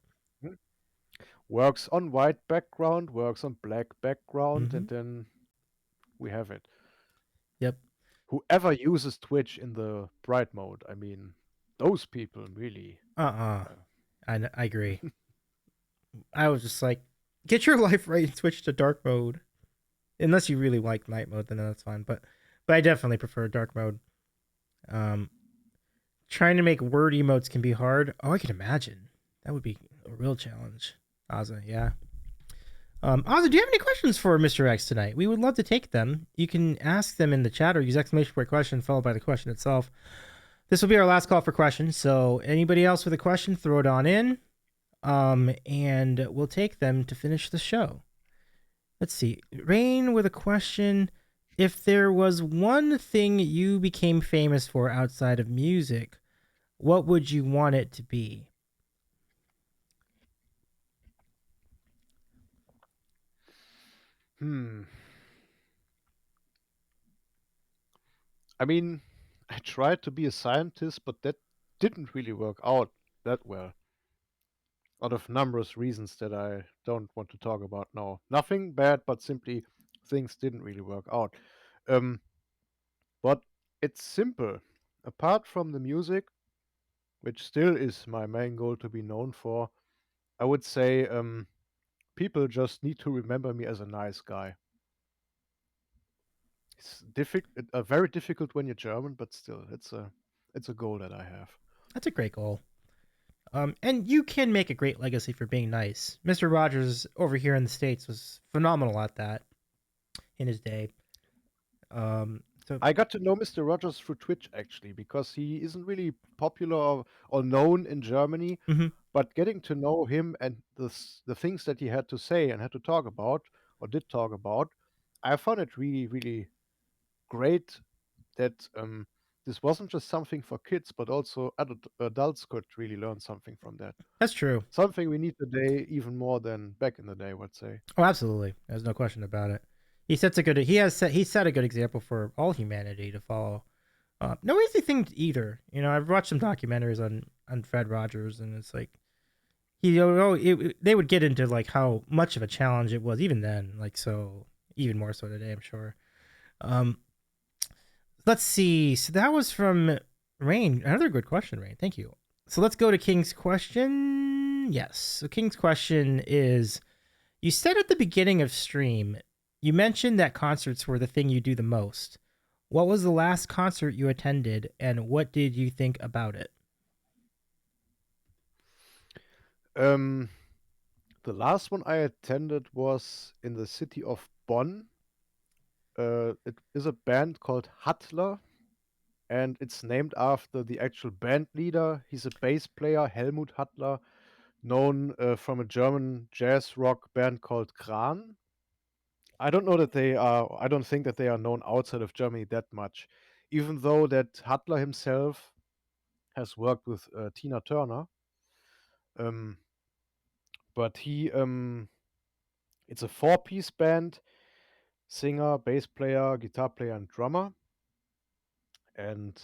S2: Works on white background, works on black background,
S1: Mhm.
S2: and then we have it.
S1: Yep.
S2: Whoever uses Twitch in the bright mode, I mean, those people really.
S1: I agree. I was just like, get your life right and switch to dark mode. Unless you really like night mode, then that's fine. But I definitely prefer dark mode. Trying to make word emotes can be hard. Oh, I can imagine. That would be a real challenge. Ozza, yeah. Ozza, do you have any questions for Mr. X tonight? We would love to take them. You can ask them in the chat or use exclamation point question followed by the question itself. This will be our last call for questions. So anybody else with a question, throw it on in. And we'll take them to finish the show. Let's see. Rain with a question. If there was one thing you became famous for outside of music, what would you want it to be?
S2: Hmm. I mean, I tried to be a scientist, but that didn't really work out that well. Out of numerous reasons that I don't want to talk about now. Nothing bad, but simply things didn't really work out. Um, but it's simple. Apart from the music, which still is my main goal to be known for, I would say people just need to remember me as a nice guy. It's very difficult when you're German, but still, it's a goal that I have.
S1: That's a great goal. And you can make a great legacy for being nice. Mr. Rogers over here in the States was phenomenal at that in his day. So,
S2: I got to know Mr. Rogers through Twitch actually, because he isn't really popular or known in Germany.
S1: mhm,
S2: But getting to know him and the things that he had to say and had to talk about or did talk about, I found it really, really great that this wasn't just something for kids, but also adults could really learn something from that.
S1: that's true.
S2: Something we need today even more than back in the day, I would say.
S1: Oh, absolutely. There's no question about it. He set a good example for all humanity to follow. No easy thing either. You know, I've watched some documentaries on Fred Rogers, and it's like they would get into like how much of a challenge it was even then. Like so, even more so today, I'm sure. Um, let's see. So that was from Rain. Another good question, Rain. Thank you. So let's go to King's question. Yes. So King's question is: you said at the beginning of stream, you mentioned that concerts were the thing you do the most. What was the last concert you attended, and what did you think about it?
S2: Um, the last one I attended was in the city of Bonn. It is a band called Hattler, and it's named after the actual band leader. He's a bass player, Helmut Hattler, known from a German jazz rock band called Kran. I don't think that they are known outside of Germany that much, even though that Hattler himself has worked with Tina Turner. Um, but it's a four-piece band: singer, bass player, guitar player, and drummer. And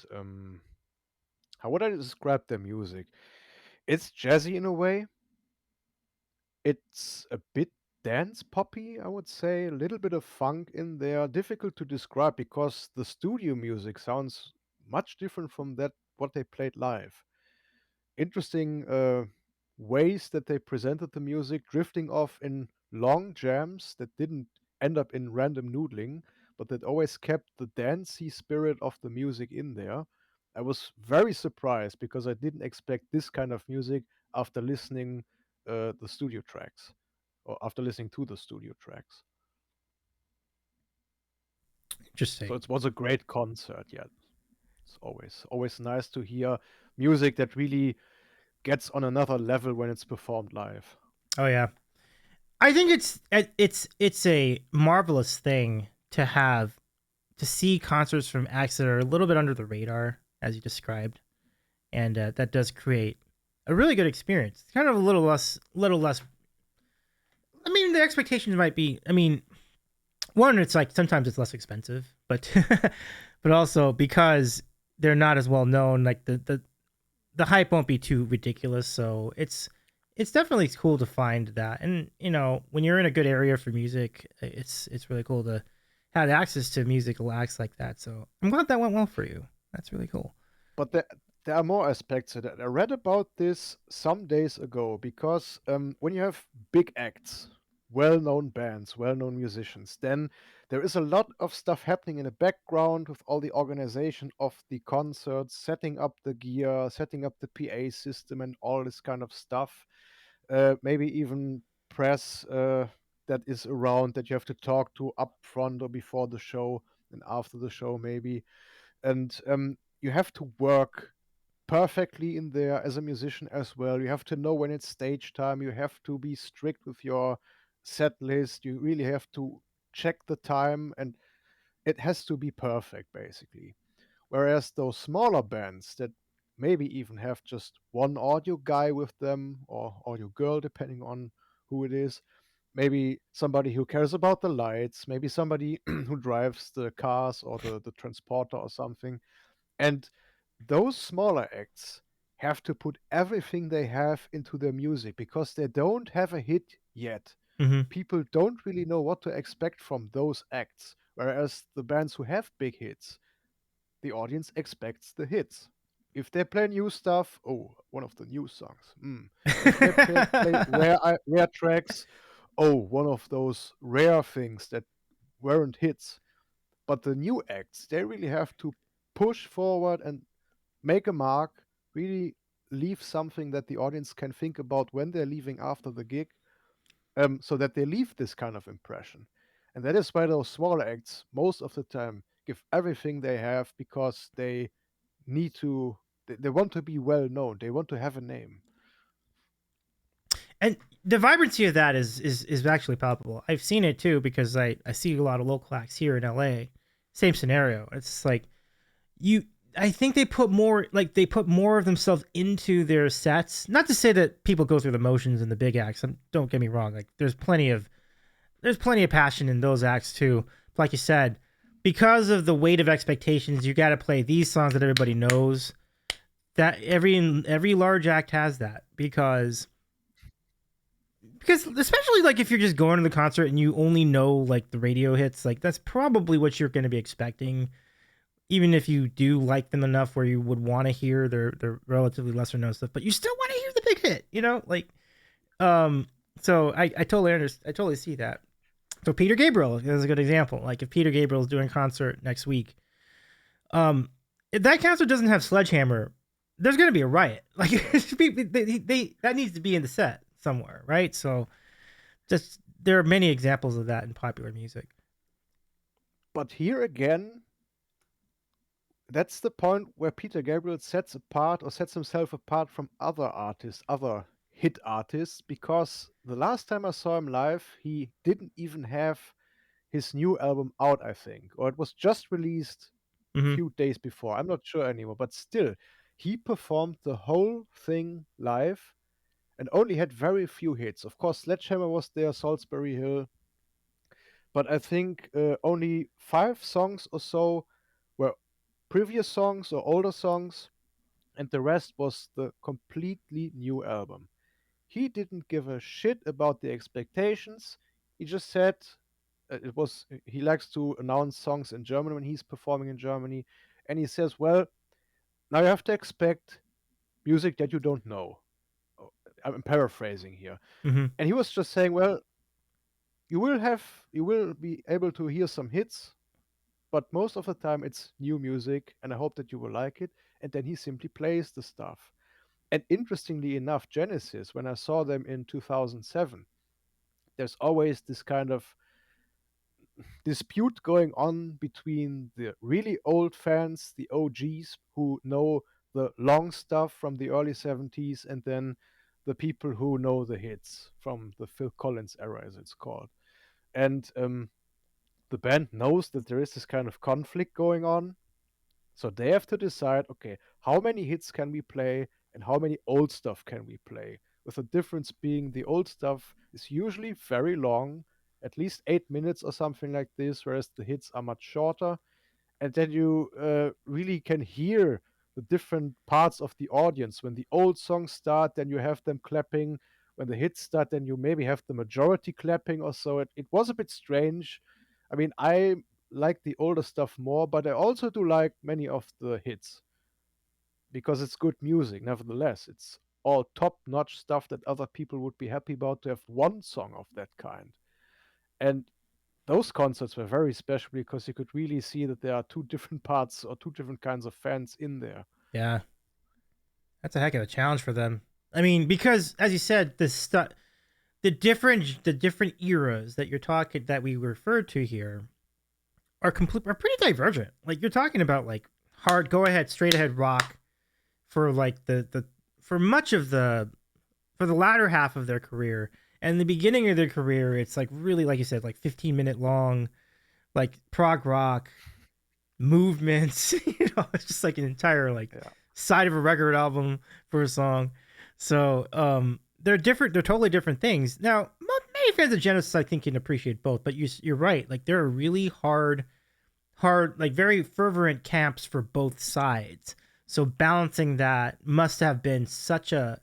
S2: how would I describe their music? It's jazzy in a way. It's a bit dance poppy, I would say. A little bit of funk in there. Difficult to describe because the studio music sounds much different from that what they played live. Interesting ways that they presented the music, drifting off in long jams that didn't end up in random noodling, but that always kept the dancey spirit of the music in there. I was very surprised because I didn't expect this kind of music after listening the studio tracks or after listening to the studio tracks. So
S1: Interesting.
S2: it was a great concert. Yeah, it's always nice to hear music that really gets on another level when it's performed live.
S1: Oh yeah, I think it's a marvelous thing to have to see concerts from acts that are a little bit under the radar, as you described, and that does create a really good experience. It's kind of a little less. I mean, the expectations might be. I mean, one, it's like sometimes it's less expensive, but but also because they're not as well known, like the hype won't be too ridiculous. So it's definitely cool to find that, and you know, when you're in a good area for music, it's really cool to have access to musical acts like that. So I'm glad that went well for you. That's really cool.
S2: But there are more aspects to that. I read about this some days ago because when you have big acts, well-known bands, well-known musicians, then there is a lot of stuff happening in the background with all the organization of the concerts, setting up the gear, setting up the PA system, and all this kind of stuff. Maybe even press that is around that you have to talk to up front or before the show and after the show, maybe. And you have to work perfectly in there as a musician as well. You have to know when it's stage time. You have to be strict with your set list. You really have to check the time, and it has to be perfect, basically. Whereas those smaller bands that maybe even have just one audio guy with them or audio girl, depending on who it is, maybe somebody who cares about the lights, maybe somebody who drives the cars or the transporter or something. And those smaller acts have to put everything they have into their music because they don't have a hit yet.
S1: Mm-hmm.
S2: People don't really know what to expect from those acts. Whereas the bands who have big hits, the audience expects the hits. If they play new stuff, oh, one of the new songs. If they play rare tracks, oh, one of those rare things that weren't hits. But the new acts, they really have to push forward and make a mark, really leave something that the audience can think about when they're leaving after the gig, so that they leave this kind of impression. And that is why those smaller acts, most of the time, give everything they have because they need to, they want to be well known, they want to have a name.
S1: And the vibrancy of that is actually palpable. I've seen it too because I see a lot of local acts here in LA. Same scenario. It's like you I think they put more of themselves into their sets. Not to say that people go through the motions in the big acts. Don't get me wrong. Like there's plenty of passion in those acts too. Like you said, because of the weight of expectations, you got to play these songs that everybody knows. That every large act has that because especially like if you're just going to the concert and you only know like the radio hits, like that's probably what you're going to be expecting, even if you do like them enough where you would want to hear their relatively lesser known stuff, but you still want to hear the big hit, like so I totally understand. I totally see that. So Peter Gabriel is a good example. Like if Peter Gabriel is doing a concert next week, if that concert doesn't have Sledgehammer, there's going to be a riot. Like that needs to be in the set somewhere, right? So just there are many examples of that in popular music.
S2: But here again, that's the point where Peter Gabriel sets himself apart from other artists, other hit artists, because the last time I saw him live, he didn't even have his new album out, I think, or it was just released a few days before. I'm not sure anymore, but still, he performed the whole thing live and only had very few hits. Of course, Sledgehammer was there, Salisbury Hill, but I think only 5 songs or so were previous songs or older songs, and the rest was the completely new album. He didn't give a shit about the expectations. He just said he likes to announce songs in German when he's performing in Germany, and he says, "Well, now you have to expect music that you don't know." Oh, I'm paraphrasing here.
S1: Mm-hmm.
S2: And he was just saying, "Well, you will be able to hear some hits, but most of the time it's new music, and I hope that you will like it." And then he simply plays the stuff. And interestingly enough, Genesis, when I saw them in 2007, there's always this kind of dispute going on between the really old fans, the OGs, who know the long stuff from the early 70s, and then the people who know the hits from the Phil Collins era, as it's called. And the band knows that there is this kind of conflict going on. So they have to decide, okay, how many hits can we play and how many old stuff can we play? With the difference being the old stuff is usually very long, at least 8 minutes or something like this, whereas the hits are much shorter. And then you really can hear the different parts of the audience. When the old songs start, then you have them clapping. When the hits start, then you maybe have the majority clapping or so. It was a bit strange. I mean, I like the older stuff more, but I also do like many of the hits because it's good music. Nevertheless, it's all top-notch stuff that other people would be happy about to have one song of that kind. And those concerts were very special because you could really see that there are two different parts or two different kinds of fans in there.
S1: Yeah, that's a heck of a challenge for them. I mean, because as you said, the different eras that you're talking that we referred to here are pretty divergent. Like you're talking about like hard go ahead straight ahead rock for like the for much of the for the latter half of their career, And the beginning of their career, it's like really, like you said, like 15-minute long, like prog rock movements. It's just like an entire like
S2: Yeah.
S1: side of a record album for a song. So they're different. They're totally different things. Now, many fans of Genesis, I think, can appreciate both. But you're right. Like there are really hard, like very fervent camps for both sides. So balancing that must have been such a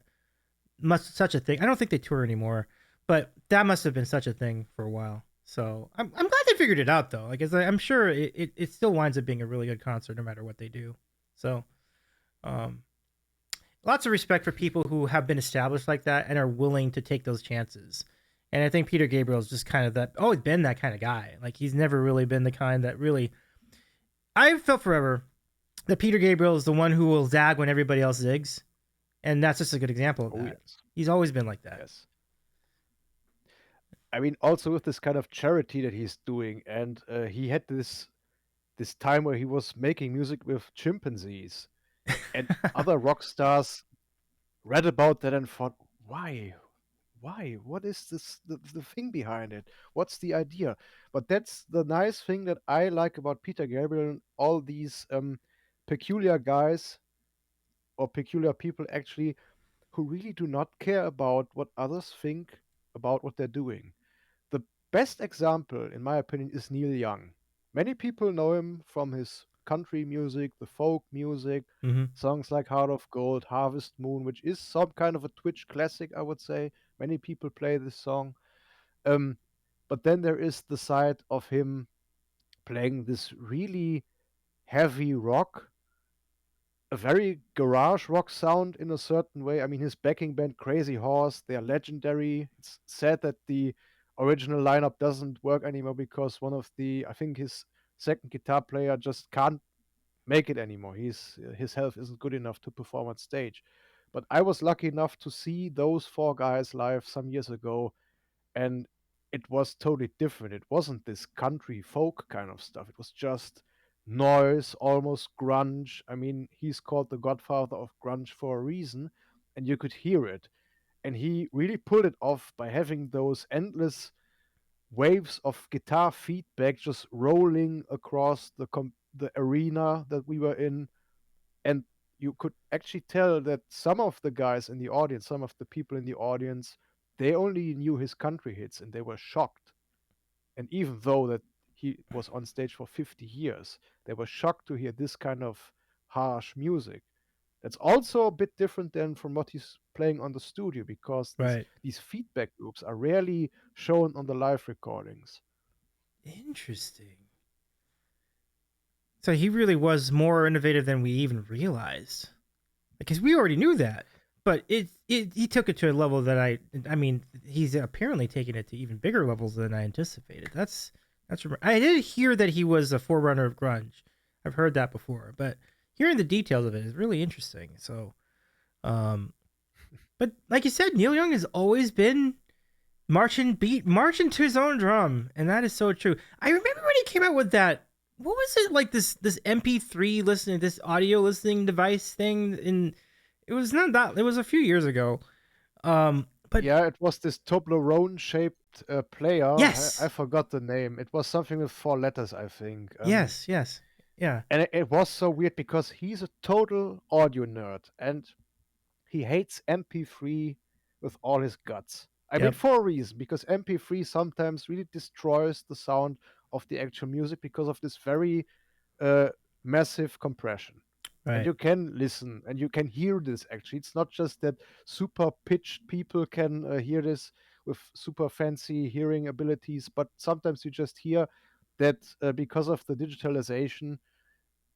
S1: thing. I don't think they tour anymore, but that must have been such a thing for a while. So I'm glad they figured it out though. Like I'm sure it still winds up being a really good concert no matter what they do. So um, lots of respect for people who have been established like that and are willing to take those chances. And I think Peter Gabriel is just kind of that, always been that kind of guy. Like he's never really been the kind that really. I've felt forever that Peter Gabriel is the one who will zag when everybody else zigs, and that's just a good example of
S2: Oh
S1: that.
S2: yes.
S1: He's always been like that.
S2: Yes. I mean, also with this kind of charity that he's doing, and he had this time where he was making music with chimpanzees, and other rock stars read about that and thought, why? Why? What is the thing behind it? What's the idea? But that's the nice thing that I like about Peter Gabriel and all these peculiar guys or peculiar people actually who really do not care about what others think about what they're doing. The best example, in my opinion, is Neil Young. Many people know him from his country music, the folk music,
S1: Mm-hmm.
S2: songs like Heart of Gold, Harvest Moon, which is some kind of a Twitch classic, I would say. Many people play this song. Um, but then there is the side of him playing this really heavy rock, a very garage rock sound in a certain way. I mean, his backing band, Crazy Horse, they are legendary. It's sad that the original lineup doesn't work anymore because one of the, I think his second guitar player just can't make it anymore. His health isn't good enough to perform on stage. But I was lucky enough to see those four guys live some years ago, and it was totally different. It wasn't this country folk kind of stuff. It was just noise, almost grunge. I mean, he's called the godfather of grunge for a reason, and you could hear it. And he really pulled it off by having those endless waves of guitar feedback just rolling across the arena that we were in, and you could actually tell that some of the guys in the audience, some of the people in the audience, they only knew his country hits and they were shocked. And even though that he was on stage for 50 years, they were shocked to hear this kind of harsh music. That's also a bit different than from what he's playing on the studio because
S1: Right.
S2: these feedback loops are rarely shown on the live recordings.
S1: Interesting. So he really was more innovative than we even realized, because we already knew that, but he took it to a level that I mean, he's apparently taken it to even bigger levels than I anticipated. I did hear that he was a forerunner of grunge. I've heard that before, but hearing the details of it is really interesting. So, but like you said, Neil Young has always been marching to his own drum, and that is so true. I remember when he came out with that. What was it like this MP3 listening, this audio listening device thing? In it was not that. It was a few years ago. But
S2: Yeah, it was this Toblerone shaped player. I
S1: yes,
S2: forgot the name. It was something with four letters, I think.
S1: yes, yeah,
S2: And it was so weird because he's a total audio nerd and he hates MP3 with all his guts. I mean,
S1: yep,
S2: for a reason, because MP3 sometimes really destroys the sound of the actual music because of this very uh, massive compression. And
S1: right,
S2: you can listen and you can hear this actually. It's not just that super pitched people can hear this with super fancy hearing abilities, but sometimes you just hear that because of the digitalization,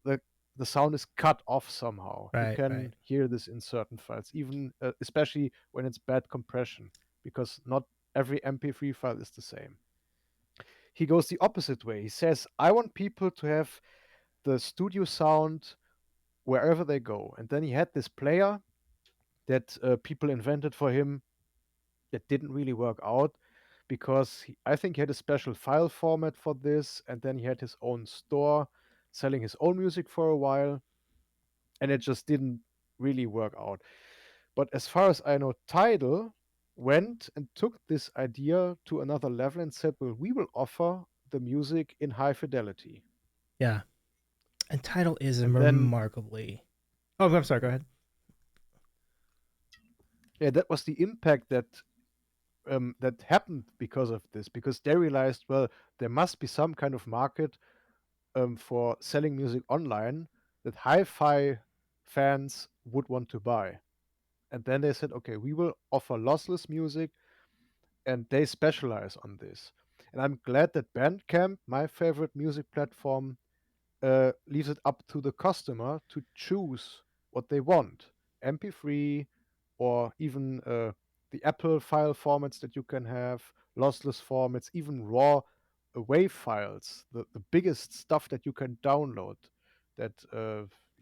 S2: the the sound is cut off somehow. You
S1: right,
S2: can hear this in certain files, even especially when it's bad compression, because not every MP3 file is the same. He goes the opposite way. He says, I want people to have the studio sound wherever they go. And then he had this player that people invented for him that didn't really work out because I think he had a special file format for this. And then he had his own store selling his own music for a while. And it just didn't really work out. But as far as I know, Tidal went and took this idea to another level and said, well, we will offer the music in high fidelity.
S1: Yeah. And Tidal is a
S2: And then,
S1: remarkably. Oh, I'm sorry. Go ahead.
S2: yeah, that was the impact that happened because of this, because they realized, well, there must be some kind of market for selling music online that hi-fi fans would want to buy. And then they said, okay, we will offer lossless music, and they specialize on this. And I'm glad that Bandcamp, my favorite music platform, leaves it up to the customer to choose what they want: MP3, or even the Apple file formats that you can have, lossless formats, even raw WAV files, the biggest stuff that you can download. That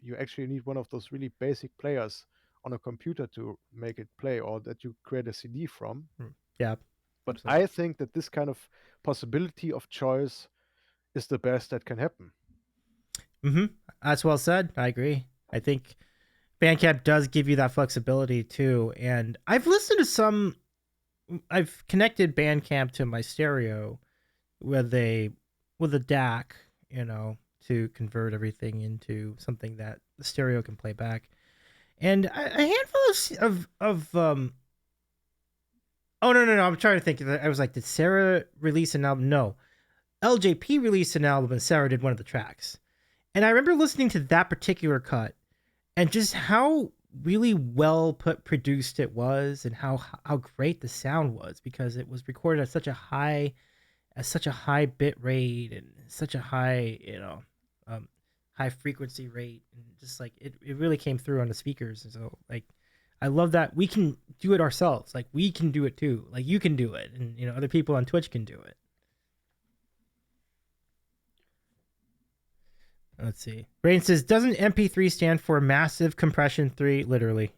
S2: you actually need one of those really basic players on a computer to make it play, or that you create a CD from.
S1: Yeah.
S2: But
S1: Absolutely.
S2: I think that this kind of possibility of choice is the best that can happen.
S1: Mm-hmm. That's well said. I agree. I think Bandcamp does give you that flexibility too. And I've listened to some. I've connected Bandcamp to my stereo with a DAC, to convert everything into something that the stereo can play back. And a handful of. Oh, no! I'm trying to think. I was like, did Sarah release an album? No, LJP released an album, and Sarah did one of the tracks. And I remember listening to that particular cut, and just how really well put produced it was, and how great the sound was, because it was recorded at such a high bit rate, and such a high, um, high frequency rate, and just like it really came through on the speakers. And so, like, I love that we can do it ourselves. Like, we can do it too. Like, you can do it, and other people on Twitch can do it. Let's see. Brain says, doesn't MP3 stand for massive compression 3? Literally.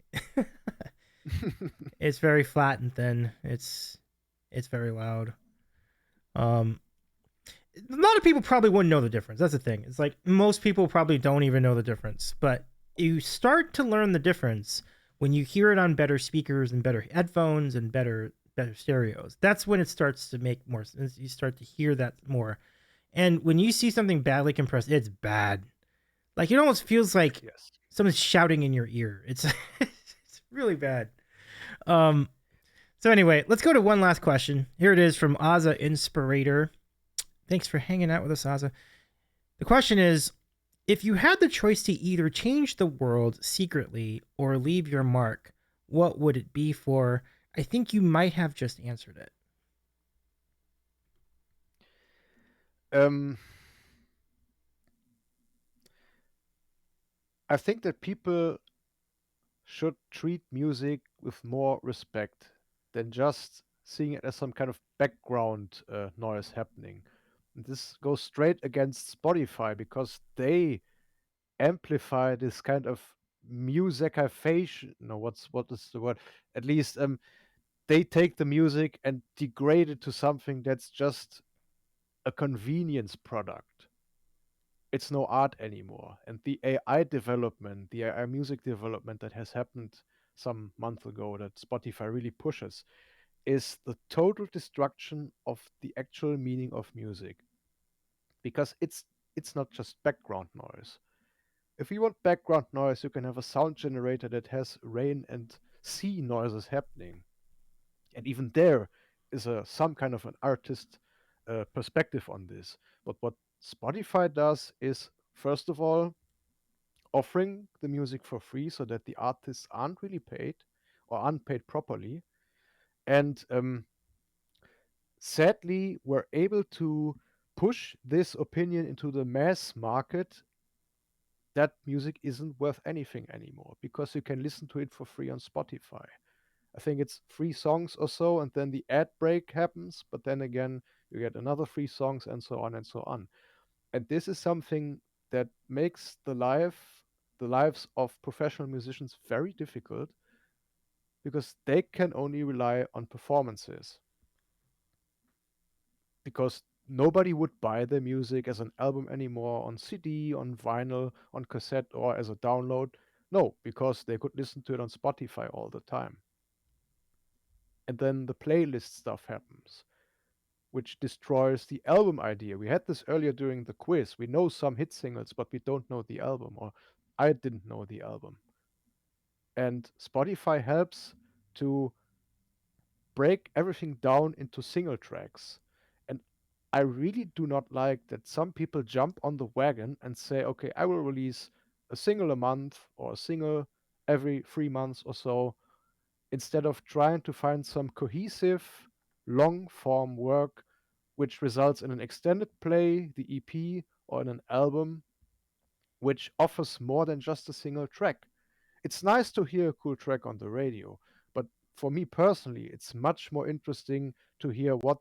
S1: It's very flat and thin. It's very loud. Um, a lot of people probably wouldn't know the difference. That's the thing. It's like most people probably don't even know the difference, but you start to learn the difference when you hear it on better speakers and better headphones and better stereos. That's when it starts to make more sense. You start to hear that more. And when you see something badly compressed, it's bad. Like, it almost feels like
S2: Yes.
S1: someone's shouting in your ear. It's it's really bad. Um so anyway, let's go to one last question. Here it is from Aza Inspirator. Thanks for hanging out with us, Aza. The question is, if you had the choice to either change the world secretly or leave your mark, what would it be for? I think you might have just answered it.
S2: Um, I think that people should treat music with more respect than just seeing it as some kind of background noise happening. And this goes straight against Spotify, because they amplify this kind of musicification. No, what is the word? At least they take the music and degrade it to something that's just a convenience product. It's no art anymore. And the AI development, the AI music development that has happened some month ago, that Spotify really pushes, is the total destruction of the actual meaning of music. Because it's not just background noise. If you want background noise, you can have a sound generator that has rain and sea noises happening. And even there is some kind of an artist perspective on this. But what Spotify does is, first of all, offering the music for free so that the artists aren't really paid or unpaid properly. And sadly, we're able to push this opinion into the mass market that music isn't worth anything anymore, because you can listen to it for free on Spotify. I think it's 3 songs or so, and then the ad break happens, but then again, you get another 3 songs, and so on and so on. And this is something that makes the lives of professional musicians very difficult, because they can only rely on performances. Because nobody would buy their music as an album anymore, on CD, on vinyl, on cassette, or as a download. No, because they could listen to it on Spotify all the time. And then the playlist stuff happens, which destroys the album idea. We had this earlier during the quiz. We know some hit singles, but we don't know the album, or I didn't know the album. And Spotify helps to break everything down into single tracks. And I really do not like that some people jump on the wagon and say, okay, I will release a single a month or a single every 3 months or so, instead of trying to find some cohesive, long form work which results in an extended play, the EP, or in an album which offers more than just a single track. It's nice to hear a cool track on the radio, but for me personally, it's much more interesting to hear what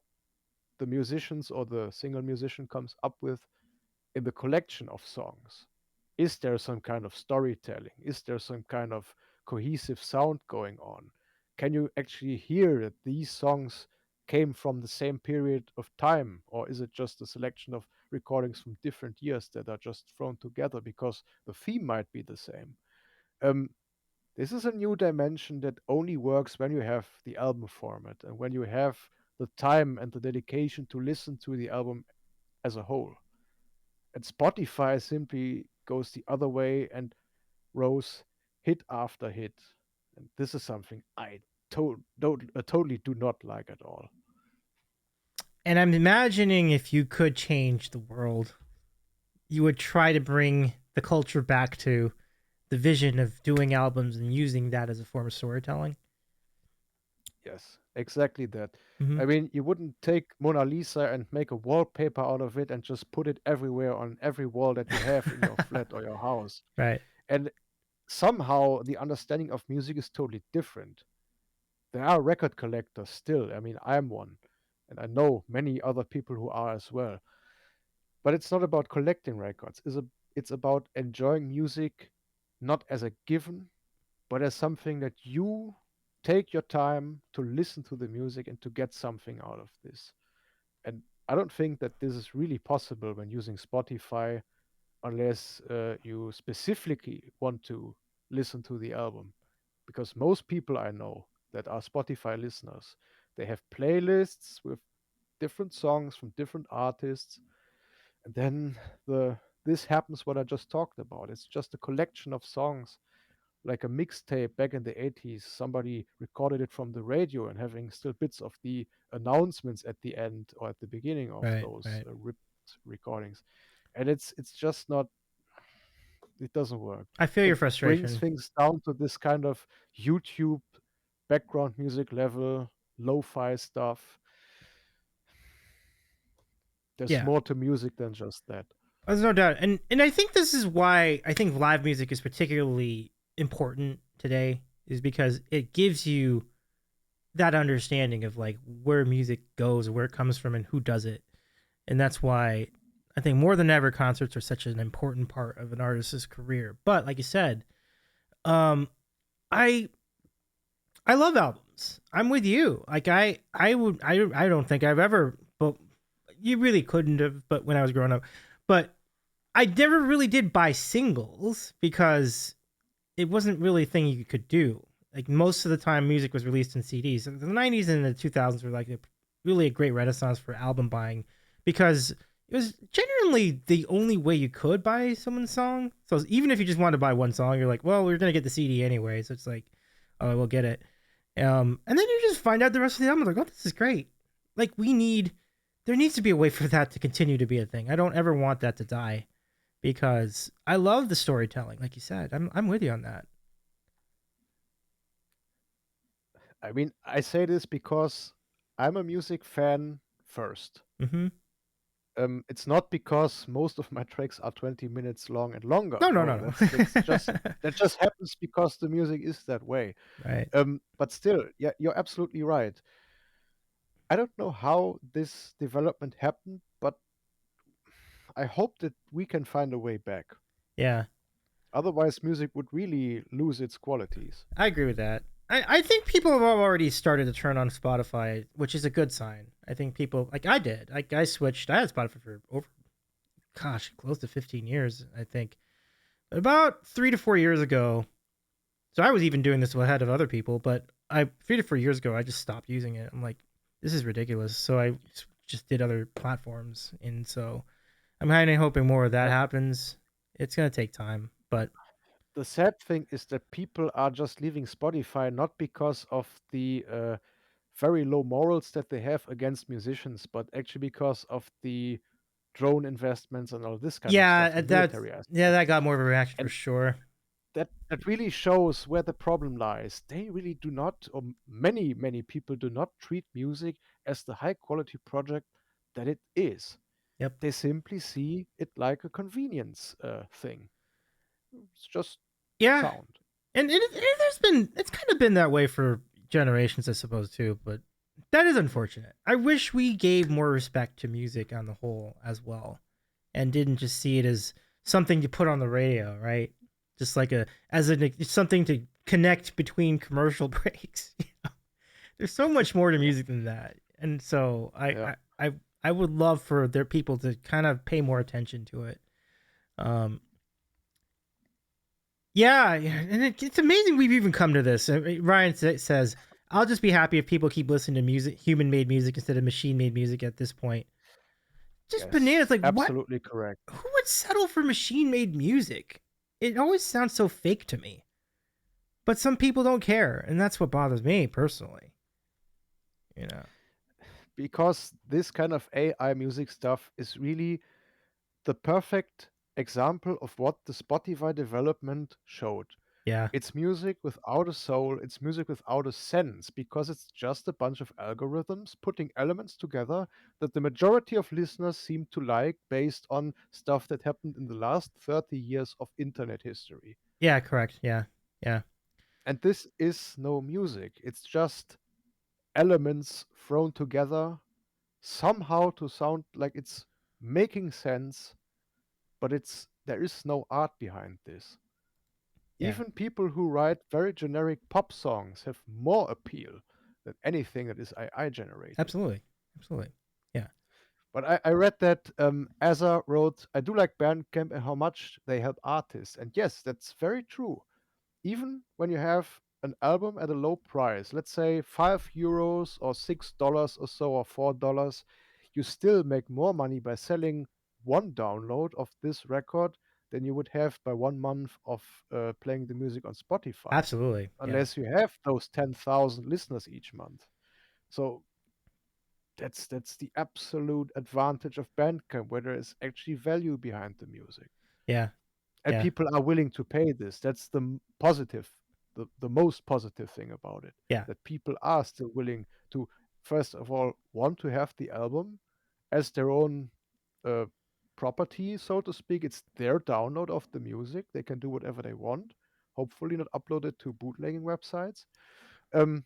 S2: the musicians or the single musician comes up with in the collection of songs. Is there some kind of storytelling? Is there some kind of cohesive sound going on? Can you actually hear that these songs came from the same period of time, or is it just a selection of recordings from different years that are just thrown together because the theme might be the same? Um, this is a new dimension that only works when you have the album format and when you have the time and the dedication to listen to the album as a whole. And Spotify simply goes the other way and rows hit after hit. And this is something I totally do not like at all.
S1: And I'm imagining if you could change the world, you would try to bring the culture back to the vision of doing albums and using that as a form of storytelling.
S2: Yes, exactly that.
S1: Mm-hmm.
S2: I mean, you wouldn't take Mona Lisa and make a wallpaper out of it and just put it everywhere on every wall that you have in your flat or your house.
S1: Right.
S2: And somehow the understanding of music is totally different. There are record collectors still. I mean, I'm one, and I know many other people who are as well. But it's not about collecting records. It's about enjoying music not as a given, but as something that you take your time to listen to the music and to get something out of this. And I don't think that this is really possible when using Spotify unless you specifically want to listen to the album. Because most people I know that are Spotify listeners, they have playlists with different songs from different artists, and then the this happens what I just talked about. It's just a collection of songs, like a mixtape back in the 80s. Somebody recorded it from the radio and having still bits of the announcements at the end or at the beginning of
S1: Right.
S2: those
S1: Right.
S2: ripped recordings. And it's just not, it doesn't work.
S1: I feel your
S2: It brings
S1: frustration.
S2: things down to this kind of YouTube background music level, lo-fi stuff. There's
S1: Yeah.
S2: more to music than just that.
S1: There's no doubt. And I think this is why I think live music is particularly important today, is because it gives you that understanding of like where music goes, where it comes from, and who does it. And that's why I think more than ever concerts are such an important part of an artist's career. But like you said, um I I love albums. I'm with you. Like I don't think I've ever, but you really couldn't have, but when I was growing up. But I never really did buy singles because it wasn't really a thing you could do. Like most of the time music was released in CDs. The 90s and the 2000s were like really a great renaissance for album buying because it was genuinely the only way you could buy someone's song. So even if you just wanted to buy one song, you're like, well, we're going to get the CD anyway. So it's like, oh, we'll get it. And then you just find out the rest of the album. Like, oh, this is great. Like there needs to be a way for that to continue to be a thing. I don't ever want that to die because I love the storytelling. Like you said, I'm with you on that.
S2: I mean, I say this because I'm a music fan first.
S1: Mm-hmm.
S2: It's not because most of my tracks are 20 minutes long and longer.
S1: No.
S2: That just happens because the music is that way.
S1: Right.
S2: But still, yeah, you're absolutely right. I don't know how this development happened, but I hope that we can find a way back.
S1: Yeah,
S2: Otherwise, music would really lose its qualities.
S1: I agree with that. I think people have already started to turn on Spotify, which is a good sign. I think people, like I did, like I switched. I had Spotify for over, gosh, close to 15 years, I think. But about 3 to 4 years ago, so I was even doing this ahead of other people, but I 3 to 4 years ago, I just stopped using it. I'm like, this is ridiculous. So I just did other platforms, and so I'm kind of hoping more of that
S2: Yeah.
S1: happens. It's gonna take time, but
S2: The sad thing is that people are just leaving Spotify not because of the very low morals that they have against musicians, but actually because of the drone investments and all this kind of stuff,
S1: yeah,
S2: the military
S1: that
S2: aspects.
S1: got more of a reaction for
S2: And
S1: sure.
S2: that really shows where the problem lies. They really do not, or many people do not treat music as the high quality project that it is.
S1: Yep.
S2: They simply see it like a convenience thing. It's just
S1: Yeah,
S2: sound.
S1: it's kind of been that way for generations, I suppose, too. But that is unfortunate. I wish we gave more respect to music on the whole as well, and didn't just see it as something to put on the radio, right? Just like something to connect between commercial breaks. There's so much more to music than that, and so
S2: Yeah.
S1: I would love for their people to kind of pay more attention to it. Um, yeah, and it's amazing we've even come to this. Ryan says, "I'll just be happy if people keep listening to music, human-made music instead of machine-made music at this point." Just bananas.
S2: Yes.
S1: Like, what?
S2: Absolutely correct.
S1: Who would settle for machine-made music? It always sounds so fake to me. But some people don't care, and that's what bothers me personally. You know?
S2: Because this kind of AI music stuff is really the perfect example of what the Spotify development showed.
S1: Yeah,
S2: It's music without a soul, it's music without a sense, because it's just a bunch of algorithms putting elements together that the majority of listeners seem to like based on stuff that happened in the last 30 years of internet history.
S1: yeah, correct. Yeah, yeah,
S2: And this is no music, it's just elements thrown together somehow to sound like it's making sense, but there is no art behind this.
S1: yeah.
S2: Even people who write very generic pop songs have more appeal than anything that is AI generated.
S1: Absolutely, absolutely. Yeah,
S2: But I read that Asa wrote, I do like Bandcamp and how much they help artists. And yes, that's very true. Even when you have an album at a low price, let's say €5 or $6 or so, or $4, you still make more money by selling one download of this record than you would have by 1 month of playing the music on Spotify,
S1: absolutely. Yeah,
S2: unless you have those 10,000 listeners each month. So that's the absolute advantage of Bandcamp, where there is actually value behind the music
S1: yeah,
S2: and
S1: yeah,
S2: people are willing to pay this. That's positive, the most positive thing about it.
S1: yeah,
S2: That people are still willing to, first of all, want to have the album as their own uh, property, so to speak. It's their download of the music. They can do whatever they want. Hopefully, not upload it to bootlegging websites. Um,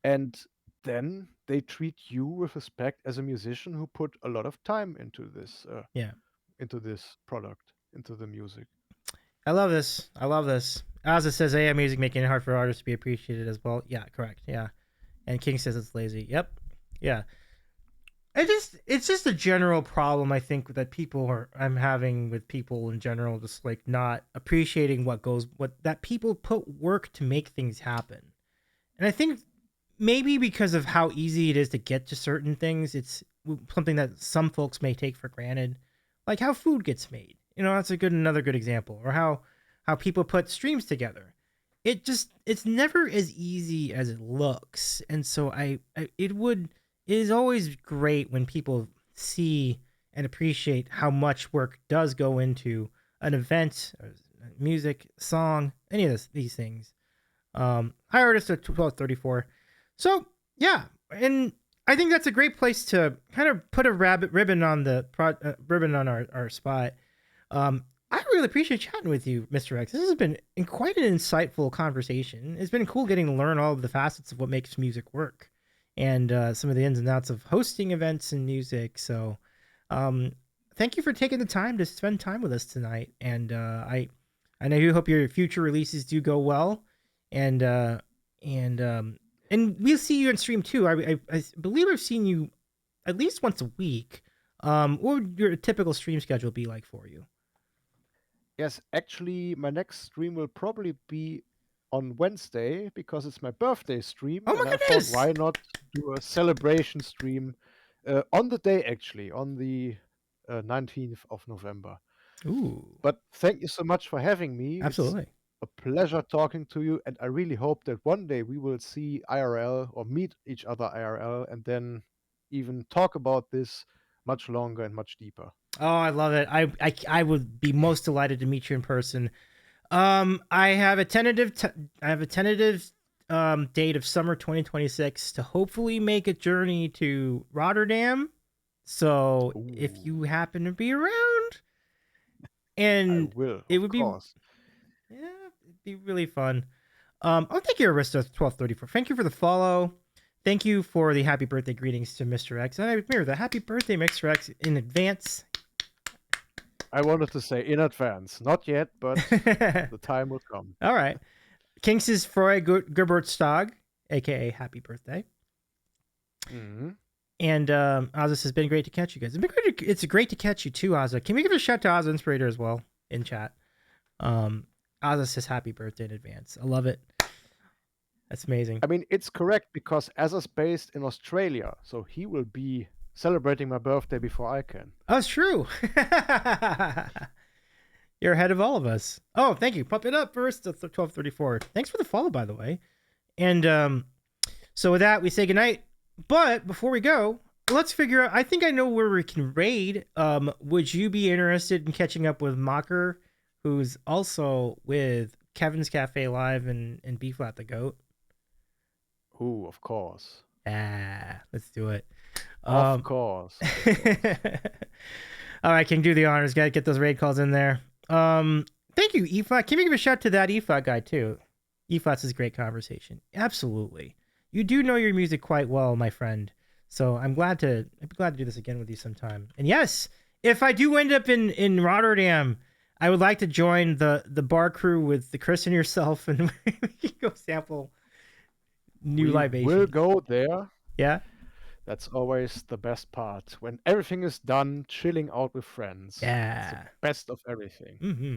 S2: and then they treat you with respect as a musician who put a lot of time
S1: yeah.
S2: into this product, into the music.
S1: I love this. I love this. Ozza says AI music making it hard for artists to be appreciated as well. Yeah, correct. Yeah. And King says it's lazy. Yep. Yeah. It's just a general problem I think that I'm having with people in general, just like not appreciating what that people put work to make things happen. And I think maybe because of how easy it is to get to certain things, it's something that some folks may take for granted, like how food gets made. That's another good example, or how people put streams together. It's never as easy as it looks, and so it is always great when people see and appreciate how much work does go into an event, or music, song, any of these things. High artist at 1234. So yeah, and I think that's a great place to kind of put a ribbon on ribbon on our spot. I really appreciate chatting with you, Mr. X. This has been quite an insightful conversation. It's been cool getting to learn all of the facets of what makes music work, and some of the ins and outs of hosting events and music. So, thank you for taking the time to spend time with us tonight. And I know you hope your future releases do go well, and and um, and we'll see you on stream too. I believe I've seen you at least once a week. What would your typical stream schedule be like for you?
S2: Yes, actually, my next stream will probably be on Wednesday because it's my birthday stream,
S1: Oh my
S2: and I thought,
S1: goodness!
S2: why not do a celebration stream on the day, actually, on the 19th of November.
S1: Ooh,
S2: But thank you so much for having me. It's
S1: absolutely.
S2: a pleasure talking to you, and I really hope that one day we will see IRL or meet each other IRL and then even talk about this much longer and much deeper.
S1: Oh, I love it. I would be most delighted to meet you in person. I have a tentative date of summer 2026 to hopefully make a journey to Rotterdam. So if
S2: Ooh,
S1: you happen to be around,
S2: I
S1: and
S2: will,
S1: it
S2: of
S1: would be,
S2: course.
S1: yeah, it'd be really fun. Oh, thank you, Arista 1234. Thank you for the follow. Thank you for the happy birthday greetings to Mr. X. And I mirror the happy birthday, Mr. X, in advance.
S2: I wanted to say in advance, not yet, but the time will come.
S1: All right. Kings' Freud Geburtstag, aka happy birthday.
S2: Mhm.
S1: And Ozzus has been great to catch you guys. It's great to catch you too, Ozza. Can we give a shout to Ozza Inspirator as well in chat? Ozza says happy birthday in advance. I love it. That's amazing.
S2: I mean, it's correct because Azza's based in Australia, so he will be celebrating my birthday before I can.
S1: Oh, it's true. You're ahead of all of us. Oh, thank you. Pump it up first. 1234. Thanks for the follow, by the way. And so with that, we say goodnight. But before we go, let's figure out. I think I know where we can raid. Would you be interested in catching up with Mocker, who's also with Kevin's Cafe Live and B Flat the Goat?
S2: Ooh, of course.
S1: Let's do it.
S2: Of course.
S1: All right, can do the honors. Got to get those raid calls in there. Thank you, E-Flat. Can we give a shout to that E-Flat guy too? E-Flat's is great conversation. Absolutely. You do know your music quite well, my friend. So I'd be glad to do this again with you sometime. And yes, if I do end up in Rotterdam, I would like to join the bar crew with the Chris and yourself, and we can go sample new
S2: We
S1: libations.
S2: will go there.
S1: Yeah.
S2: That's always the best part. When everything is done, chilling out with friends. It's
S1: Yeah.
S2: the best of everything.
S1: Mm-hmm.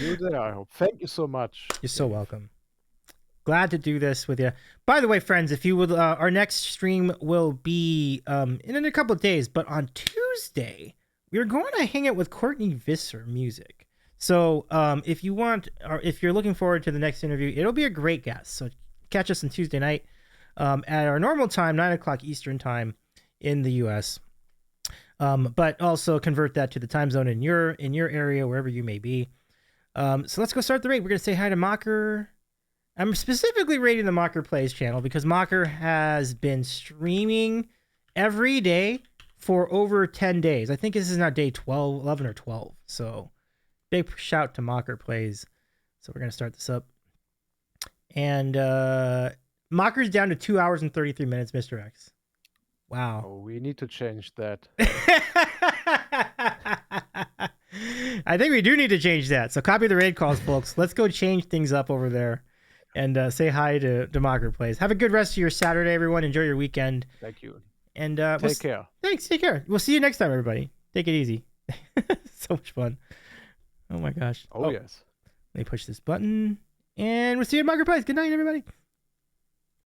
S2: See you there, I hope. Thank you so much.
S1: You're so
S2: Dave.
S1: welcome. Glad to do this with you. By the way, friends, if you would, our next stream will be in a couple of days, but on Tuesday, we're going to hang out with Courtney Visser Music. So if you want, or if you're looking forward to the next interview, it'll be a great guest. So catch us on Tuesday night at our normal time, 9 o'clock Eastern time in the U.S. But also convert that to the time zone in your area, wherever you may be. So let's go start the raid. We're going to say hi to Mocker. I'm specifically rating the Mocker Plays channel because Mocker has been streaming every day for over 10 days. I think this is now day 12, 11 or 12. So big shout to Mocker Plays. So we're going to start this up. And Mocker's down to 2 hours and 33 minutes, Mr. X. Wow.
S2: Oh, we need to change that.
S1: I think we do need to change that. So copy the raid calls, folks. Let's go change things up over there. And say hi to Mocker Plays. Have a good rest of your Saturday, everyone. Enjoy your weekend.
S2: Thank you.
S1: And
S2: Take care.
S1: Thanks. Take care. We'll see you next time, everybody. Take it easy. So much fun. Oh my gosh.
S2: Oh, yes.
S1: Let me push this button. And we'll see you at Mocker Plays. Good night, everybody.